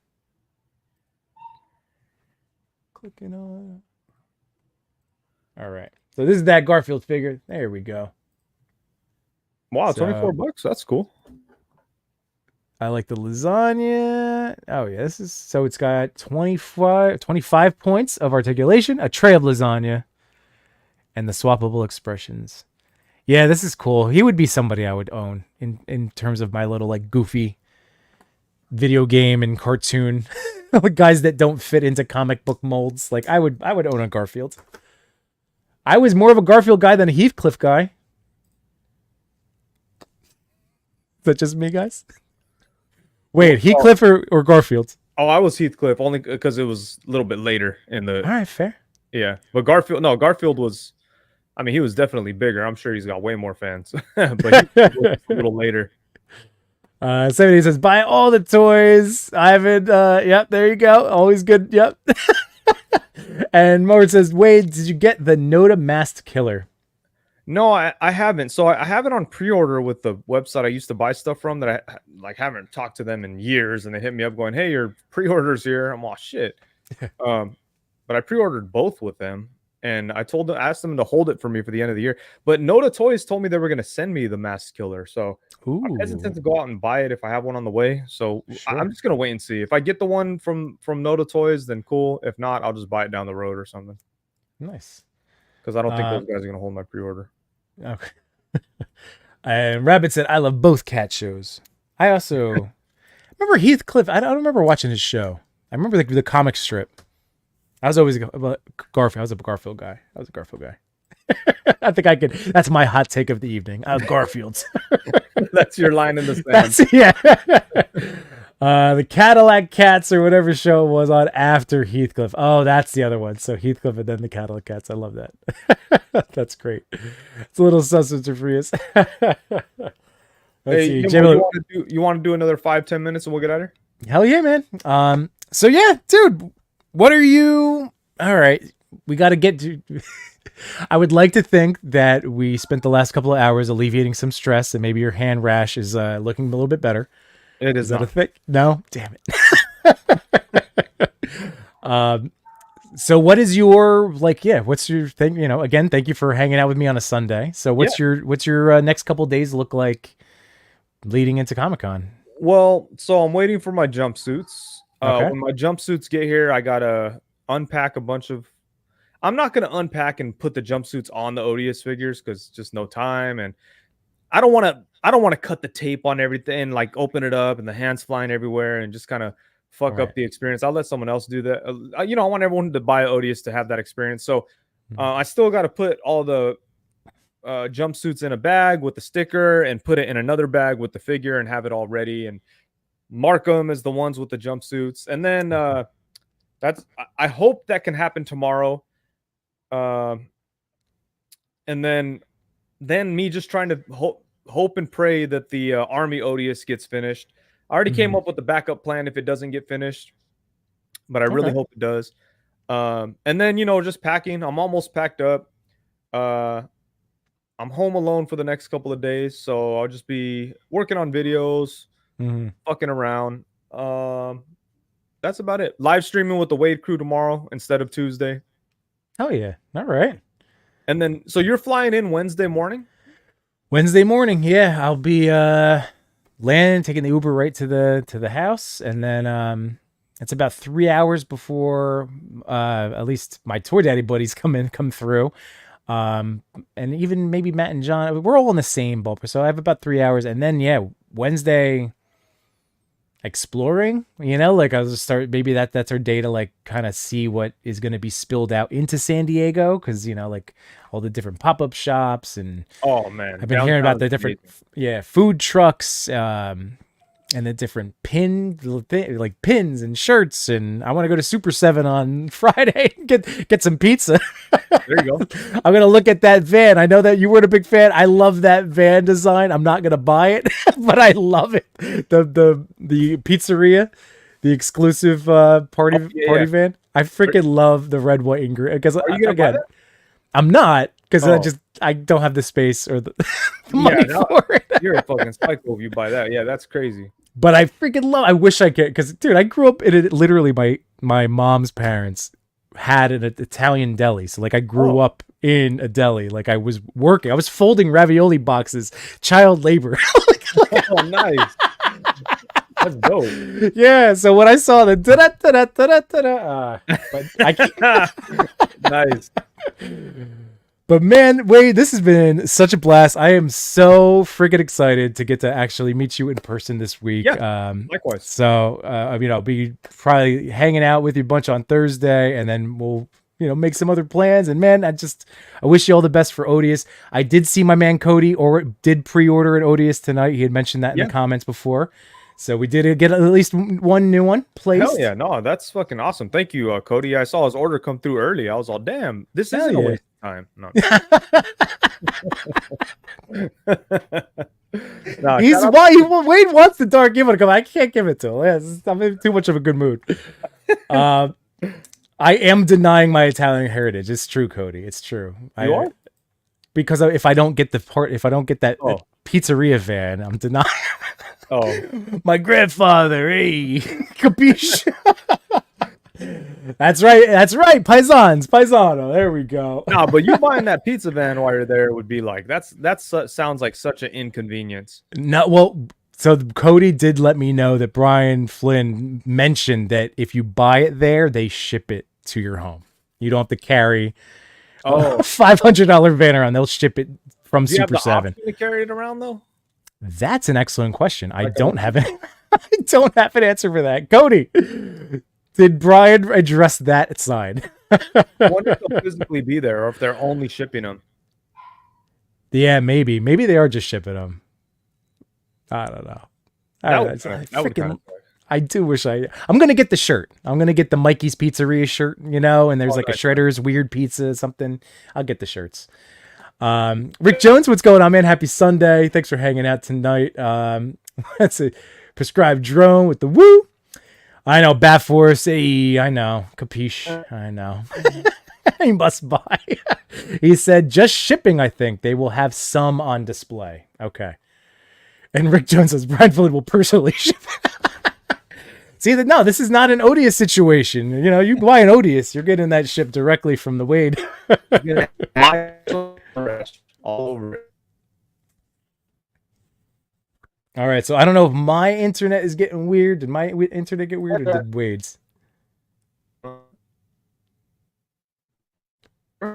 Clicking on. All right. So this is that Garfield figure. There we go. Wow, $24. That's cool. I like the lasagna. Oh yeah, so it's got 25 points of articulation, a tray of lasagna, and the swappable expressions. Yeah, this is cool. He would be somebody I would own in terms of my little like goofy video game and cartoon guys that don't fit into comic book molds. Like I would own a Garfield. I was more of a Garfield guy than a Heathcliff guy. Is that just me, guys? Wait, Heathcliff or Garfield? Oh, I was Heathcliff only because it was a little bit later in the. All right, fair. Yeah, but Garfield was. I mean, he was definitely bigger. I'm sure he's got way more fans, but he was a little later. Somebody says, buy all the toys. Ivan, yep, there you go. Always good. Yep. And Mower says, Wade, did you get the Noda Masked Killer? No, I haven't. So I have it on pre-order with the website I used to buy stuff from that I haven't talked to them in years, and they hit me up going, "Hey, your pre-order's here." I'm all shit. But I pre-ordered both with them, and asked them to hold it for me for the end of the year. But Noda Toys told me they were going to send me the Masked Killer, so I'm hesitant to go out and buy it if I have one on the way. So sure. I'm just going to wait and see. If I get the one from Noda Toys, then cool. If not, I'll just buy it down the road or something. Nice. Because I don't think those guys are going to hold my pre-order. Okay. And Rabbit said, I love both cat shows. I also remember Heathcliff. I don't remember watching his show. I remember the comic strip. I was always Garfield. I was a Garfield guy. I think I could. That's my hot take of the evening. Garfield. That's your line in the sand. Yeah. The Cadillac Cats or whatever show was on after Heathcliff. Oh, that's the other one. So Heathcliff and then the Cadillac Cats. I love that. That's great. It's a little substitutorious. Hey, you want to do another 5-10 minutes and we'll get out of here? Hell yeah, man. So yeah, dude, what are you? All right, we got to get to. I would like to think that we spent the last couple of hours alleviating some stress, and maybe your hand rash is looking a little bit better. It Is is that not. a thing? No, damn it. So what is your like? Yeah, what's your thing? You know, again, thank you for hanging out with me on a Sunday. So what's your next couple of days look like leading into Comic-Con? Well, so I'm waiting for my jumpsuits. Okay. When my jumpsuits get here, I gotta unpack a bunch of. I'm not gonna unpack and put the jumpsuits on the Odious figures because just no time, and I don't want to. I don't want to cut the tape on everything, like open it up and the hands flying everywhere, and just kind of fuck up the experience. I'll let someone else do that. I want everyone to buy Odious to have that experience. So I still got to put all the jumpsuits in a bag with the sticker and put it in another bag with the figure and have it all ready and mark them as the ones with the jumpsuits. And then I hope that can happen tomorrow. And then me just trying to hope and pray that the Army Odious gets finished. I already came up with the backup plan if it doesn't get finished, but I really hope it does. And then, just packing. I'm almost packed up. I'm home alone for the next couple of days, so I'll just be working on videos, fucking around. That's about it. Live streaming with the Wade crew tomorrow instead of Tuesday. Oh yeah. All right. And then, so you're flying in Wednesday morning? Wednesday morning, yeah. I'll be landing, taking the Uber right to the house, and then it's about 3 hours before at least my tour daddy buddies come through. And even maybe Matt and John, we're all in the same ballpark. So I have about 3 hours, and then Wednesday exploring, like I'll just start, maybe that's our day to like kind of see what is going to be spilled out into San Diego, because like all the different pop-up shops, and oh man, I've been hearing about the different food trucks, and the different like pins and shirts, and I want to go to Super 7 on Friday and get some pizza. There you go. I'm gonna look at that van. I know that you weren't a big fan. I love that van design. I'm not gonna buy it, but I love it. The pizzeria, the exclusive party van. I freaking love the red, white, and green. Because again, I'm not, because I don't have the space or the money for it. You're a fucking psycho if you buy that. Yeah, that's crazy. But I freaking love. I wish I could, because dude, I grew up in it. Literally, my mom's parents had an Italian deli, so like I grew up in a deli. Like I was working. I was folding ravioli boxes, child labor. Oh, nice. That's dope. Yeah. So when I saw the but I can't. Nice. But man, Wade, this has been such a blast. I am so freaking excited to get to actually meet you in person this week. Yeah, likewise. So, I'll be probably hanging out with you a bunch on Thursday, and then we'll, make some other plans. And man, I wish you all the best for Odious. I did see my man Cody did pre-order an Odious tonight. He had mentioned that in the comments before. So we did get at least one new one placed. Hell yeah, no, that's fucking awesome. Thank you, Cody. I saw his order come through early. I was all, damn, this isn't a waste of time. No. Wade wants the Dark Giver to come. I can't give it to him. I'm in too much of a good mood. I am denying my Italian heritage. It's true, Cody. It's true. You are? Because if I don't get that pizzeria van, I'm denying. Oh, my grandfather, hey, capiche? That's right, paisano. There we go. No, but you buying that pizza van while you're there would be like that sounds like such an inconvenience. No, well, so Cody did let me know that Brian Flynn mentioned that if you buy it there, they ship it to your home. You don't have to carry a $500 van around. They'll ship it from Super 7. To carry it around though? That's an excellent question. I don't have an answer for that. Cody, did Brian address that side? I wonder if they'll physically be there or if they're only shipping them. Yeah, maybe they are just shipping them. I don't know. I do wish I'm going to get the shirt. I'm going to get the Mikey's Pizzeria shirt, and there's a Shredder's weird pizza, something. I'll get the shirts. Rick Jones, what's going on, man? Happy Sunday. Thanks for hanging out tonight. That's a prescribed drone with the woo. I know, Bat Force. I know. Capiche. I know. He must buy. He said, just shipping, I think. They will have some on display. Okay. And Rick Jones says, Brian Fuller will personally ship. See, no, this is not an Odious situation. You know, you buy an Odious, you're getting that shipped directly from the Wade. All over it. All right, so I don't know if my internet is getting weird. Did my internet get weird, or did Wade's?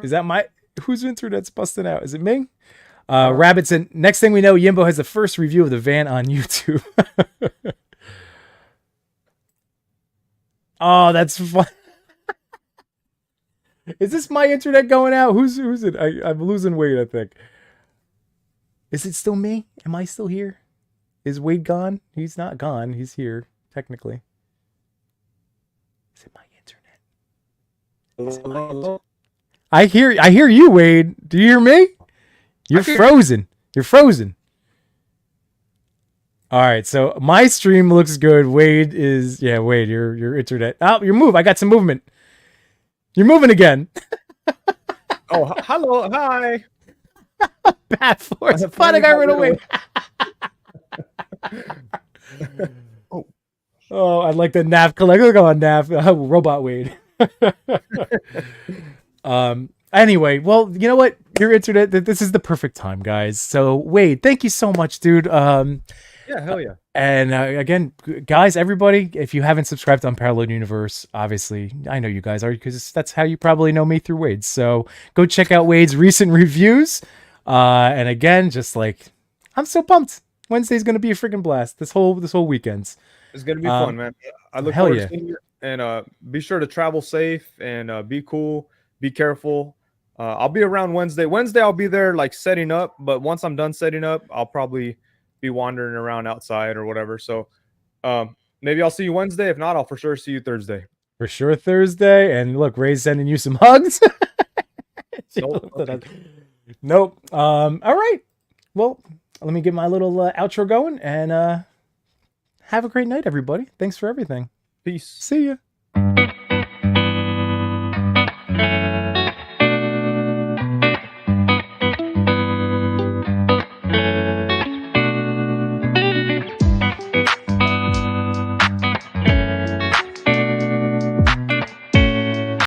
Is that my... Whose internet's busting out? Is it me? Rabbit said, next thing we know, Yimbo has the first review of the van on YouTube. Oh, that's fun. Is this my internet going out? Who's it? I'm losing Wade, I think. Is it still me? Am I still here? Is Wade gone? He's not gone. He's here, technically. Is it my internet? Is it my internet? I hear you, Wade. Do you hear me? You're frozen. You're frozen. All right, so my stream looks good. Wade is... Yeah, Wade, your internet... Oh, you move. I got some movement. You're moving again. Oh, hello. Hi. Bad Force. Fun, I got rid of Wade. Oh, I like the NAF collector. Look on NAF. Robot Wade. Anyway, well, you know what? Your internet, this is the perfect time, guys. So, Wade, thank you so much, dude. Yeah, hell yeah. And again, guys, everybody, if you haven't subscribed to Unparalleled Universe, obviously, I know you guys are, because that's how you probably know me, through Wade. So go check out Wade's recent reviews. And again, just like, I'm so pumped. Wednesday's going to be a freaking blast. This whole weekend. It's going to be fun, man. I look forward to seeing you. And be sure to travel safe and be cool. Be careful. I'll be around Wednesday. Wednesday, I'll be there like setting up. But once I'm done setting up, I'll probably be wandering around outside or whatever. So maybe I'll see you Wednesday. If not, I'll for sure see you Thursday. For sure Thursday. And look, Ray's sending you some hugs. Nope. All right. Well, let me get my little outro going, and have a great night, everybody. Thanks for everything. Peace. See ya.